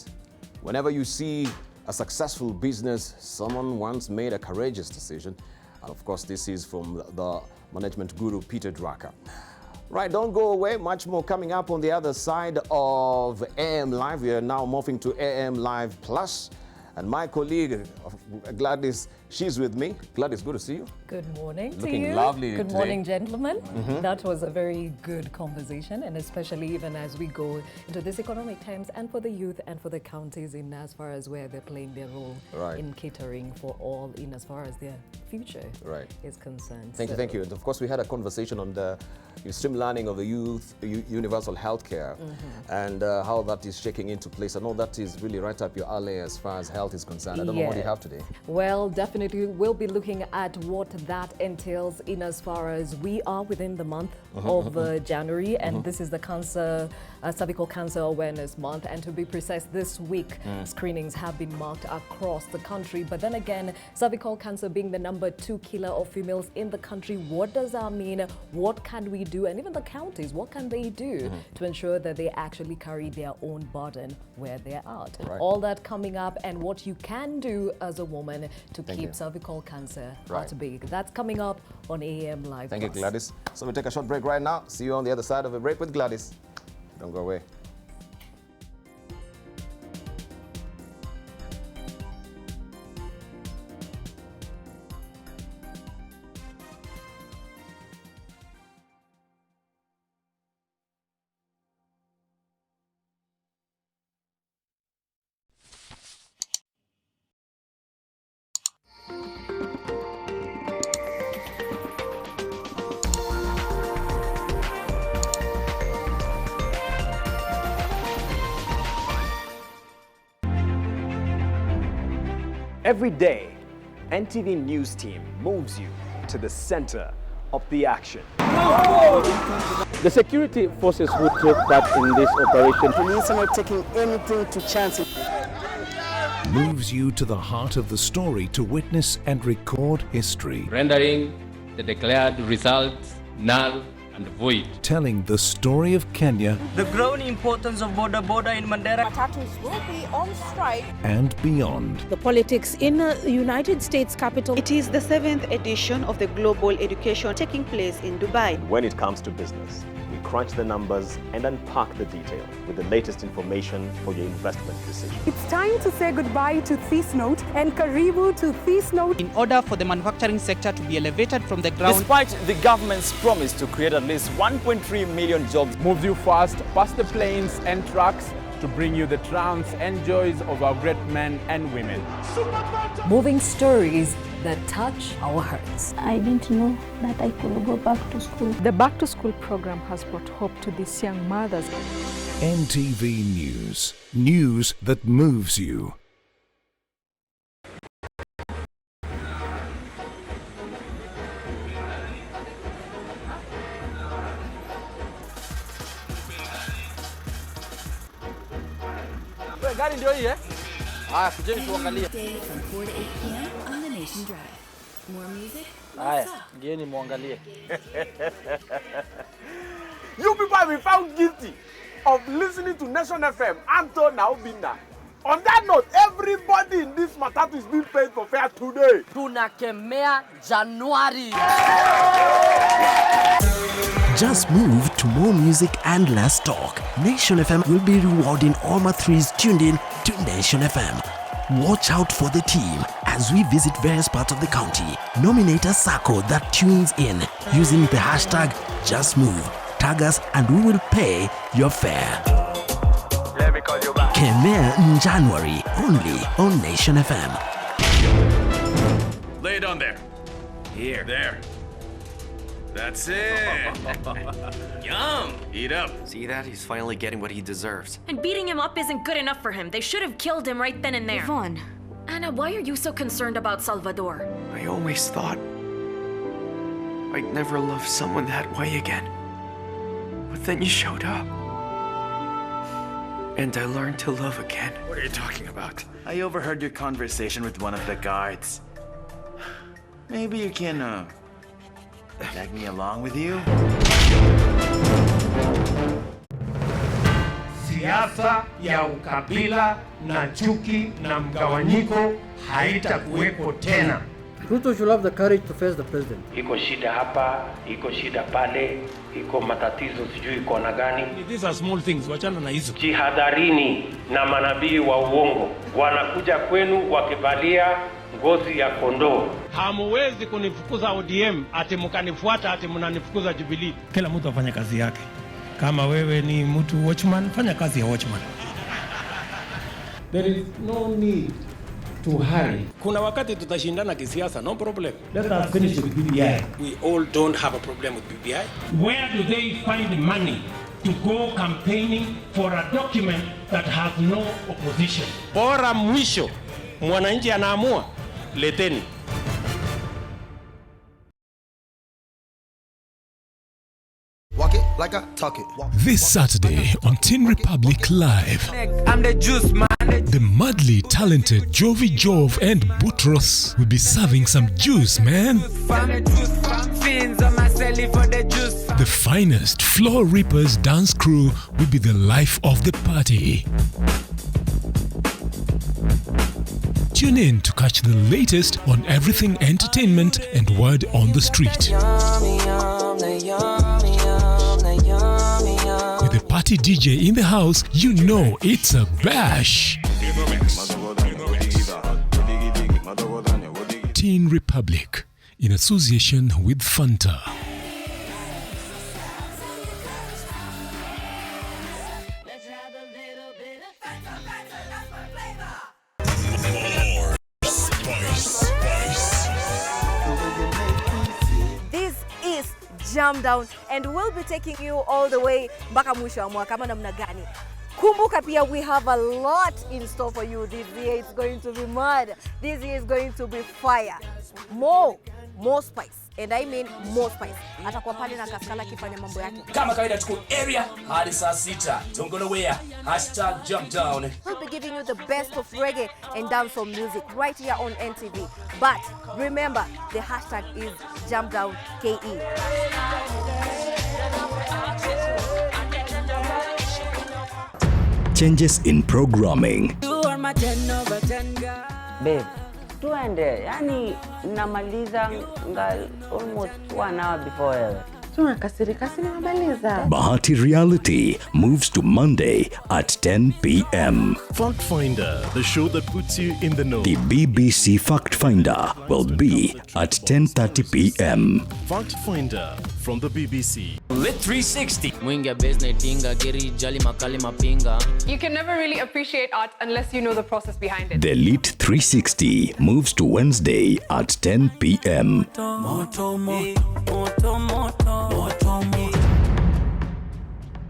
whenever you see a successful business, someone once made a courageous decision. And of course, this is from the management guru, Peter Drucker. Right, don't go away. Much more coming up on the other side of AM Live. We are now morphing to AM Live Plus. And my colleague, Gladys, she's with me. Gladys, good to see you. Good morning to you. Looking lovely Good today. morning, gentlemen. That was a very good conversation, and especially even as we go into this economic times, and for the youth and for the counties in as far as where they're playing their role in catering for all in as far as their future is concerned. Thank you. And of course, we had a conversation on the streamlining of the youth universal healthcare and how that is shaking into place. I know that is really right up your alley as far as health is concerned. I don't know what you have today. Well, definitely we'll be looking at what that entails in as far as we are within the month of January, and this is the cervical cancer awareness month, and to be precise, this week screenings have been marked across the country. But then again, cervical cancer being the #2 killer of females in the country, what does that mean? What can we do? And even the counties, what can they do to ensure that they actually carry their own burden where they're at? All that coming up, and what you can do as a woman to keep cervical cancer at bay. That's coming up on AM Live. Thank you, Gladys. So we'll take a short break right now. See you on the other side of the break with Gladys. Don't go away. Every day, NTV News Team moves you to the center of the action. The security forces who took part in this operation. Police are not taking anything to chance it. Moves you to the heart of the story to witness and record history. Rendering the declared results null and void. Telling the story of Kenya. The growing importance of border in Mandera. Matatus will be on strike. And beyond. The politics in the United States capital. It is the 7th edition of the Global Education taking place in Dubai. When it comes to business, we crunch the numbers and unpack the detail with the latest information for your investment decision. It's time to say goodbye to this note and karibu to this note. In order for the manufacturing sector to be elevated from the ground. Despite the government's promise to create at least 1.3 million jobs. Moves you fast past the planes and trucks to bring you the triumphs and joys of our great men and women. Moving stories that touch our hearts. I didn't know that I could go back to school. The Back to School program has brought hope to these young mothers. NTV News. News that moves you. Gari ndio hii kujeni tuangalie. From 4 to 8 p.m. on the Nation Drive. More music. Haya, ngeni muangalie. You people have been found guilty of listening to Nation FM Anto Naubina. On that note, everybody in this matatu is being paid for fare today. Tunakemea January. Just move to more music and less talk. Nation FM will be rewarding all Mathrees tuned in to Nation FM. Watch out for the team as we visit various parts of the county. Nominate a circle that tunes in using the hashtag JustMove. Tag us and we will pay your fare. Let me call you back. Kemea in January, only on Nation FM. Lay it on there. Here. There. That's it. Yum. Eat up. See that? He's finally getting what he deserves. And beating him up isn't good enough for him. They should have killed him right then and there. Yvonne. Anna, why are you so concerned about Salvador? I always thought I'd never love someone that way again. But then you showed up. And I learned to love again. What are you talking about? I overheard your conversation with one of the guards. Maybe you can, tag me along with you? Siasa ya ukabila na chuki na mgawanyiko haitakuwepo tena. Ruto should have the courage to face the president. Iko shida hapa, iko shida pale, iko matatizo sijui iko na gani. These are small things, wachana na hizo. Jihadharini na manabii wa uongo. Wanakuja kwenu wakivalia ngozi ya kondoo. Hamuwezi kunifukuza ODM ati mkanifuata ati mnanifukuza Jubilee. Kila mtu afanye kazi yake. Kama wewe ni mtu watchman, fanya kazi ya watchman. There is no need to hurry. Kuna wakati tutashindana kisiasa, no problem. Let us finish with BBI. We all don't have a problem with BBI. Where do they find money to go campaigning for a document that has no opposition? Bora mwisho mwananchi anaamua, leteni. Walk it like I talk it. This Saturday on Teen Republic Live, I'm the juice man. the madly talented Jovi Jove and Butros will be serving some juice, man. The finest Floor Reapers dance crew will be the life of the party. Tune in to catch the latest on everything entertainment and word on the street. With the party DJ in the house, you know it's a bash. Teen Republic, in association with Fanta. This is Jam Down and we'll be taking you all the way mpaka mwisho wa mwaka. Kama namna gani? Kumbuka pia, we have a lot in store for you this year. It's going to be mad. This year is going to be fire. More spice. And I mean more spice. Atakuwa pale na Kaskala kifanya mambo yake. Kama kawaida tuko area hadi saa 6. Don't go nowhere. #JumpDown. We'll be giving you the best of reggae and dancehall music right here on NTV. But remember, the hashtag is JumpDownKE. Changes in programming. You are my 10 over 10 girl. Babe, tuende. Yani namaliza almost 1 hour before wewe. Tunakasirika nimemaliza. Bahati Reality moves to Monday at 10 p.m. Fact Finder, the show that puts you in the know. The BBC Fact Finder will be at 10:30 p.m. Fact Finder from the BBC. Lit 360. Mwinga business tinga geri jali makali mapinga. You can never really appreciate art unless you know the process behind it. The Lit 360 moves to Wednesday at 10 p.m.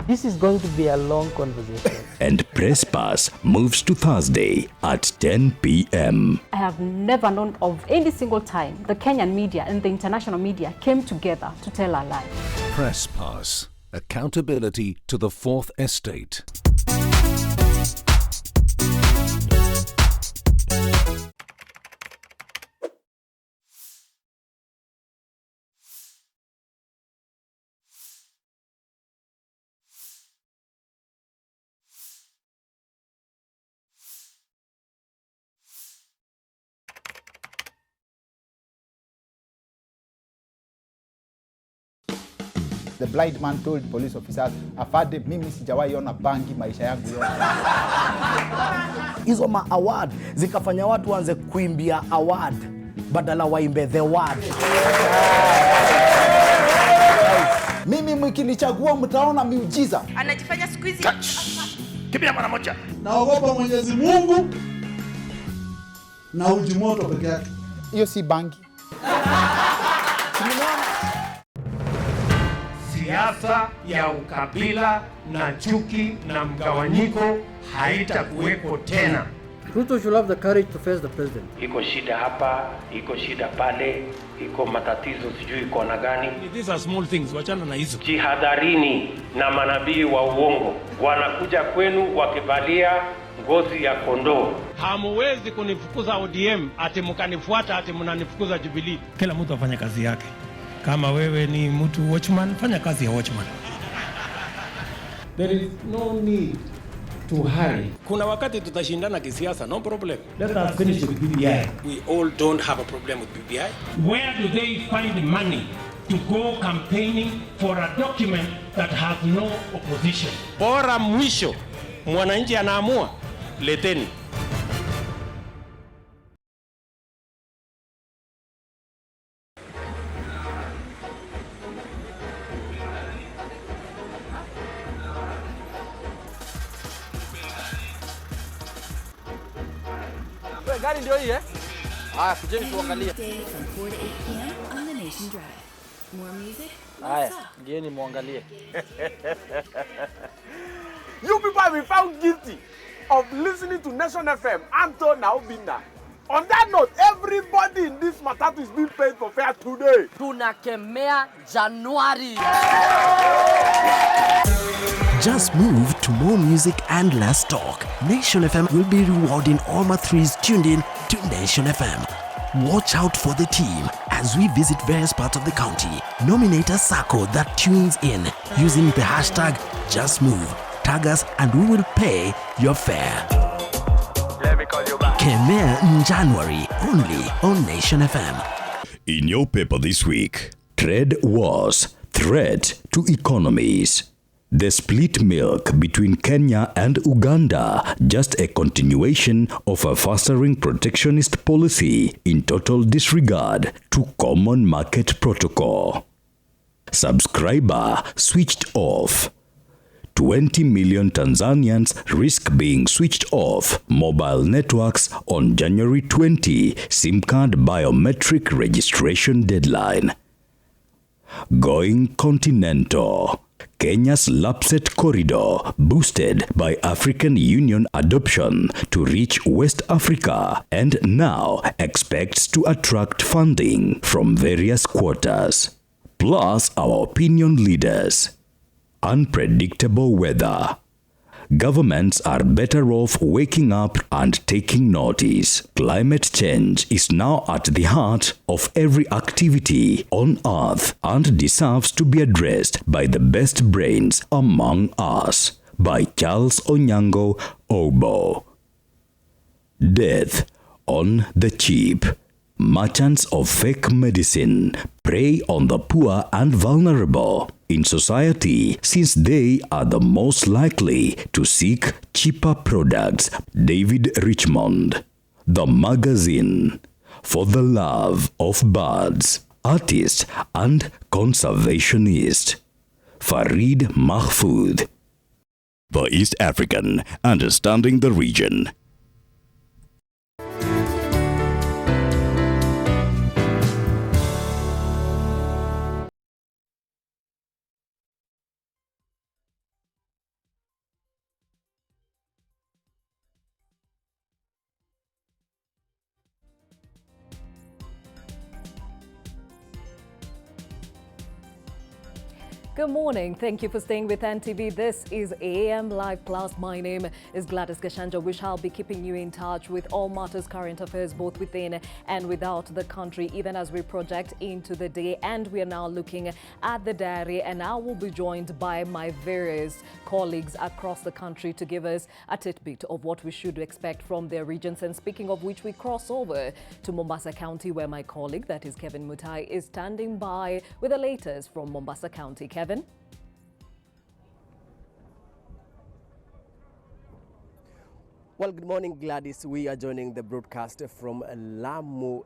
This is going to be a long conversation. And Press Pass moves to Thursday at 10 p.m. I have never known of any single time the Kenyan media and the international media came together to tell a lie. Press Pass. Accountability to the Fourth Estate. The blind man told police officers, afade mimi sijawahi ona bangi maisha yangu yote. Hizo award zikafanya watu waanze kuimbia award badala waimbe the word. Mimi mkinichagua mtaona miujiza. Anajifanya squeezy. Kibia mara moja. Naogopa Mwenyezi Mungu na uji moto peke yake. Hiyo si bangi. Siasa ya ukabila na chuki na mgawanyiko haitakuweko tena. Ruto should have the courage to face the president. Iko shida hapa, iko shida pale, iko matatizo sijui iko na gani. These are small things, wachana na hizo. Jihadharini na manabii wa uongo. Wanakuja kwenu wakivalia ngozi ya kondoo. Hamuwezi kunifukuza ODM ati mkanifuata ati mnanifukuza Jubilee. Kila mtu afanye kazi yake. Kama wewe ni mtu watchman, fanya kazi ya watchman. There is no need to hurry. Kuna wakati tutashindana kisiasa, no problem. Let us finish with BBI. We all don't have a problem with BBI. Where do they find money to go campaigning for a document that has no opposition? Bora mwisho mwananchi anaamua, leteni. Gari ndio hii eh? Haya, kujeni tuangalie. Haya, ngeni muangalie. You people have been found guilty of listening to Nation FM until now Binda. On that note, everybody in this matatu is being paid for fare today. Tunakemea Januari. Just move to more music and less talk. Nation FM will be rewarding all my threes tuned in to Nation FM. Watch out for the team as we visit various parts of the county. Nominate a circle that tunes in using the hashtag JustMove. Tag us and we will pay your fare. Let me call you back. Kemea in January, only on Nation FM. In your paper this week, trade wars, threat to economies. The split milk between Kenya and Uganda, just a continuation of a fostering protectionist policy in total disregard to common market protocol. Subscriber switched off. 20 million Tanzanians risk being switched off mobile networks on January 20 SIM card biometric registration deadline. Going continental. Kenya's Lapset Corridor, boosted by African Union adoption to reach West Africa, and now expects to attract funding from various quarters. Plus our opinion leaders. Unpredictable weather. Governments are better off waking up and taking notice. Climate change is now at the heart of every activity on Earth and deserves to be addressed by the best brains among us. By Charles Onyango Obo. Death on the cheap. Merchants of fake medicine prey on the poor and vulnerable in society since they are the most likely to seek cheaper products. David Richmond. The magazine for the love of birds, artist and conservationist. Farid Mahfoud. The East African, understanding the region. Good morning. Thank you for staying with NTV. This is AM Live Plus. My name is Gladys Gashanja. We shall be keeping you in touch with all matters, current affairs, both within and without the country, even as we project into the day. And we are now looking at the diary, and I will be joined by my various colleagues across the country to give us a tidbit of what we should expect from their regions. And speaking of which, we cross over to Mombasa County, where my colleague, that is Kevin Mutai, is standing by with the latest from Mombasa County. Kevin? Well, good morning, Gladys. We are joining the broadcast from Lamu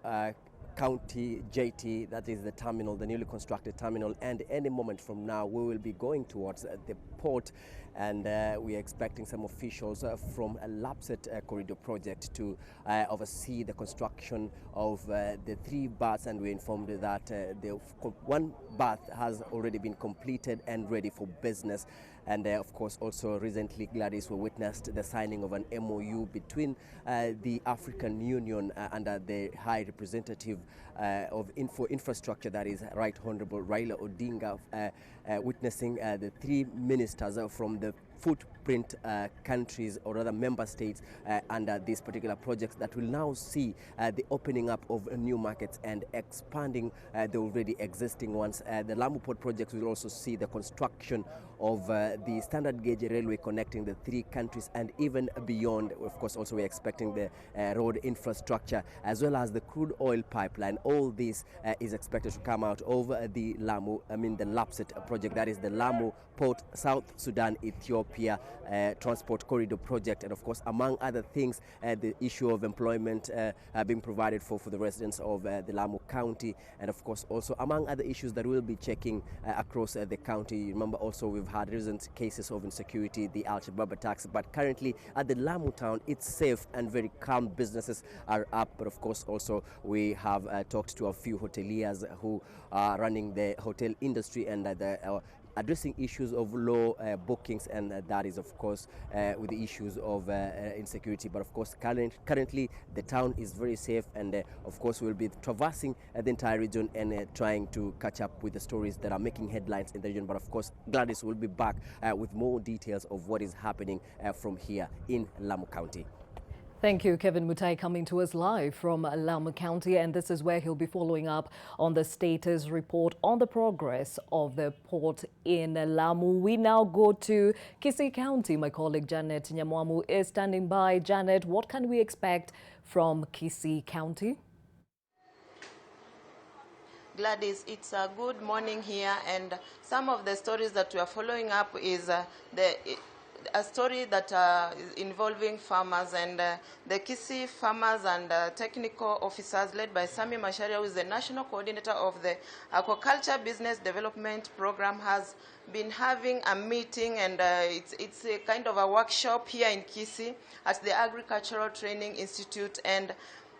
County JT, that is the terminal, the newly constructed terminal, and any moment from now we will be going towards the port, and we are expecting some officials from a Lapset Corridor project to oversee the construction of the 3 berths, and we informed that the one berth has already been completed and ready for business. And of course, also recently, Gladys, we witnessed the signing of an MOU between the African Union under the High Representative for Infrastructure, that is Right Honorable Raila Odinga, witnessing the 3 ministers from the footprint countries, or rather member states, under this particular project that will now see the opening up of new markets and expanding the already existing ones. The Lamu Port project will also see the construction of the standard gauge railway connecting the 3 countries and even beyond. Of course, also we're expecting the road infrastructure as well as the crude oil pipeline. All this is expected to come out of the Lapset project, that is the Lamu Port South Sudan Ethiopia Transport Corridor project. And of course, among other things, the issue of employment being provided for the residents of the Lamu County, and of course also among other issues that we'll be checking across the county. Remember, also we've had recent cases of insecurity, the Al-Shabaab attacks, but currently at the Lamu town it's safe and very calm. Businesses are up, but of course also we have talked to a few hoteliers who are running the hotel industry, and addressing issues of low bookings, and that is of course with the issues of insecurity. But of course currently the town is very safe, and of course we'll be traversing the entire region and trying to catch up with the stories that are making headlines in the region. But of course, Gladys will be back with more details of what is happening from here in Lamu County. Thank you, Kevin Mutai, coming to us live from Lamu County, and this is where he'll be following up on the status report on the progress of the port in Lamu. We now go to Kisii County. My colleague Janet Nyamwamu is standing by. Janet, what can we expect from Kisii County? Gladys, it's a good morning here, and some of the stories that we are following up is a story that is involving farmers, and the Kisii farmers and technical officers led by Sami Masharia, who is the national coordinator of the Aquaculture Business Development Program, has been having a meeting, and it's a kind of a workshop here in Kisii at the Agricultural Training Institute. And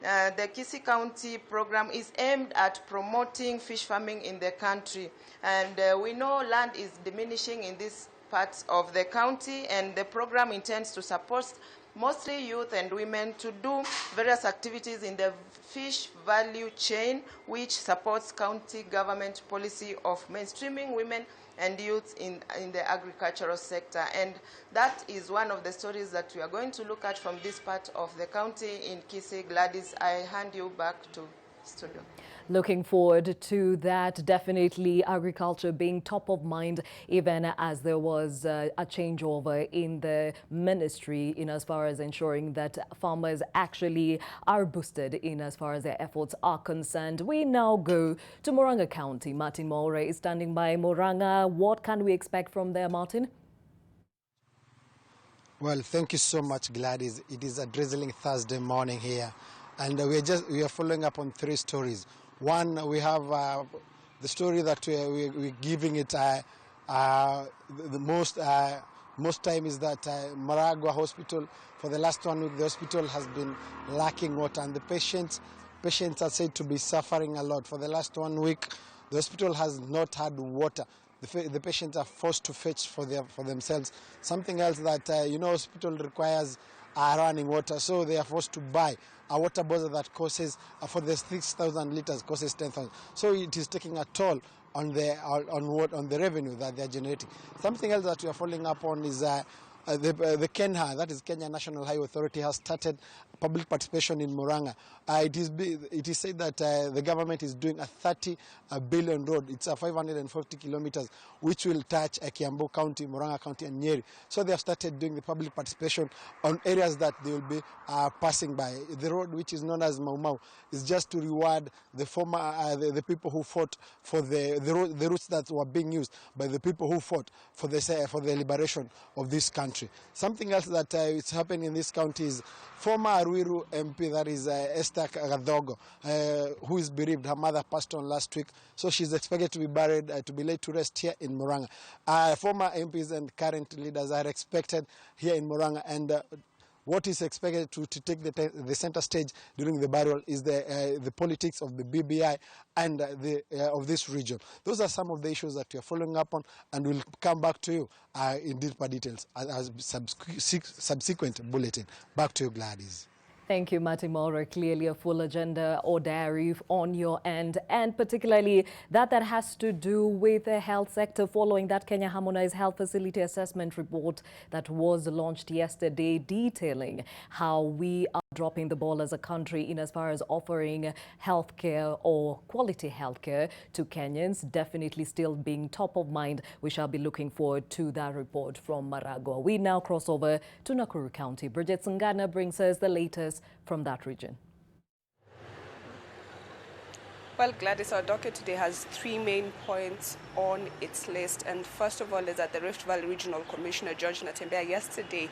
The Kisii County program is aimed at promoting fish farming in the country. And we know land is diminishing in these parts of the county, and the program intends to support mostly youth and women to do various activities in the fish value chain, which supports county government policy of mainstreaming women and youth in the agricultural sector. And that is one of the stories that we are going to look at from this part of the county in Kisii. Gladys, I hand you back to studio. Looking forward to that. Definitely agriculture being top of mind, even as there was a changeover in the ministry in as far as ensuring that farmers actually are boosted in as far as their efforts are concerned. We now go to Murang'a County. Martin Moore is standing by. Murang'a, what can we expect from there, Martin? Well, thank you so much, Gladys. It is a drizzling Thursday morning here, and we are following up on three stories. One, we have the story that we're giving it the most time is that Maragua Hospital, for the last 1 week, the hospital has been lacking water, and the patients are said to be suffering a lot. For the last 1 week, the hospital has not had water. The patients are forced to fetch for themselves. Something else that, hospital requires running water, so they are forced to buy a water bottle that costs, for the 6,000 liters, costs 10,000. So it is taking a toll on the revenue that they are generating. Something else that we are following up on is the KENHA, that is Kenya National Highway Authority, has started public participation in Murang'a. It is said that the government is doing a 30 billion road. It's a 540 kilometers, which will touch Kiambu County, Murang'a County, and Nyeri. So they have started doing the public participation on areas that they will be passing by. The road, which is known as Mau Mau, is just to reward the former the people who fought for the routes that were being used by the people who fought for the liberation of this country. Something else that is happening in this county is former Ruiru MP, that is Esther Gadogo, who is bereaved. Her mother passed on last week, so she's expected to be buried, to be laid to rest here in Murang'a. Former MPs and current leaders are expected here in Murang'a, and what is expected to take the center stage during the burial is the politics of the BBI and of this region. Those are some of the issues that we are following up on, and we'll come back to you in deeper details as subsequent bulletin. Back to you, Gladys. Thank you, Martin Moore. Clearly a full agenda or diary on your end, and particularly that has to do with the health sector following that Kenya Harmonized Health Facility Assessment Report that was launched yesterday, detailing how we are dropping the ball as a country in as far as offering healthcare or quality healthcare to Kenyans. Definitely still being top of mind. We shall be looking forward to that report from Maragua. We now cross over to Nakuru County. Bridget Sungana brings us the latest from that region. Well, Gladys, our docket today has three main points on its list. And first of all is that the Rift Valley Regional Commissioner, George Natembea, yesterday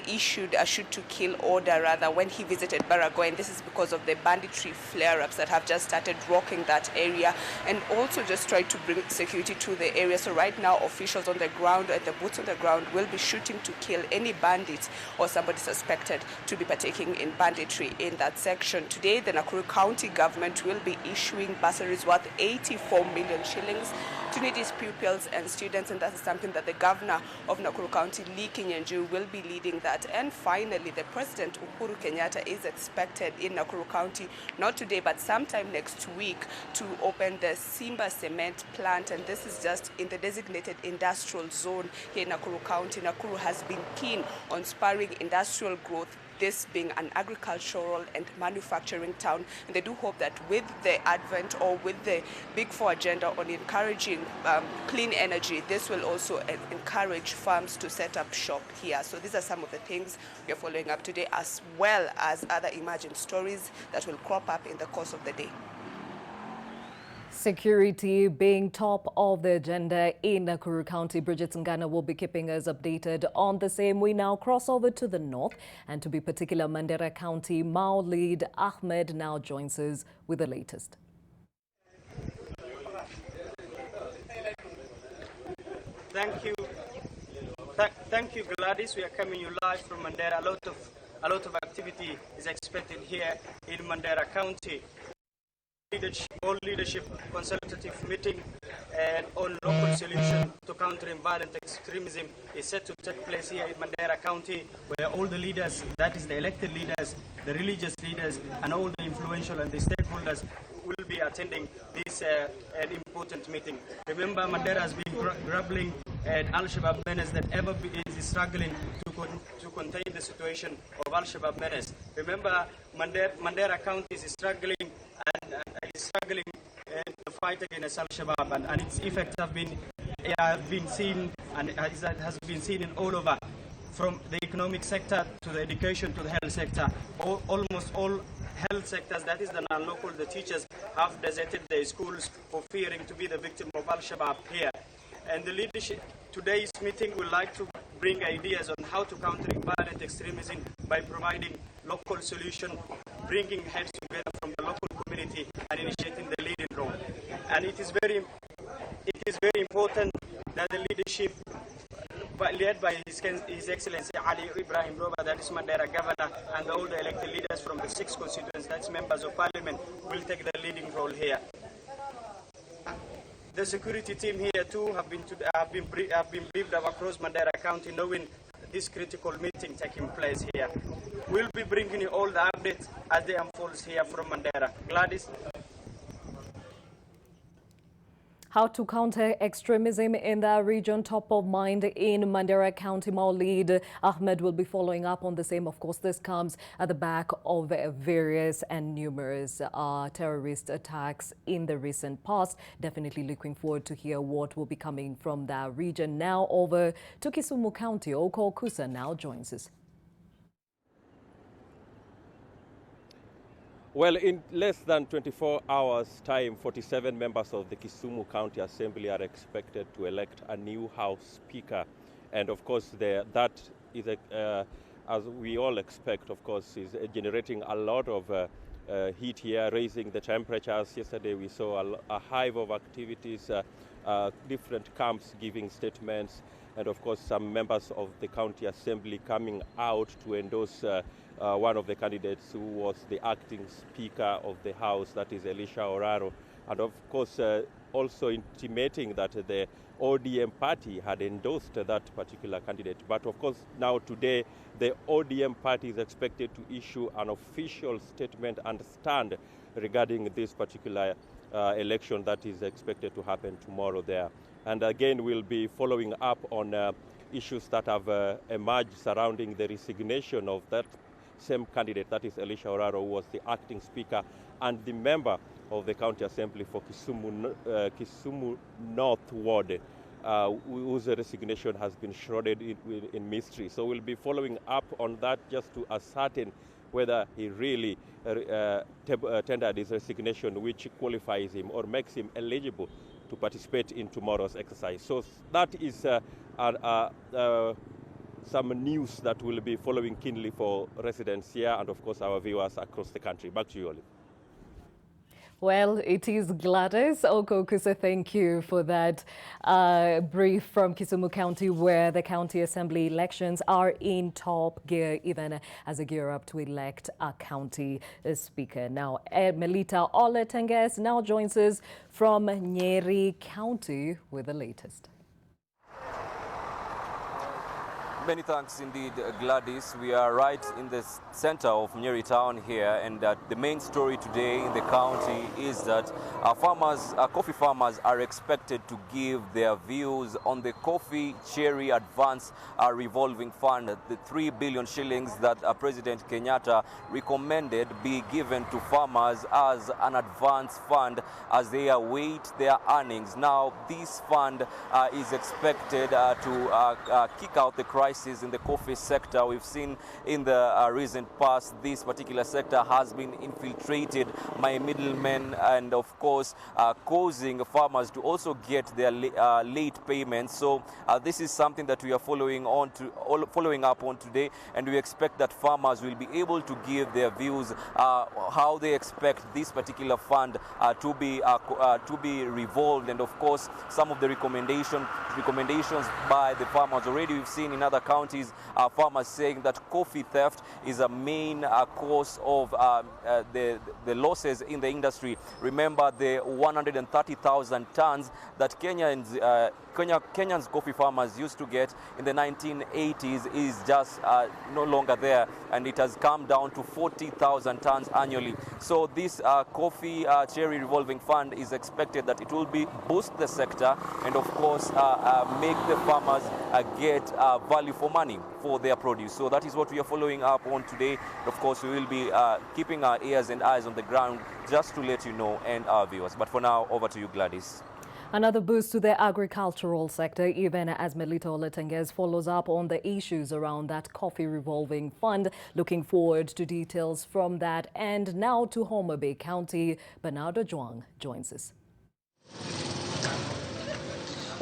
issued a shoot-to-kill order, when he visited Baragoi. And this is because of the banditry flare-ups that have just started rocking that area, and also just tried to bring security to the area. So right now, officials on the ground, at the boots on the ground, will be shooting to kill any bandits or somebody suspected to be partaking in banditry in that section. Today, the Nakuru County government will be issuing bursaries worth 84 million shillings to needy pupils and students, and that is something that the governor of Nakuru County, Lee Kinyanjui, will be leading that. And finally, the President Uhuru Kenyatta is expected in Nakuru County, not today but sometime next week, to open the Simba Cement plant, and this is just in the designated industrial zone here in Nakuru County. Nakuru has been keen on spurring industrial growth, this being an agricultural and manufacturing town, and they do hope that with the advent or with the Big Four agenda on encouraging clean energy, this will also encourage farms to set up shop here. So these are some of the things we are following up today, as well as other emerging stories that will crop up in the course of the day. Security being top of the agenda in Nakuru County. Bridget Sungana will be keeping us updated on the same. We now cross over to the north, and to be particular, Mandera County. Maulid Ahmed now joins us with the latest. Thank you, Gladys. We are coming you live from Mandera. A lot of a lot of activity is expected here in Mandera County. All leadership consultative meeting on local solution to countering violent extremism is set to take place here in Mandera County, where all the leaders, that is the elected leaders, the religious leaders, and all the influential and the stakeholders will be attending this an important meeting. Remember, Mandera has been grappling at Al-Shabaab menace that is struggling to contain the situation of Al-Shabaab menace. Remember, Mandera County is struggling in the fight against Al-Shabaab, and its effects have been seen, and has been seen in all over, from the economic sector to the education to the health sector. Almost all health sectors, that is the non-local, the teachers have deserted their schools for fearing to be the victim of Al-Shabaab here. And the leadership, today's meeting would like to bring ideas on how to counter violent extremism by providing local solution, bringing heads together from the local community and initiating the leading role. And it is very important that the leadership led by His Excellency Ali Ibrahim Roba, that is Mandera Governor, and all the elected leaders from the 6 constituents, that's members of Parliament, will take the leading role here. The security team here too have been briefed across Mandera County, knowing this critical meeting taking place here. We'll be bringing you all the updates as they unfold here from Mandera. Gladys. How to counter extremism in the region, top of mind in Mandera County. Maulid Ahmed will be following up on the same. Of course, this comes at the back of various and numerous terrorist attacks in the recent past. Definitely looking forward to hear what will be coming from that region. Now over to Kisumu County. Oko Kusa now joins us. Well, in less than 24 hours' time, 47 members of the Kisumu County Assembly are expected to elect a new House Speaker. And of course, that is, as we all expect, of course, is generating a lot of heat here, raising the temperatures. Yesterday, we saw a hive of activities, different camps giving statements, and of course, some members of the County Assembly coming out to endorse one of the candidates who was the acting Speaker of the House, that is Elisha Oraro, and of course also intimating that the ODM party had endorsed that particular candidate. But of course now today the ODM party is expected to issue an official statement and stand regarding this particular election that is expected to happen tomorrow there. And again, we'll be following up on issues that have emerged surrounding the resignation of that same candidate, that is Elisha Oraro, who was the acting Speaker and the member of the County Assembly for Kisumu North Ward, whose resignation has been shrouded in mystery. So we'll be following up on that just to ascertain whether he really tendered his resignation, which qualifies him or makes him eligible to participate in tomorrow's exercise. So that is some news that will be following keenly for residents here and of course our viewers across the country. Back to you, Olive. Well, it is Gladys Okokusa. Thank you for that brief from Kisumu County, where the county assembly elections are in top gear, even as they gear up to elect a county speaker. Now, Melita Oletenges now joins us from Nyeri County with the latest. Many thanks indeed, Gladys. We are right in the center of Nyeri town here, and the main story today in the county is that coffee farmers are expected to give their views on the coffee cherry advance revolving fund, the 3 billion shillings that President Kenyatta recommended be given to farmers as an advance fund as they await their earnings. Now, this fund is expected to kick out the crisis in the coffee sector. We've seen in the recent past this particular sector has been infiltrated by middlemen and of course causing farmers to also get their late payments. So this is something that we are following up on today, and we expect that farmers will be able to give their views how they expect this particular fund to be revolved, and of course some of the recommendations by the farmers already we've seen in other county's farmers, saying that coffee theft is a main cause of the losses in the industry. Remember, the 130,000 tons that Kenyans coffee farmers used to get in the 1980s is just no longer there, and it has come down to 40,000 tons annually. So this coffee cherry revolving fund is expected that it will boost the sector and of course make the farmers get value for money for their produce. So that is what we are following up on today. Of course, we will be keeping our ears and eyes on the ground just to let you know and our viewers. But for now, over to you, Gladys. Another boost to the agricultural sector, even as Melita Oletenges follows up on the issues around that coffee revolving fund. Looking forward to details from that. And now to Homa Bay County, Bernardo Juang joins us.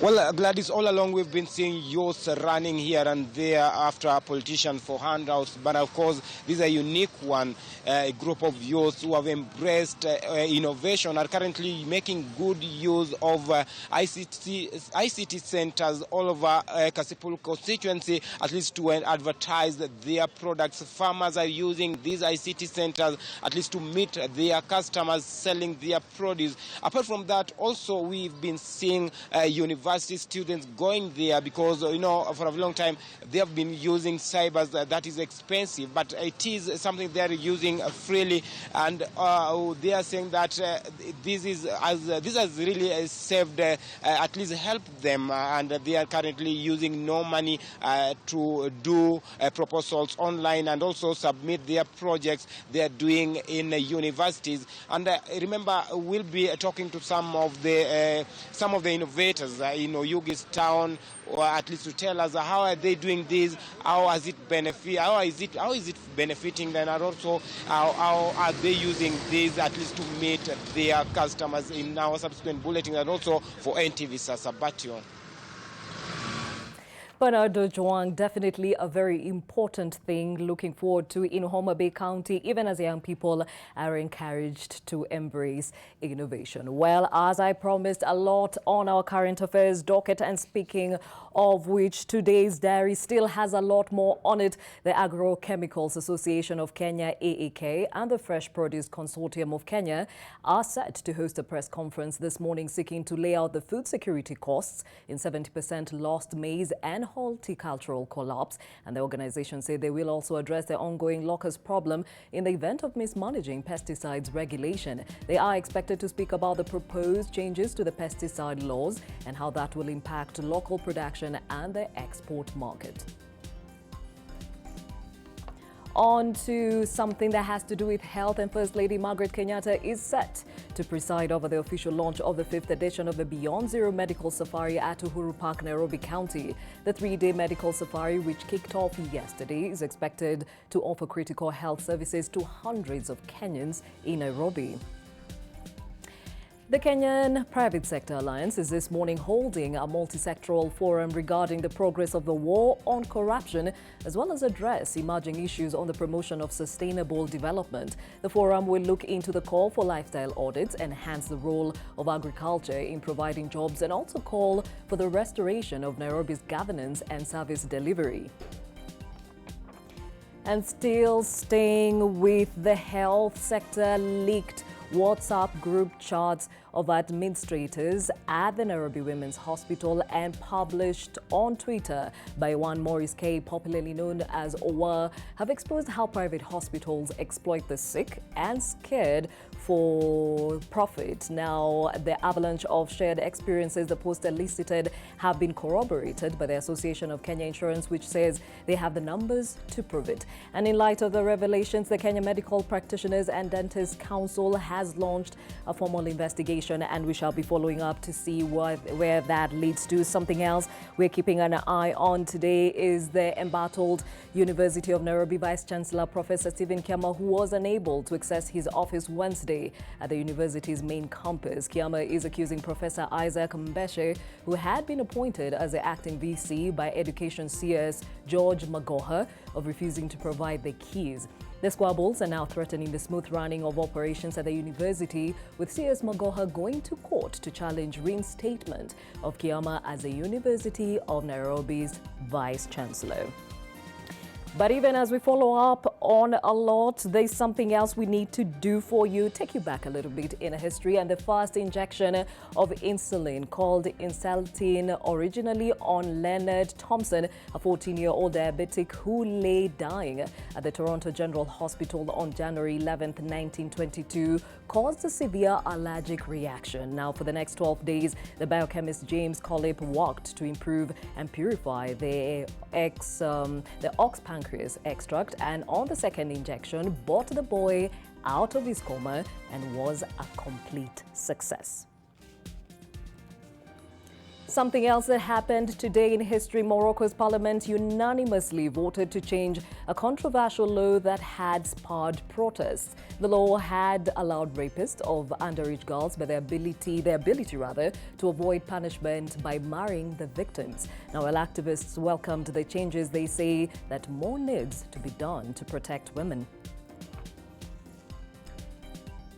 Well, Gladys, all along we've been seeing youths running here and there after a politician for handouts. But of course, this is a unique one. A group of youths who have embraced innovation are currently making good use of ICT centers all over Kasipul constituency, at least to advertise their products. Farmers are using these ICT centers at least to meet their customers selling their produce. Apart from that, also we've been seeing university students going there because, you know, for a long time they have been using cybers that is expensive, but it is something they are using freely, and they are saying that this has really saved, at least helped them, and they are currently using no money to do proposals online and also submit their projects they are doing in universities. And remember, we'll be talking to some of the innovators in Oyugi's town, or at least to tell us how are they doing this, how is it benefiting them, and also how are they using this at least to meet their customers in our subsequent bulletin, and also for NTV Sasabatio. Bernardo Juang, definitely a very important thing looking forward to in Homa Bay County, even as young people are encouraged to embrace innovation. Well, as I promised, a lot on our current affairs docket, and speaking of which, today's diary still has a lot more on it. The Agrochemicals Association of Kenya, AAK, and the Fresh Produce Consortium of Kenya are set to host a press conference this morning seeking to lay out the food security costs in 70% lost maize and horticultural collapse, and the organization say they will also address the ongoing locust problem in the event of mismanaging pesticides regulation. They are expected to speak about the proposed changes to the pesticide laws and how that will impact local production and the export market. On to something that has to do with health, and First Lady Margaret Kenyatta is set to preside over the official launch of the 5th edition of the Beyond Zero Medical Safari at Uhuru Park, Nairobi County. The 3-day medical safari, which kicked off yesterday, is expected to offer critical health services to hundreds of Kenyans in Nairobi. The Kenyan Private Sector Alliance is this morning holding a multi-sectoral forum regarding the progress of the war on corruption, as well as address emerging issues on the promotion of sustainable development. The forum will look into the call for lifestyle audits, enhance the role of agriculture in providing jobs, and also call for the restoration of Nairobi's governance and service delivery. And still staying with the health sector, leaked WhatsApp group chats of administrators at the Nairobi Women's Hospital and published on Twitter by one Maurice K, popularly known as Owa, have exposed how private hospitals exploit the sick and scared for profit. Now, the avalanche of shared experiences the post elicited have been corroborated by the Association of Kenya Insurance, which says they have the numbers to prove it. And in light of the revelations, the Kenya Medical Practitioners and Dentists Council has launched a formal investigation, and we shall be following up to see where that leads to. Something else we're keeping an eye on today is the embattled University of Nairobi Vice Chancellor Professor Stephen Kiama, who was unable to access his office Wednesday at the university's main campus. Kiama is accusing Professor Isaac Mbeshe, who had been appointed as the acting VC by Education CS George Magoha, of refusing to provide the keys. The squabbles are now threatening the smooth running of operations at the university, with CS Magoha going to court to challenge reinstatement of Kiama as a University of Nairobi's Vice-Chancellor. But even as we follow up on a lot, there's something else we need to do for you. Take you back a little bit in history, and the first injection of insulin, called Insaltine, originally on Leonard Thompson, a 14-year-old diabetic who lay dying at the Toronto General Hospital on January 11th, 1922, caused a severe allergic reaction. Now, for the next 12 days, the biochemist James Collip worked to improve and purify the ox pancreas extract, and on the second injection, brought the boy out of his coma and was a complete success. Something else that happened today in history: Morocco's parliament unanimously voted to change a controversial law that had sparked protests. The law had allowed rapists of underage girls by their ability to avoid punishment by marrying the victims. Now, while activists welcomed the changes, they say that more needs to be done to protect women.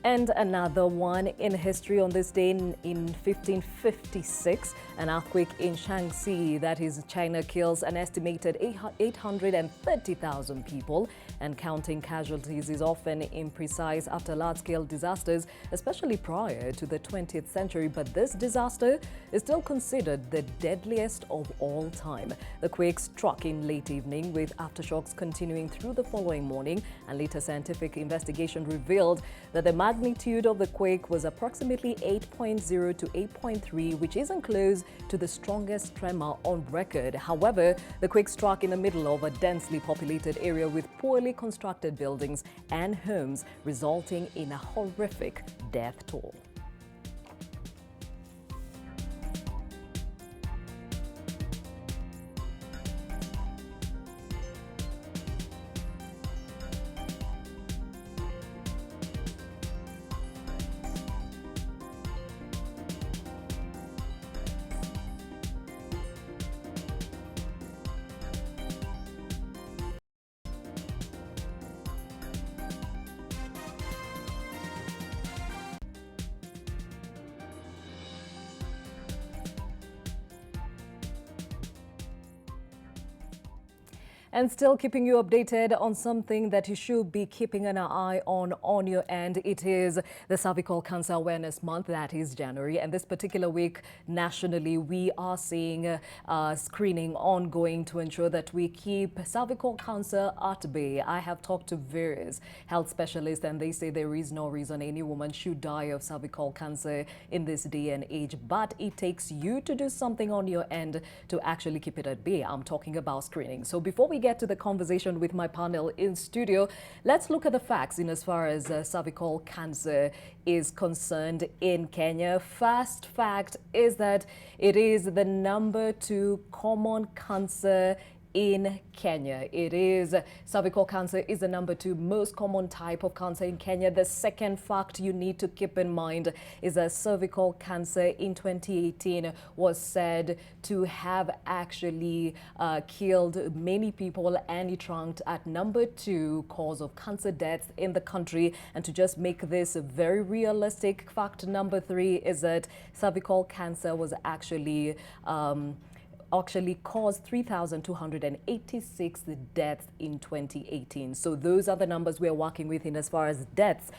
And another one in history: on this day in 1556, an earthquake in Shaanxi, that is China, kills an estimated 830,000 people, and counting. Casualties is often imprecise after large-scale disasters, especially prior to the 20th century, but this disaster is still considered the deadliest of all time. The quake struck in late evening, with aftershocks continuing through the following morning, and later scientific investigation revealed that the magnitude of the quake was approximately 8.0 to 8.3, which isn't close to the strongest tremor on record. However, the quake struck in the middle of a densely populated area with poorly constructed buildings and homes, resulting in a horrific death toll. And still keeping you updated on something that you should be keeping an eye on your end. It is the Cervical Cancer Awareness Month, that is January. And this particular week, nationally, we are seeing screening ongoing to ensure that we keep cervical cancer at bay. I have talked to various health specialists, and they say there is no reason any woman should die of cervical cancer in this day and age. But it takes you to do something on your end to actually keep it at bay. I'm talking about screening. So before we get to the conversation with my panel in studio, let's look at the facts in as far as cervical cancer is concerned in Kenya. First fact is that it is the #2 common cancer in Kenya. Cervical cancer is the #2 most common type of cancer in Kenya. The second fact you need to keep in mind is that cervical cancer in 2018 was said to have actually killed many people, and it ranked at #2 cause of cancer deaths in the country. And to just make this very realistic, fact #3 is that cervical cancer was actually caused 3,286 deaths in 2018. So those are the numbers we're working with in as far as deaths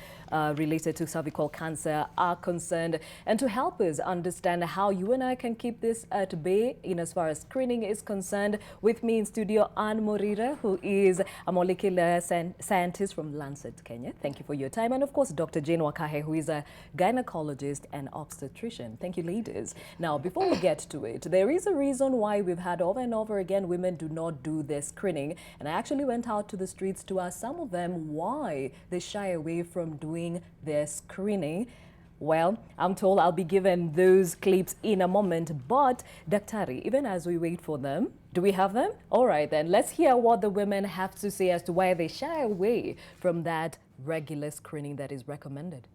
related to cervical cancer are concerned. And to help us understand how you and I can keep this at bay in as far as screening is concerned, with me in studio, Anne Morira, who is a molecular scientist from Lancet, Kenya. Thank you for your time. And of course, Dr. Jane Wakahe, who is a gynecologist and obstetrician. Thank you, ladies. Now, before we get to it, there is a reason why we've had over and over again women do not do their screening. And I actually went out to the streets to ask some of them why they shy away from doing their screening. Well, I'm told I'll be given those clips in a moment. But Daktari, even as we wait for them, do we have them? All right, then let's hear what the women have to say as to why they shy away from that regular screening that is recommended.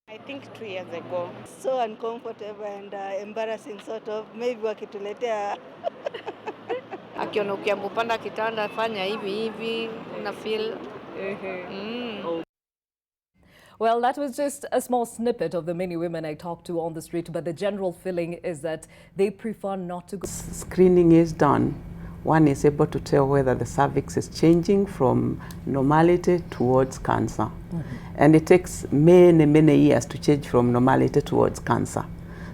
I think 2 years ago. So uncomfortable and embarrassing sort of. Maybe wakituletea akiona ukiambupanda kitanda fanya hivi hivi, una feel Well, that was just a small snippet of the many women I talked to on the street, but the general feeling is that they prefer not to go. Screening is done. One is able to tell whether the cervix is changing from normality towards cancer. And it takes many, many years to change from normality towards cancer.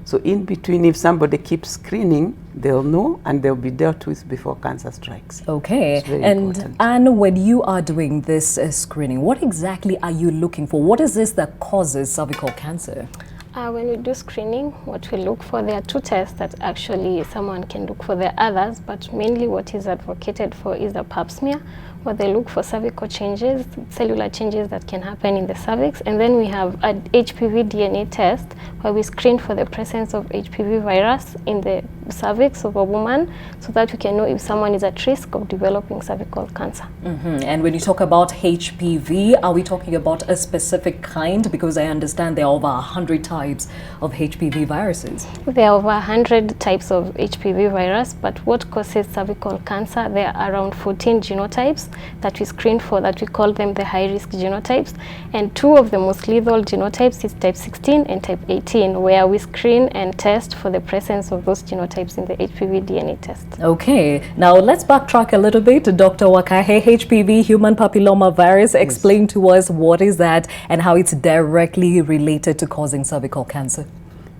So in between, if somebody keeps screening, they'll know and they'll be dealt with before cancer strikes. Okay. And important. Anne, when you are doing this screening, what exactly are you looking for? What is this that causes cervical cancer? When we do screening, what we look for, there are two tests that actually someone can look for. There are others, but mainly what is advocated for is a pap smear, where they look for cervical changes, cellular changes that can happen in the cervix. And then we have an HPV DNA test, where we screen for the presence of HPV virus in the cervix of a woman, so that we can know if someone is at risk of developing cervical cancer. And when you talk about HPV, are we talking about a specific kind? Because I understand there are over 100 types of HPV viruses. There are over 100 types of HPV virus, but what causes cervical cancer, there are around 14 genotypes that we screen for, that we call them the high-risk genotypes. And two of the most lethal genotypes is type 16 and type 18, where we screen and test for the presence of those genotypes in the HPV DNA test. Okay, now let's backtrack a little bit. Dr. Wakahe, HPV, human papilloma virus, explain to us what is that and how it's directly related to causing cervical cancer.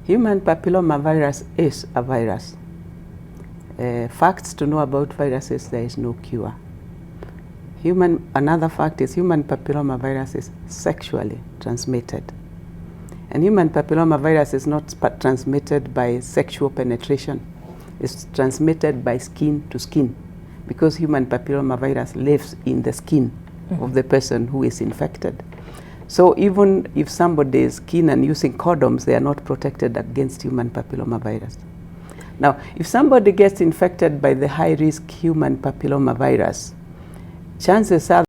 Human papilloma virus is a virus. Facts to know about viruses, there is no cure. Another fact is human papilloma virus is sexually transmitted. And human papilloma virus is not transmitted by sexual penetration. It's transmitted by skin to skin, because human papilloma virus lives in the skin of the person who is infected. So even if somebody is keen and using condoms, they are not protected against human papilloma virus. Now, if somebody gets infected by the high-risk human papilloma virus, chances are